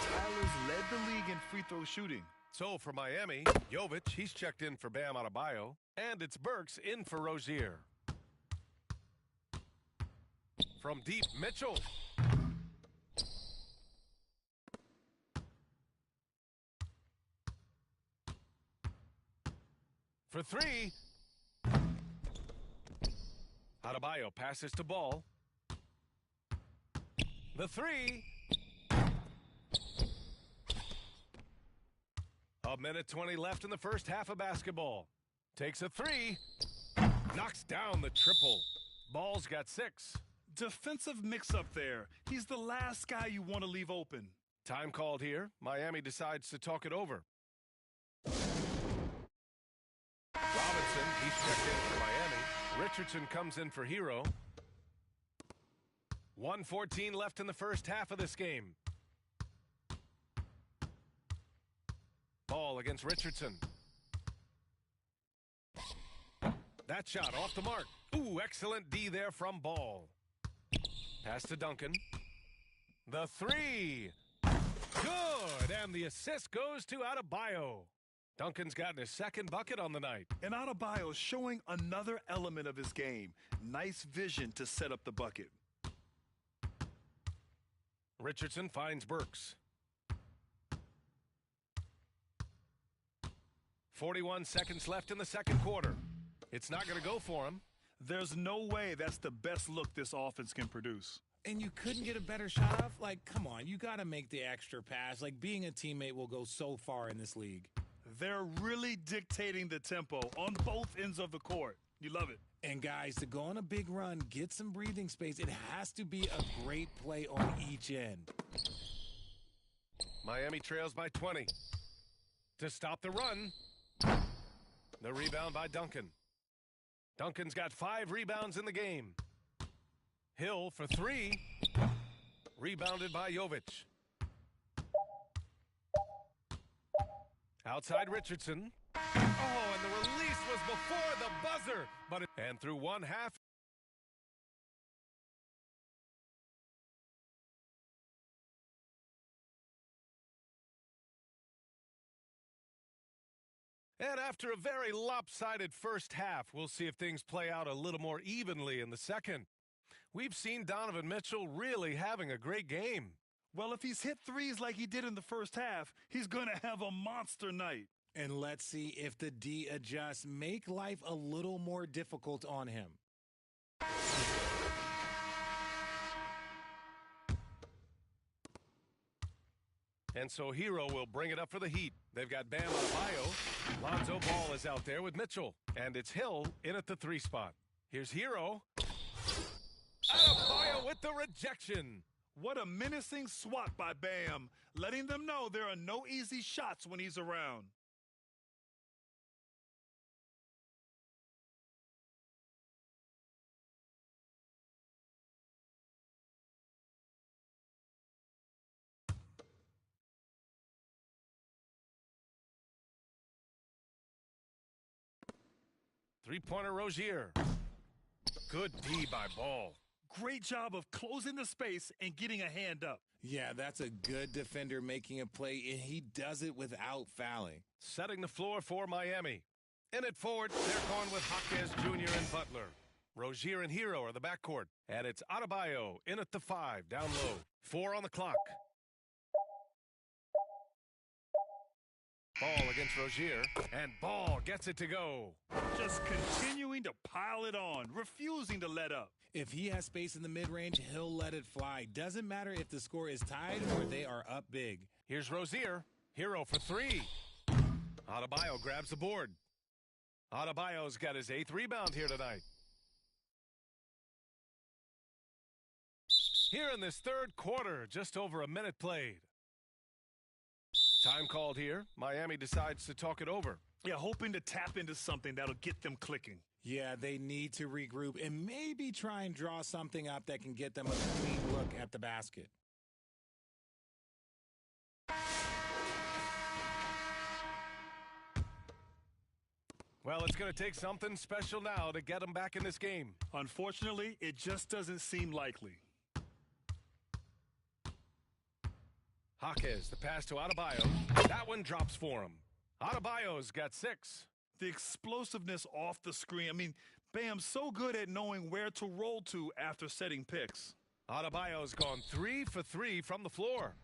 Tyler's led the league in free throw shooting. So for Miami, Jovic, he's checked in for Bam Adebayo. And it's Burks in for Rozier. From deep, Mitchell. For three. Adebayo passes to Ball. The three. A minute 20 left in the first half of basketball. Takes a three. Knocks down the triple. Ball's got 6. Defensive mix-up there. He's the last guy you want to leave open. Time called here. Miami decides to talk it over. Robinson, he's checked in for Miami. Richardson comes in for Hero. 1:14 left in the first half of this game. Ball against Richardson. That shot off the mark. Ooh, excellent D there from Ball. Pass to Duncan. The three. Good. And the assist goes to Adebayo. Duncan's gotten his second bucket on the night. And Adebayo showing another element of his game. Nice vision to set up the bucket. Richardson finds Burks. 41 seconds left in the second quarter. It's not going to go for him. There's no way that's the best look this offense can produce. And you couldn't get a better shot off? Like, come on, you got to make the extra pass. Like, being a teammate will go so far in this league. They're really dictating the tempo on both ends of the court. You love it. And guys, to go on a big run, get some breathing space, it has to be a great play on each end. Miami trails by 20. To stop the run, the rebound by Duncan. Duncan's got 5 rebounds in the game. Hill for 3. Rebounded by Jovic. Outside Richardson. Oh, and the release was before the buzzer. And through one half. And after a very lopsided first half, we'll see if things play out a little more evenly in the second. We've seen Donovan Mitchell really having a great game. Well, if he's hit threes like he did in the first half, he's going to have a monster night. And let's see if the D adjusts, make life a little more difficult on him. And so Hero will bring it up for the Heat. They've got Bam Adebayo. Lonzo Ball is out there with Mitchell. And it's Hill in at the 3 spot. Here's Hero. Adebayo with the rejection. What a menacing swat by Bam, letting them know there are no easy shots when he's around. Three-pointer Rozier. Good D by Ball. Great job of closing the space and getting a hand up. Yeah, that's a good defender making a play, and he does it without fouling. Setting the floor for Miami. In at forward, they're going with Jaquez Jr. and Butler. Rozier and Hero are the backcourt. And it's Adebayo in at the 5, down low. 4 on the clock. Ball against Rozier, and Ball gets it to go. Just continuing to pile it on, refusing to let up. If he has space in the mid-range, he'll let it fly. Doesn't matter if the score is tied or they are up big. Here's Rozier. Hero for 3. Adebayo grabs the board. Adebayo's got his 8th rebound here tonight. Here in this third quarter, just over a minute played. Time called here. Miami decides to talk it over. Yeah, hoping to tap into something that'll get them clicking. Yeah, they need to regroup and maybe try and draw something up that can get them a clean look at the basket. Well, it's going to take something special now to get them back in this game. Unfortunately, it just doesn't seem likely. Jaquez, the pass to Adebayo. That one drops for him. Adebayo's got 6. The explosiveness off the screen. I mean, Bam's so good at knowing where to roll to after setting picks. Adebayo's gone 3 for 3 from the floor.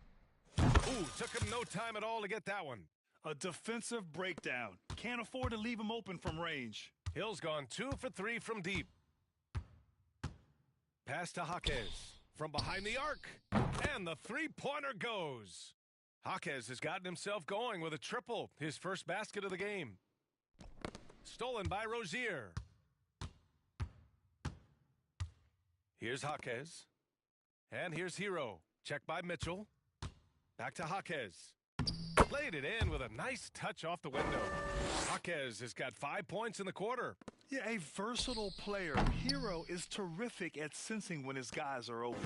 Ooh, took him no time at all to get that one. A defensive breakdown. Can't afford to leave him open from range. Hill's gone 2 for 3 from deep. Pass to Jaquez. From behind the arc. And the three-pointer goes. Jaquez has gotten himself going with a triple. His first basket of the game. Stolen by Rozier. Here's Jaquez. And here's Hero. Check by Mitchell. Back to Jaquez. Played it in with a nice touch off the window. Jaquez has got 5 points in the quarter. Yeah, a versatile player. Hero is terrific at sensing when his guys are open.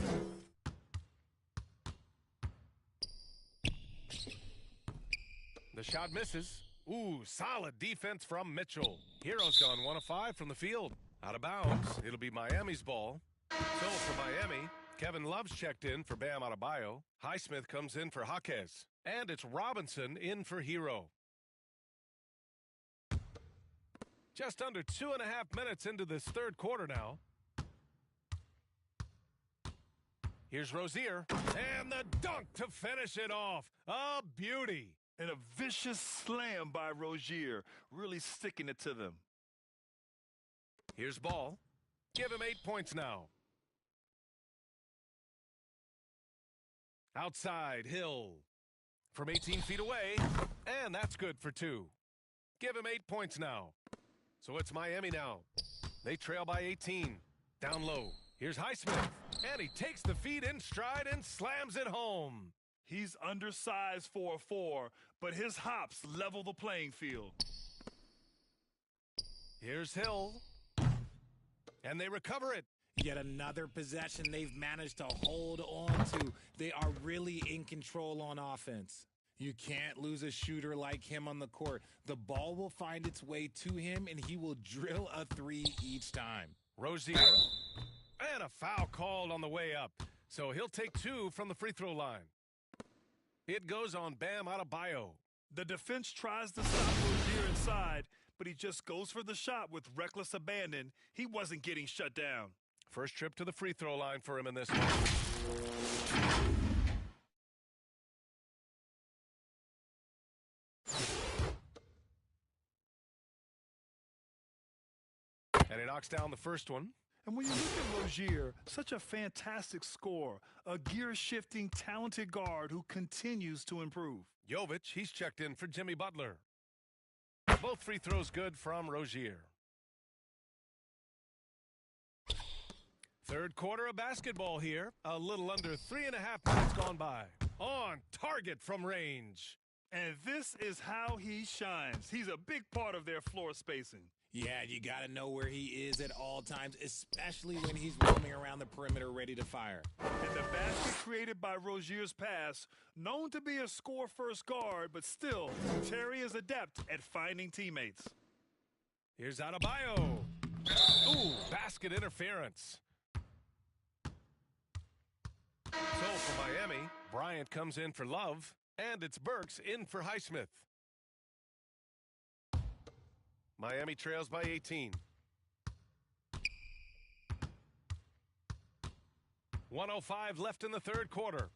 The shot misses. Ooh, solid defense from Mitchell. Hero's gone 1 of 5 from the field. Out of bounds. It'll be Miami's ball. So for Miami, Kevin Love's checked in for Bam Adebayo. Highsmith comes in for Jaquez. And it's Robinson in for Hero. Just under 2.5 minutes into this third quarter now. Here's Rozier. And the dunk to finish it off. A beauty. And a vicious slam by Rozier, really sticking it to them. Here's Ball. Give him 8 points now. Outside, Hill. From 18 feet away, and that's good for 2. Give him 8 points now. So it's Miami now. They trail by 18. Down low. Here's Highsmith. And he takes the feed in stride and slams it home. He's undersized for a 4, but his hops level the playing field. Here's Hill. And they recover it. Yet another possession they've managed to hold on to. They are really in control on offense. You can't lose a shooter like him on the court. The ball will find its way to him, and he will drill a three each time. Rozier. And a foul called on the way up. So he'll take 2 from the free throw line. It goes on Bam Adebayo. The defense tries to stop Rozier inside, but he just goes for the shot with reckless abandon. He wasn't getting shut down. First trip to the free throw line for him in this one. And he knocks down the first one. And when you look at Rozier, such a fantastic scorer, a gear-shifting, talented guard who continues to improve. Jovic, he's checked in for Jimmy Butler. Both free throws good from Rozier. Third quarter of basketball here. A little under 3.5 minutes gone by. On target from range. And this is how he shines. He's a big part of their floor spacing. Yeah, you got to know where he is at all times, especially when he's roaming around the perimeter ready to fire. And the basket created by Rozier's pass, known to be a score-first guard, but still, Terry is adept at finding teammates. Here's Adebayo. Ooh, basket interference. So for Miami, Bryant comes in for Love, and it's Burks in for Highsmith. Miami trails by 18. 1:05 left in the third quarter.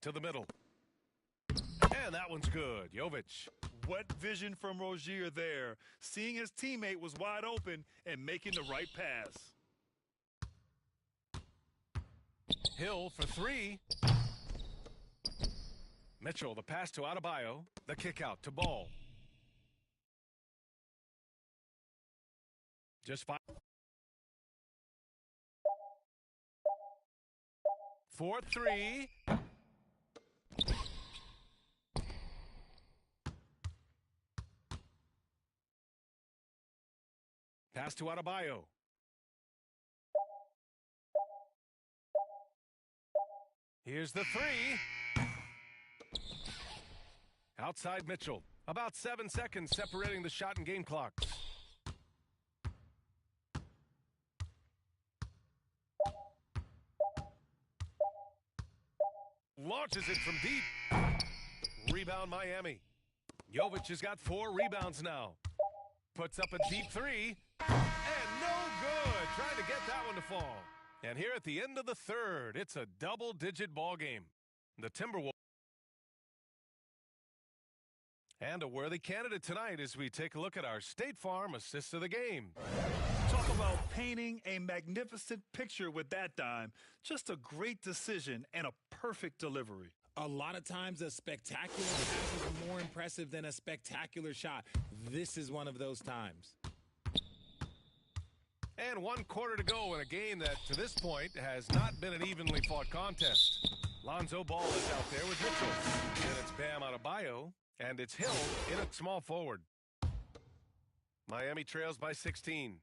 To the middle. And that one's good. Jovic. What vision from Rozier there, seeing his teammate was wide open and making the right pass. Hill for 3. Mitchell, the pass to Adebayo. The kick out to Ball. Just 5. 4-3. Pass to Adebayo. Here's the 3. Outside Mitchell. About 7 seconds separating the shot and game clocks. Launches it from deep. Rebound Miami. Jovic has got 4 rebounds now. Puts up a deep 3. And no good. Trying to get that one to fall. And here at the end of the third, it's a double-digit ball game. The Timberwolves. And a worthy candidate tonight as we take a look at our State Farm assist of the game. Talk about painting a magnificent picture with that dime. Just a great decision and a perfect delivery. A lot of times a spectacular pass is more impressive than a spectacular shot. This is one of those times. And 1 quarter to go in a game that, to this point, has not been an evenly fought contest. Lonzo Ball is out there with Mitchell. And it's Bam Adebayo. And it's Hill in at small forward. Miami trails by 16.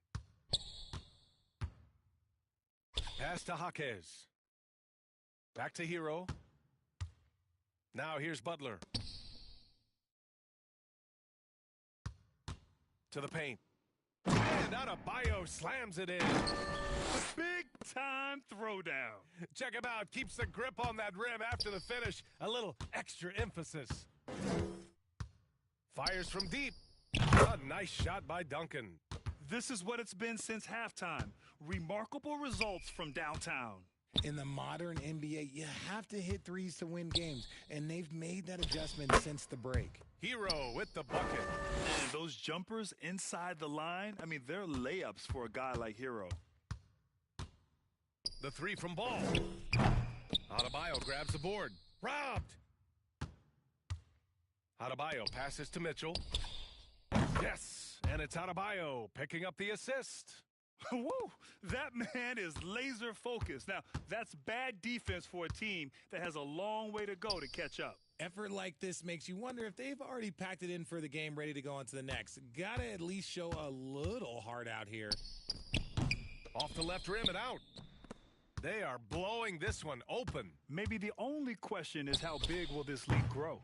Pass to Jaquez. Back to Hero. Now here's Butler. To the paint. And Adebayo slams it in. Big-time throwdown. Check him out. Keeps the grip on that rim after the finish. A little extra emphasis. Fires from deep. A nice shot by Duncan. This is what it's been since halftime. Remarkable results from downtown. In the modern NBA, you have to hit threes to win games, and they've made that adjustment since the break. Hero with the bucket. And those jumpers inside the line, I mean, they're layups for a guy like Hero. The 3 from Ball. Adebayo grabs the board. Robbed. Adebayo passes to Mitchell. Yes, and it's Adebayo picking up the assist. Woo! That man is laser focused. Now, that's bad defense for a team that has a long way to go to catch up. Effort like this makes you wonder if they've already packed it in for the game ready to go on to the next. Gotta at least show a little heart out here. Off the left rim and out. They are blowing this one open. Maybe the only question is how big will this lead grow?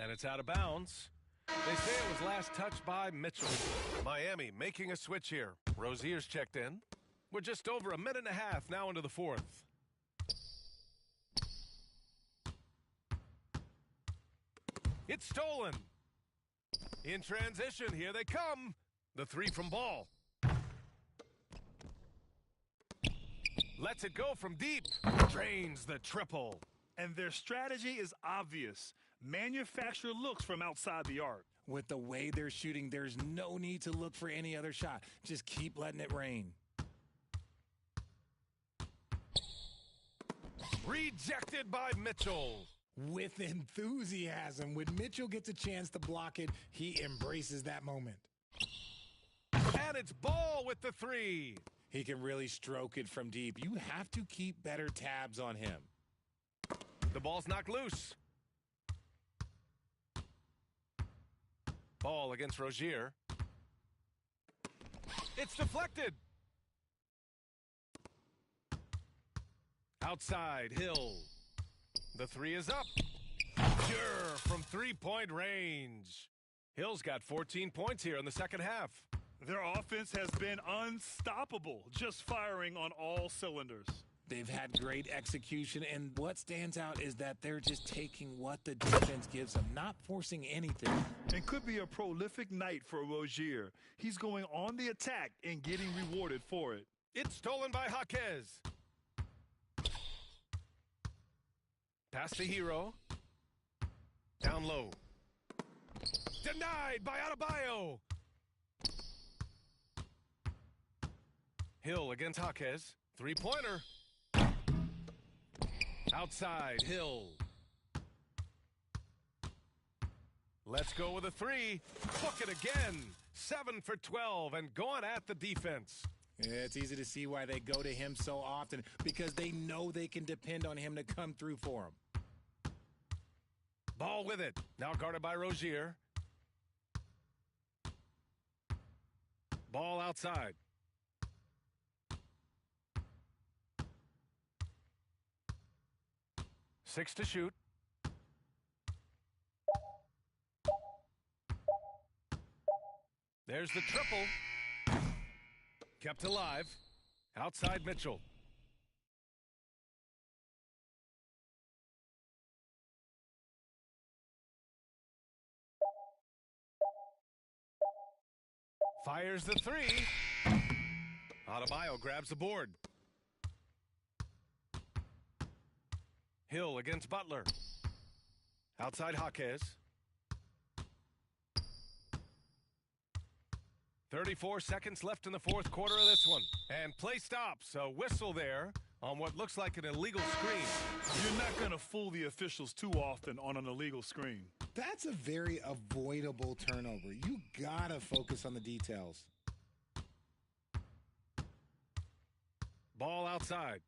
And it's out of bounds. They say it was last touched by Mitchell. Miami making a switch here. Rozier's checked in. We're just over a minute and a half now into the fourth. It's stolen. In transition, here they come. The three from Ball. Lets it go from deep. Drains the triple. And their strategy is obvious. Manufacture looks from outside the arc. With the way they're shooting, there's no need to look for any other shot. Just keep letting it rain. Rejected by Mitchell. With enthusiasm. When Mitchell gets a chance to block it, he embraces that moment. And it's Ball with the three. He can really stroke it from deep. You have to keep better tabs on him. The ball's knocked loose. Ball against Rozier. It's deflected. Outside, Hill. The three is up. Sure, from three-point range. Hill's got 14 points here in the second half. Their offense has been unstoppable, just firing on all cylinders. They've had great execution, and what stands out is that they're just taking what the defense gives them, not forcing anything. It could be a prolific night for Rozier. He's going on the attack and getting rewarded for it. It's stolen by Jaquez. Pass to Hero. Down low. Denied by Adebayo. Hill against Jaquez. Three-pointer. Outside, Hill. Let's go with a three. Book it again. 7 for 12 and going at the defense. Yeah, it's easy to see why they go to him so often, because they know they can depend on him to come through for them. Ball with it. Now guarded by Rozier. Ball outside. Six to shoot. There's the triple. Kept alive. Outside Mitchell. Fires the three. Adebayo grabs the board. Hill against Butler. Outside Jaquez. 34 seconds left in the fourth quarter of this one. And play stops. A whistle there on what looks like an illegal screen. You're not going to fool the officials too often on an illegal screen. That's a very avoidable turnover. You gotta focus on the details. Ball outside.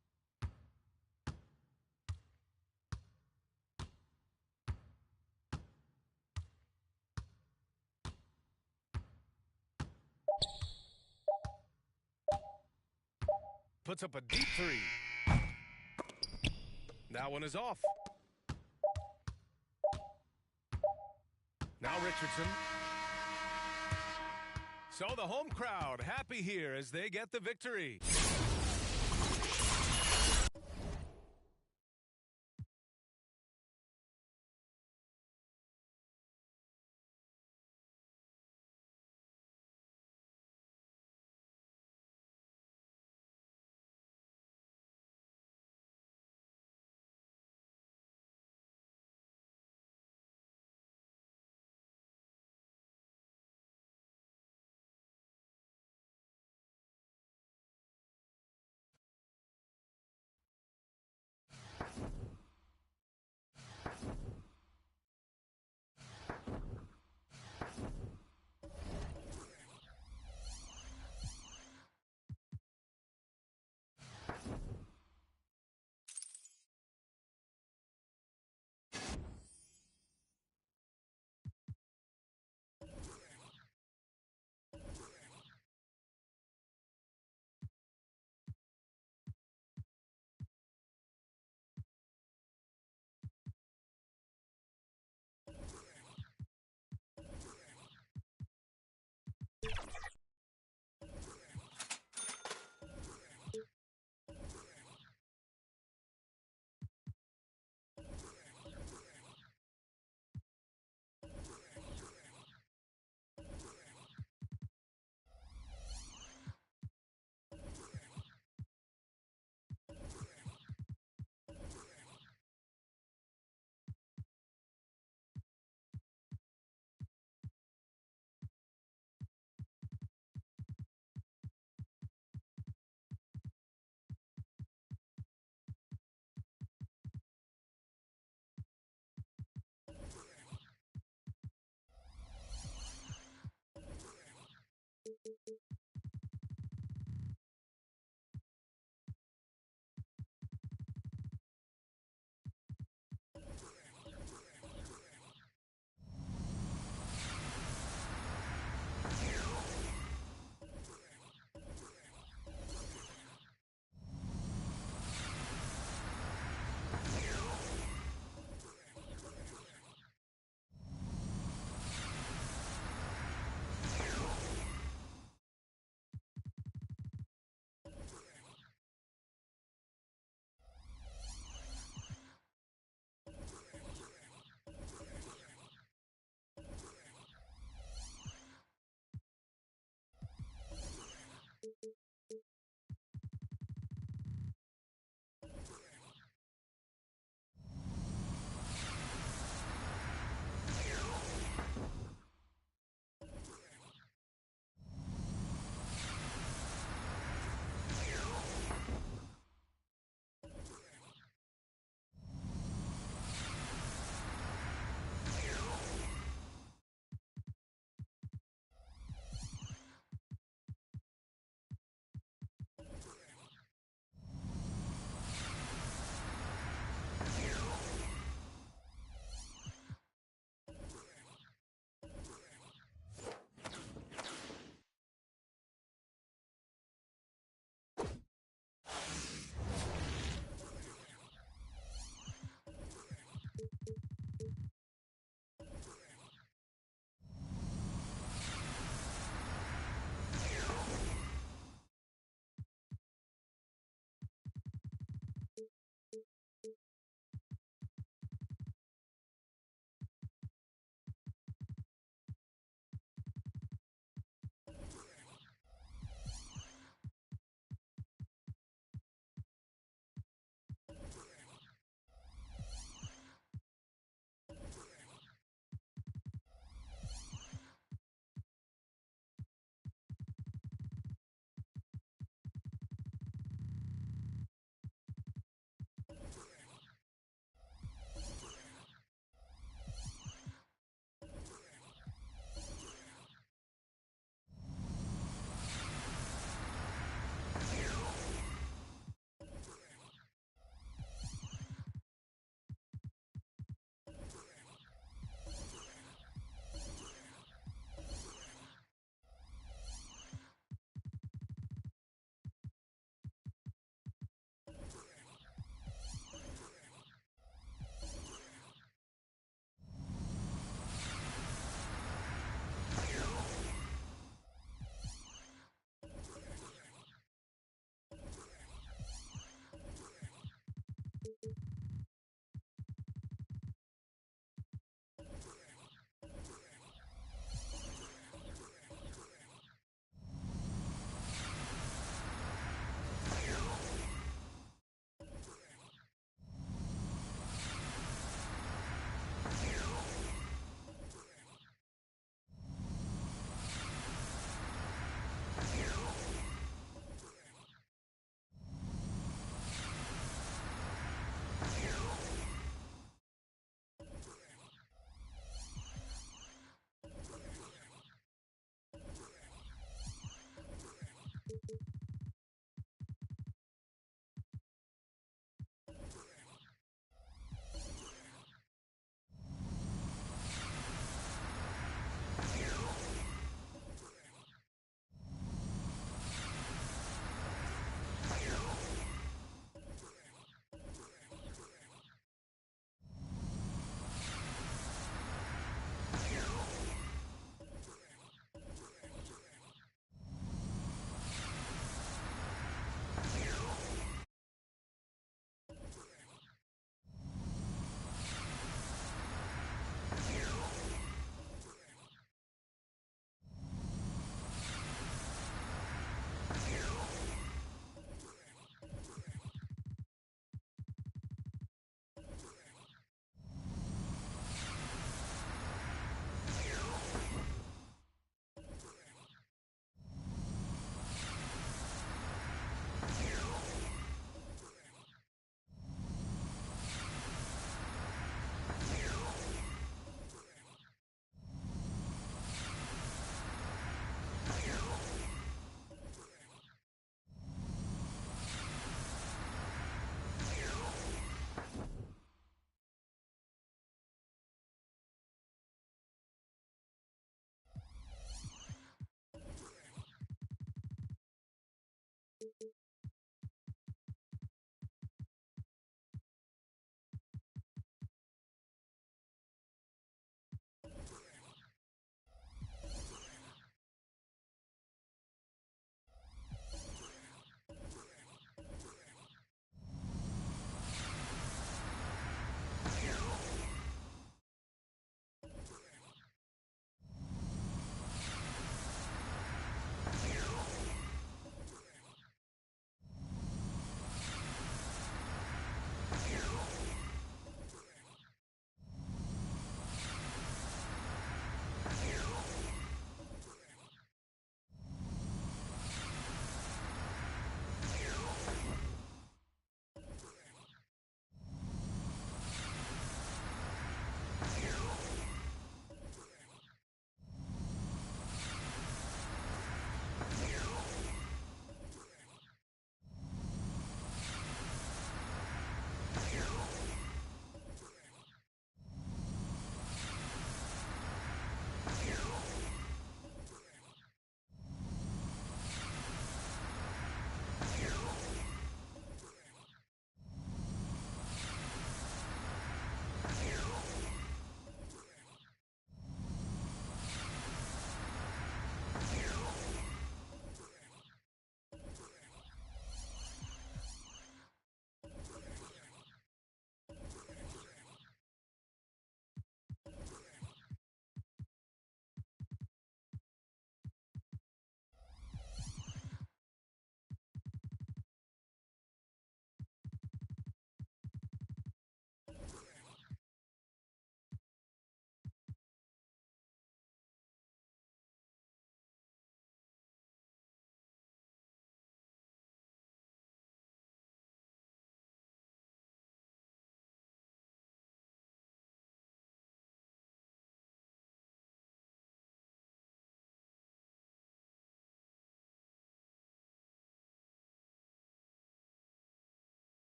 Puts up a deep three. That one is off. Now Richardson. So the home crowd happy here as they get the victory.